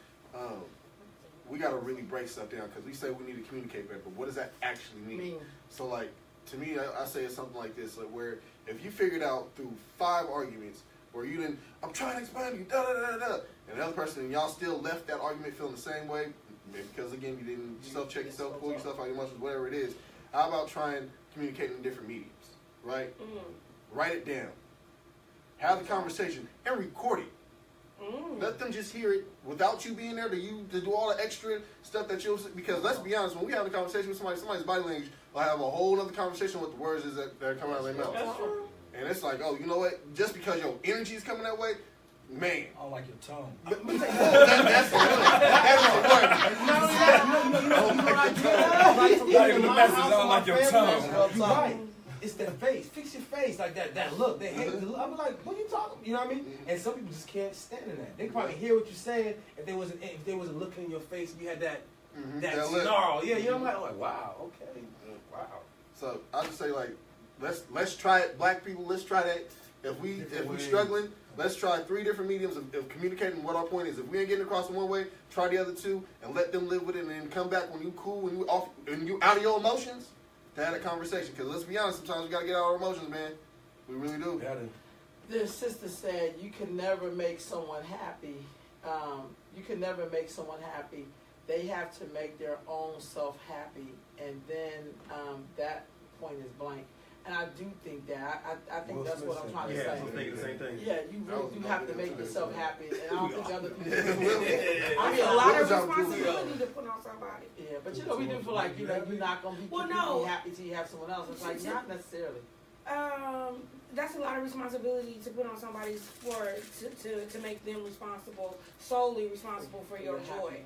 we got to really break stuff down because we say we need to communicate better, but what does that actually mean? So like, to me, I say it's something like this, like where if you figured out through 5 arguments where you didn't, I'm trying to explain to you, and the other person, and y'all still left that argument feeling the same way, maybe because again, you didn't self-check yourself, pull yourself out of your emotions, whatever it is. How about trying communicating in different mediums, right? Write it down. Have the conversation and record it. Let them just hear it without you being there to do all the extra stuff that you'll, because let's be honest, when we have a conversation with somebody's body language will have a whole other conversation with the words that are coming out of their mouth. That's true. And it's like, oh, you know what? Just because your energy is coming that way, man. I don't like your tone. That's the one. That's the one. Not only that, you know what I get? Not even the message, I don't like your tone. Right. it's their face. Fix your face, like that look. They hate the look. I'm like, what are you talking? You know what I mean? And some people just can't stand in that. They probably hear what you're saying if there wasn't looking in your face. You had that snarl. Yeah, you know what I'm like, wow, okay, wow. So I just say like, let's try it, black people. Let's try that. If we're struggling, let's try 3 different mediums of communicating what our point is. If we ain't getting across in one way, try the other 2 and let them live with it, and then come back when you cool, when you off, and you out of your emotions, to have a conversation. Because let's be honest, sometimes we gotta get out of our emotions, man. We really do. Their sister said you can never make someone happy. You can never make someone happy. They have to make their own self happy, and then that point is blank. And I do think that. I think that's what I'm trying to say. Yeah, I'm thinking the same thing. Yeah, you really do have to make yourself happy, and I don't think other people do. I mean, a lot of responsibility to put on somebody. Yeah, but we do feel like you're not gonna be happy till you have someone else. It's like not necessarily. That's a lot of responsibility to put on somebody to make them solely responsible for your joy.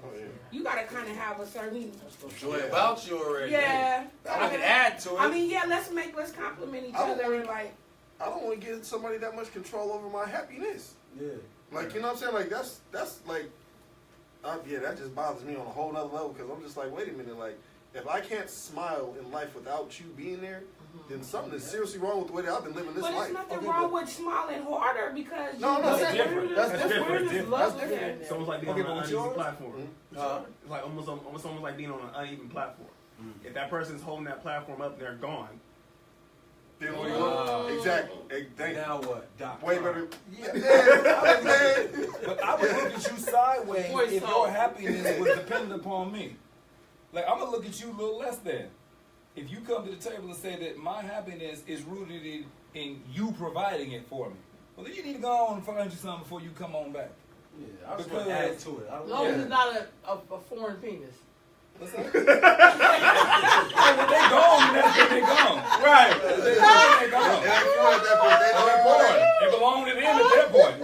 You gotta kind of have a certain joy about you already. Yeah, I can add to it. I mean, yeah, let's compliment each other and like. I don't want to give somebody that much control over my happiness. Yeah. Like, you know what I'm saying? Like that's like, that just bothers me on a whole nother level, because I'm just like, wait a minute, like, if I can't smile in life without you being there, then something is seriously wrong with the way that I've been living this life. But there's nothing wrong with smiling harder because that's different. That's different. That's different. It's almost like being on an uneven platform. It's like almost like being on an uneven platform. If that person's holding that platform up, they're gone. Then what do you want? Exactly. Now what? Doc. Way better. But I would look at you sideways if your happiness was dependent upon me. Like, I'm gonna look at you a little less than. If you come to the table and say that my happiness is rooted in you providing it for me, well, then you need to go on and find you something before you come on back. Yeah, I just want to add to it. As long as it's not a foreign penis. What's that? When they gone, that's when they gone. Right. They gone. They're born. They belong to them at that point.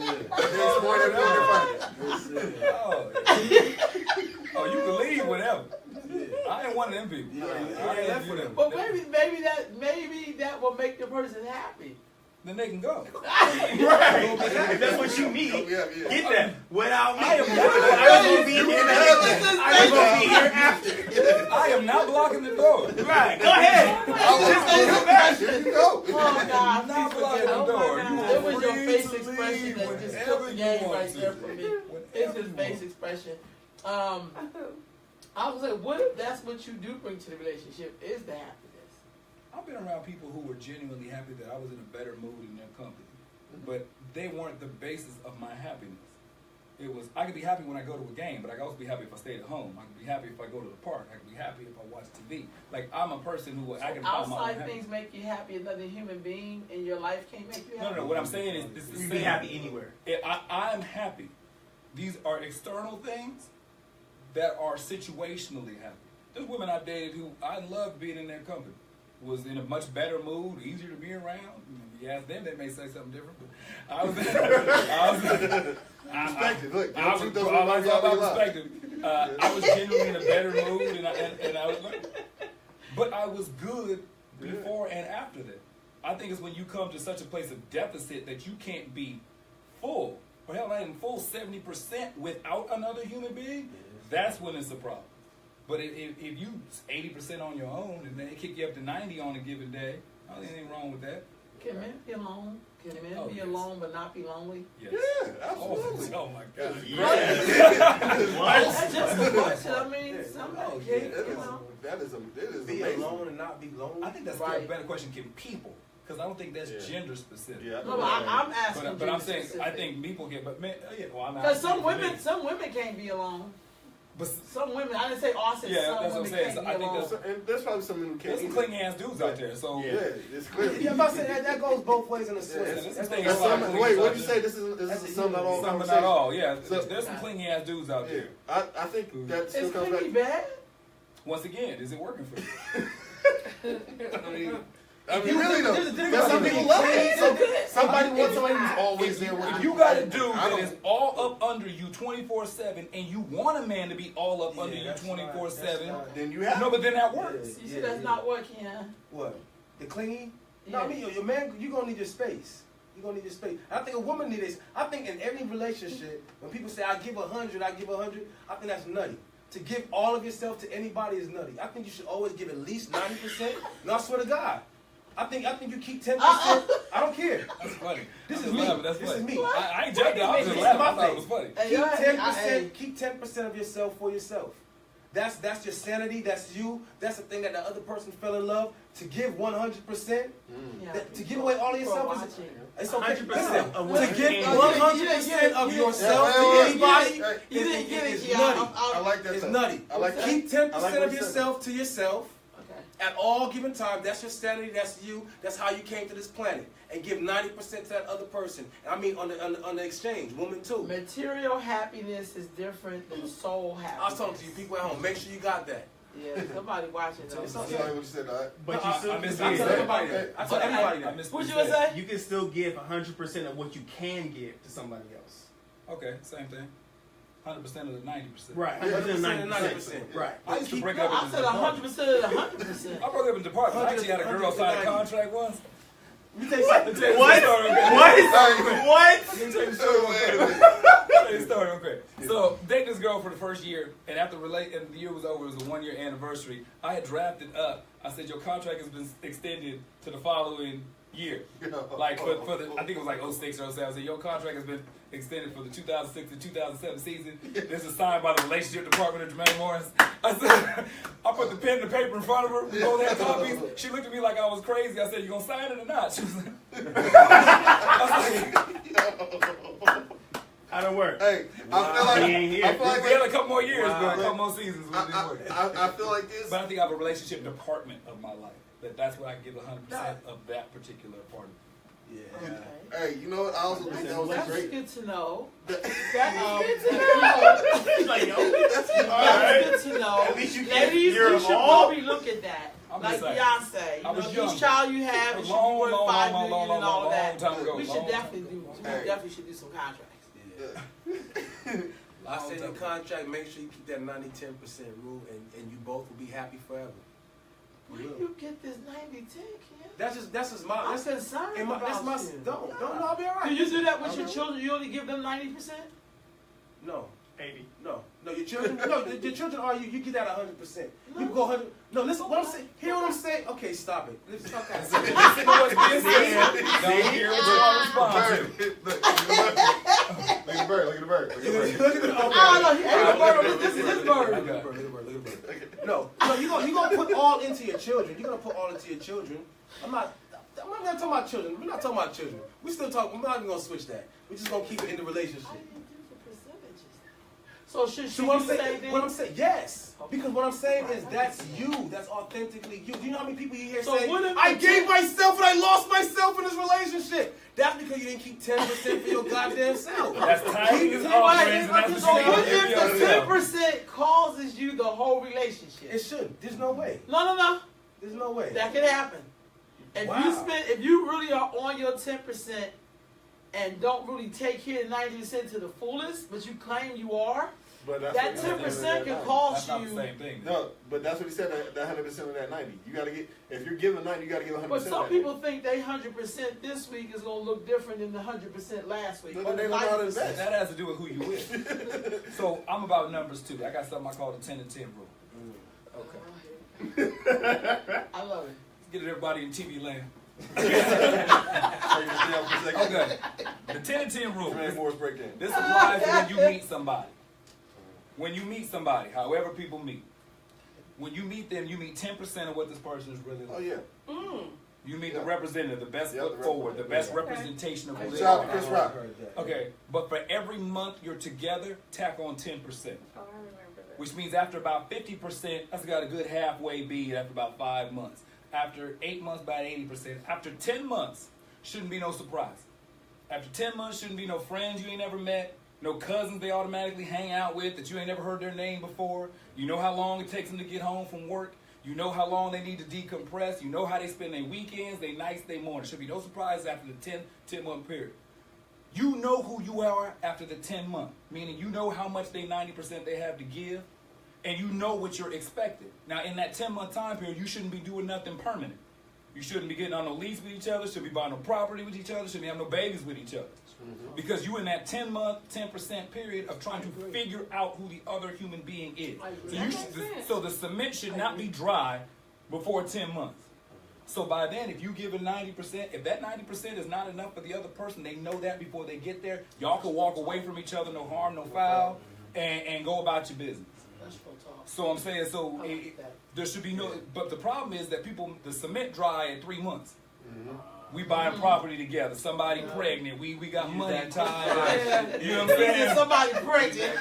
Oh, you can leave whatever. I ain't one of them people. I ain't left with them. But maybe that will make the person happy. Then they can go. Right. If that's what you need, get that. Without me, I am going to be here after. I am not blocking the door. Right. Go ahead. Here you go. Oh, God. I'm not blocking the door. It was your face expression that just took the game right there for me. It's his face expression. I was like, what if that's what you do bring to the relationship is the happiness? I've been around people who were genuinely happy that I was in a better mood in their company. But they weren't the basis of my happiness. It was, I could be happy when I go to a game, but I could also be happy if I stayed at home. I could be happy if I go to the park. I could be happy if I watch TV. Like, I'm a person who, I can find my own outside happiness. things make you happy, another human being in your life can't make you happy? No. What I'm saying is, it's the You same. be happy anywhere. I'm happy. These are external things that are situationally happy. There's women I've dated who I loved being in their company. Was in a much better mood, easier to be around. If you ask them, they may say something different. But I was Perspective. Look, I was genuinely in a better mood, and I was like, but I was good before and after that. I think it's when you come to such a place of deficit that you can't be full, or hell, not even full 70% without another human being. That's when it's a problem. But if you 80% on your own and they kick you up to 90 on a given day, I don't think anything wrong with that. Can men be alone? Can men be alone but not be lonely? Yes. Yeah, absolutely. Oh my God. That's just a question. I mean, somebody can, you know. That is Be amazing. alone and not be lonely. I think that's a better question. Can people? Because I don't think that's gender specific. Yeah, No, but I'm asking. But I'm saying I think people can. But men, I'm because some women can't be alone. But some women, I didn't say Austin. Yeah, some that's what I'm women saying. can't So be I think alone. And there's probably some who can't. there's some clingy ass dudes out there. So Yeah, it's clear. Yeah, I'm about to say that goes both ways in a sense. Wait, what did you say? This is some not all some but conversation. not all. Yeah, there's some clingy ass dudes out Yeah, there. I think that still Is comes clingy back. bad? Once again, is it working for you? I mean, really though, because some people love it. Somebody wants somebody who's always there with If you. you got a dude that is all up under you 24/7, and you want a man to be all up under you 24/7, Then you have. no, but then that works. You see, that's not what, Ken. What? The clingy? No, I mean, your man, you're going to need your space. You're going to need your space. I think a woman needs this. I think in every relationship, when people say, I give 100, I give 100, I think that's nutty. To give all of yourself to anybody is nutty. I think you should always give at least 90%. No, I swear to God. I think you keep 10%. I don't care. That's funny. This is me. This is me. I ain't judging. I was just laughing. I thought it was funny. Keep 10% of yourself for yourself. That's your sanity. That's you. That's the thing that the other person fell in love. To give 100%, to give away all of yourself, it's okay. Listen, to give 100% of yourself to anybody is nutty. I like that. It's nutty. Keep 10% of yourself to yourself. At all given time, that's your sanity, that's you, that's how you came to this planet. And give 90% to that other person. I mean, on the exchange, woman too. Material happiness is different than soul happiness. I was talking to you people at home, make sure you got that. Yeah, somebody watching though. That's not what you said, but you still I tell everybody that. I tell everybody that. What you gonna say? You can still give 100% of what you can give to somebody else. Okay, same thing. 100% of the 90%. Right. 100% of 90%. Right. I used to break up. I said 100% of the 100%. I broke up in departments. I actually had a girl sign a contract once. Let me tell you something. What? Let me tell you the story, okay. So, dated this girl for the first year, and after and the year was over, it was a 1-year anniversary. I had drafted up. I said, your contract has been extended to the following year. Like, for the, I think it was like 06 or 07. I said, your contract has been extended for the 2006 to 2007 season. This is signed by the relationship department of Jermaine Morris. I said, I put the pen and the paper in front of her. We both had copies. She looked at me like I was crazy. I said, you gonna sign it or not? She was like, I was like, how to work? Hey, I feel like we had a couple more years, but a couple more seasons. I feel like this. But I think I have a relationship department of my life. That's where I give 100% of that particular part of it. Yeah. Okay. Hey, you know what? I also think that was That's great. good to know. That- That's good to know. He's like, yo, That's good to know. At least you Ladies, you're you should all- probably look at that. I'm Like just saying. Beyonce. I was You know, young. each child you have, it should be worth $5 million and all of that. time ago. We should definitely do. We definitely should do some contracts. Yeah. I said in contract, make sure you keep that 90-10% rule, and you both will be happy forever. Where do you get this 90-10, kid? That's just my. I'm concerned about that's my. you. Don't. I'll be all right. Do you do that with your children? You only give them 90%? No. 80. No, your children. No, your children are you. You get that 100%. You go 100. No, listen. What I'm saying. Hear what I'm saying? Okay, stop it. Listen to what's being said. Don't hear what you want to respond to. Look at the bird. Look at the bird. Look at the bird. Look at the. Oh, no, he ain't a bird. This is his bird. Look at the bird. No, you gonna put all into your children. You're gonna put all into your children. I'm not talking about children. We're not talking about children. We still talking. We're not even gonna switch that. We're just gonna keep it in the relationship. So should So you what I'm say saying, then? what I'm saying, yes, because what I'm saying is that's you. That's authentically you. Do you know how many people you hear So say, what if "I the gave myself and I lost myself in this relationship"? That's because you didn't keep 10% for your goddamn self. That's timing is So offerings, and that's what so you what need to give if the yourself. 10% causes you the whole relationship? It should. There's no way. No. There's no way. That could happen. If you really are on your 10% and don't really take care of 90% to the fullest, but you claim you are, But that's that what he 10% said, can that cost That's not the you. same thing. No, but that's what he said. That 100% of that 90. You gotta get. If you're giving 90, you gotta give 100%. But some of that. people think they 100% this week is going to look different than the 100% last week. No, Or they the don't know how to 90%. invest. That has to do with who you with. So I'm about numbers too. I got something I call the 10 and 10 rule. Okay. I love it. Let's get it everybody in TV land. Okay. Okay. The 10 and 10 rule. Jermaine Morris breakdown. This applies when you meet somebody. When you meet somebody, however people meet, when you meet them, you meet 10% of what this person is really like. Oh yeah. You meet the representative, the best Yeah, foot the forward, the best representative. representation of who they Shout out to Chris are. Rock. Okay, but for every month you're together, tack on 10%. Oh, I remember that. Which means after about 50%, that's got a good halfway beat after about 5 months. After 8 months, about 80%. After 10 months, shouldn't be no surprise. After 10 months, shouldn't be no friends you ain't never met, no cousins they automatically hang out with that you ain't never heard their name before. You know how long it takes them to get home from work. You know how long they need to decompress. You know how they spend their weekends, their nights, their mornings. Should be no surprise after the 10-month period. You know who you are after the 10 month, meaning you know how much they 90% they have to give, and you know what you're expected. Now, in that 10-month time period, you shouldn't be doing nothing permanent. You shouldn't be getting on no lease with each other. Shouldn't be buying no property with each other. Shouldn't be having no babies with each other. Because you in that 10-month, 10% period of trying to figure out who the other human being is. So the cement should not be dry before 10 months. So by then, if you give a 90%, if that 90% is not enough for the other person, they know that before they get there. Y'all can walk away from each other, no harm, no foul, and go about your business. So I'm saying, there should be no, but the problem is that the cement dry at 3 months. We buying property together. Somebody pregnant. We got money tied. You know what I'm saying? Somebody pregnant.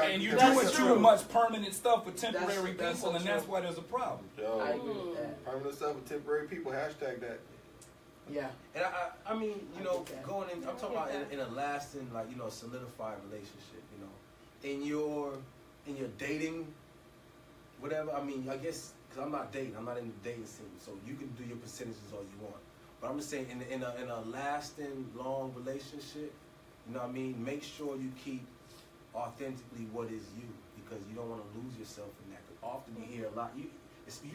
And you're doing too much permanent stuff with temporary people, and that's why there's a problem. I agree with that. Permanent stuff with temporary people. Hashtag that. Yeah. And I mean, you know, going in, I'm talking about in a lasting, like, you know, solidified relationship, you know, in your dating, whatever. I mean, I guess, because I'm not dating, I'm not in the dating scene, so you can do your percentages all you want. But I'm just saying, in a lasting, long relationship, you know what I mean, make sure you keep authentically what is you, because you don't want to lose yourself in that. Because often you hear a lot, you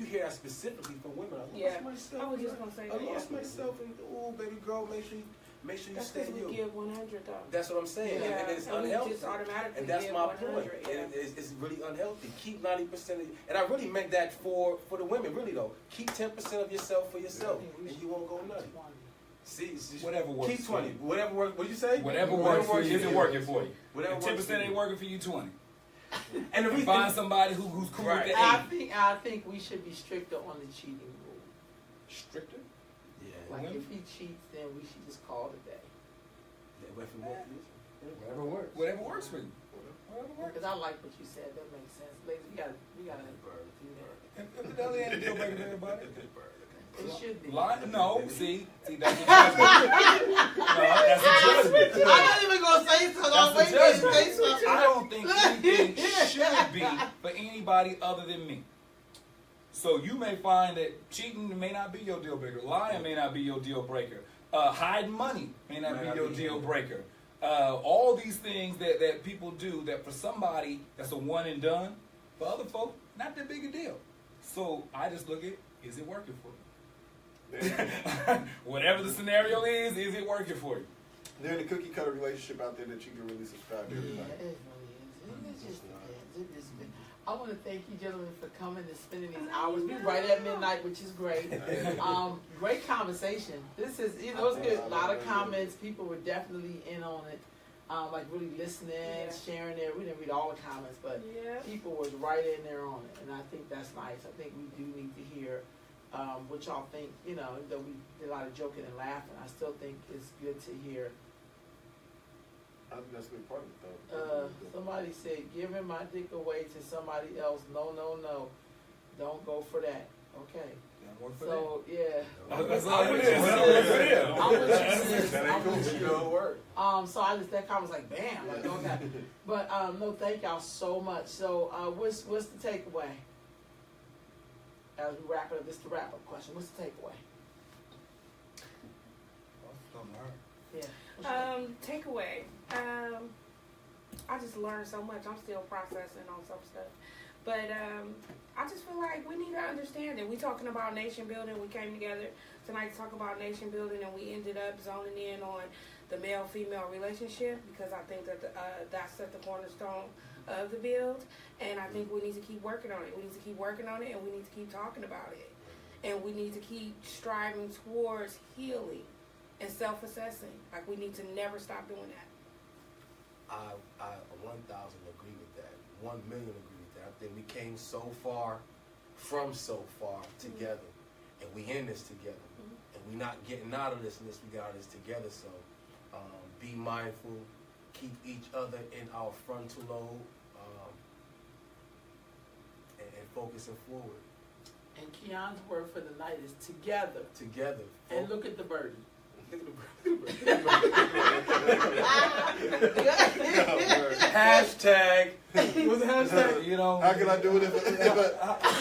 hear that specifically from women. I lost myself. I was just gonna say I lost myself, and oh, baby girl, make sure you stay you. We give 100 though. That's what I'm saying, and it's unhealthy. Just automatically and that's give my 100, point. yeah. And it's really unhealthy. Keep 90% of, and I really meant that for the women, really though. Keep 10% of yourself for yourself, and you won't go nutty. See, whatever works. Keep 20. Whatever works. What you say? Whatever works for you isn't working for you. Whatever if 10% ain't working for you, 20. And if find somebody who's cool with the 80. I think we should be stricter on the cheating rule. Stricter? Yeah. Like if he cheats, then we should just call it a day. Whatever works. Whatever works for you. Because I like what you said. That makes sense. Ladies, we gotta do that. Infidelity ain't a deal breaker for everybody. It should be. No, see, that's a judgment. That's a judgment. I'm not even gonna say something. I'm waiting to say something. I don't think anything should be for anybody other than me. So you may find that cheating may not be your deal breaker. Lying may not be your deal breaker. Hiding money may not be your deal breaker. All these things that people do that for somebody that's a one and done, for other folk, not that big a deal. So I just look at, is it working for you? Whatever the scenario is it working for you? There in the cookie cutter relationship out there that you can really subscribe to everybody. Yeah, it really is. It just depends. I want to thank you gentlemen for coming and spending these hours. We're right at midnight, which is great. Great conversation. This is, it was good. A lot of comments. People were definitely in on it. Like really listening, sharing it. We didn't read all the comments, but people was right in there on it. And I think that's nice. I think we do need to hear what y'all think. You know, though we did a lot of joking and laughing, I still think it's good to hear. I think that's a good part of it, though. Somebody said, giving my dick away to somebody else. No. Don't go for that. Okay. So, yeah. That's all it is. I'm with you. So that comment was like, bam. Like, okay. But, no, thank y'all so much. So, what's the takeaway? As we wrap it up, this is the wrap-up question. What's the takeaway? Yeah. Takeaway. I just learned so much. I'm still processing on some stuff. But I just feel like we need to understand it. We talking about nation building. We came together tonight to talk about nation building, and we ended up zoning in on the male-female relationship because I think that that's at the cornerstone of the build. And I think we need to keep working on it. We need to keep working on it, and we need to keep talking about it. And we need to keep striving towards healing and self-assessing. Like, we need to never stop doing that. I 1,000 agree with that. 1 million agree with that. I think we came so far from so far together, and we in this together, and we not getting out of this unless we get out of this together. So be mindful, keep each other in our frontal lobe, and focusing forward. And Keon's word for the night is together. Together. And look at the birdie. Hashtag. What's the hashtag? You know. How can I do it if how can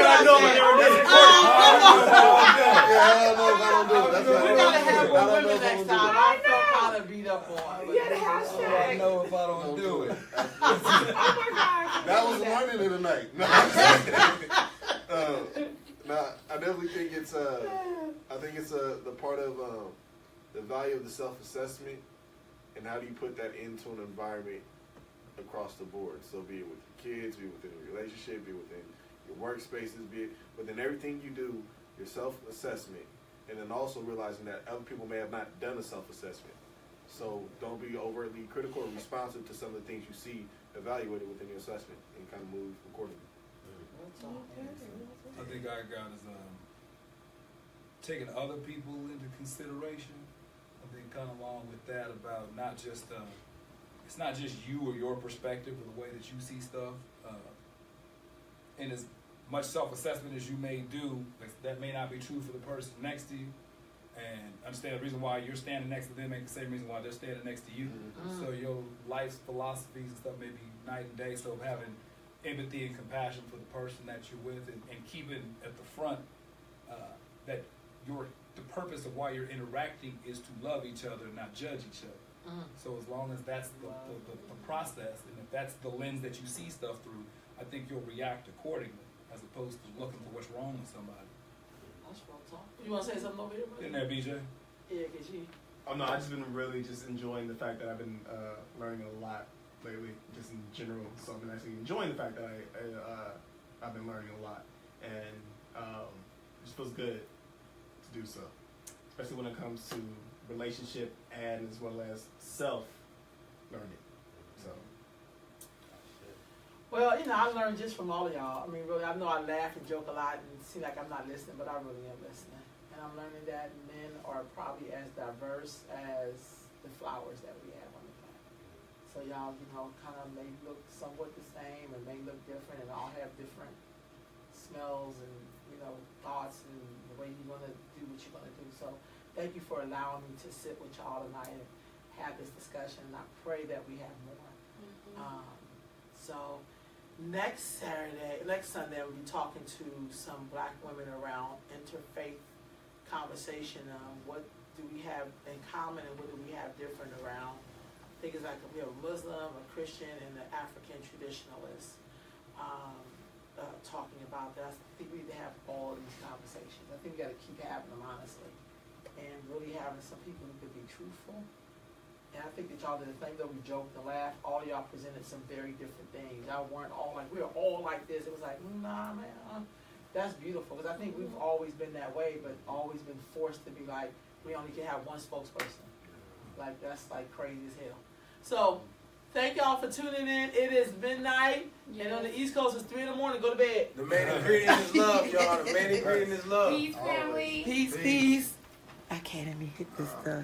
I know when they're I don't know if I don't do it. That's We gotta have more I don't know women if I next don't do time. it. I feel kind of beat up on. Yeah, the hashtag. I know if I don't do it. Oh my God. That was learning of the night. it's the part of the value of the self-assessment, and how do you put that into an environment across the board. So be it with your kids, be it within a relationship, be it within your workspaces, be it within everything you do, your self-assessment, and then also realizing that other people may have not done a self-assessment. So don't be overtly critical or responsive to some of the things you see evaluated within your assessment, and kind of move accordingly. I think I got is taking other people into consideration. I think kind of along with that about not just it's not just you or your perspective or the way that you see stuff. And as much self-assessment as you may do, that may not be true for the person next to you. And understand the reason why you're standing next to them ain't the same reason why they're standing next to you. So your life's philosophies and stuff may be night and day. So having empathy and compassion for the person that you're with, and keeping at the front that the purpose of why you're interacting is to love each other and not judge each other. So as long as that's the process, and if that's the lens that you see stuff through, I think you'll react accordingly, as opposed to looking for what's wrong with somebody. You want to say something over here, buddy? In there, BJ? Yeah, because you... Oh, no, I've just been really just enjoying the fact that I've been learning a lot lately, just in general. So I've been actually enjoying the fact that I've been learning a lot. And it just feels good to do so, especially when it comes to relationship and as well as self-learning. So... Well, I learned just from all of y'all. I mean, really, I know I laugh and joke a lot and seem like I'm not listening, but I really am listening. And I'm learning that men are probably as diverse as the flowers that we have on the planet. So y'all, kind of may look somewhat the same and may look different and all have different smells and, thoughts and the way you want to do what you're going to do. So thank you for allowing me to sit with y'all tonight and have this discussion. And I pray that we have more. So next Sunday, we'll be talking to some Black women around interfaith conversation. What do we have in common and what do we have different around? I think it's like we have a Muslim, a Christian, and an African traditionalist talking about that. I think we need to have all of these conversations. I think we got to keep having them, honestly, and really having some people who could be truthful. And I think that y'all did the thing that we joked and laughed. All y'all presented some very different things. Y'all weren't all like, we were all like this. It was like, nah, man, that's beautiful. Because I think we've always been that way, but always been forced to be like, we only can have one spokesperson. Like, that's like crazy as hell. So, thank y'all for tuning in. It is midnight. Yes. And on the East Coast, it's 3 in the morning. Go to bed. The main ingredient is love, y'all. The main ingredient is love. Peace, family. Peace, peace. I can't let me hit this stuff.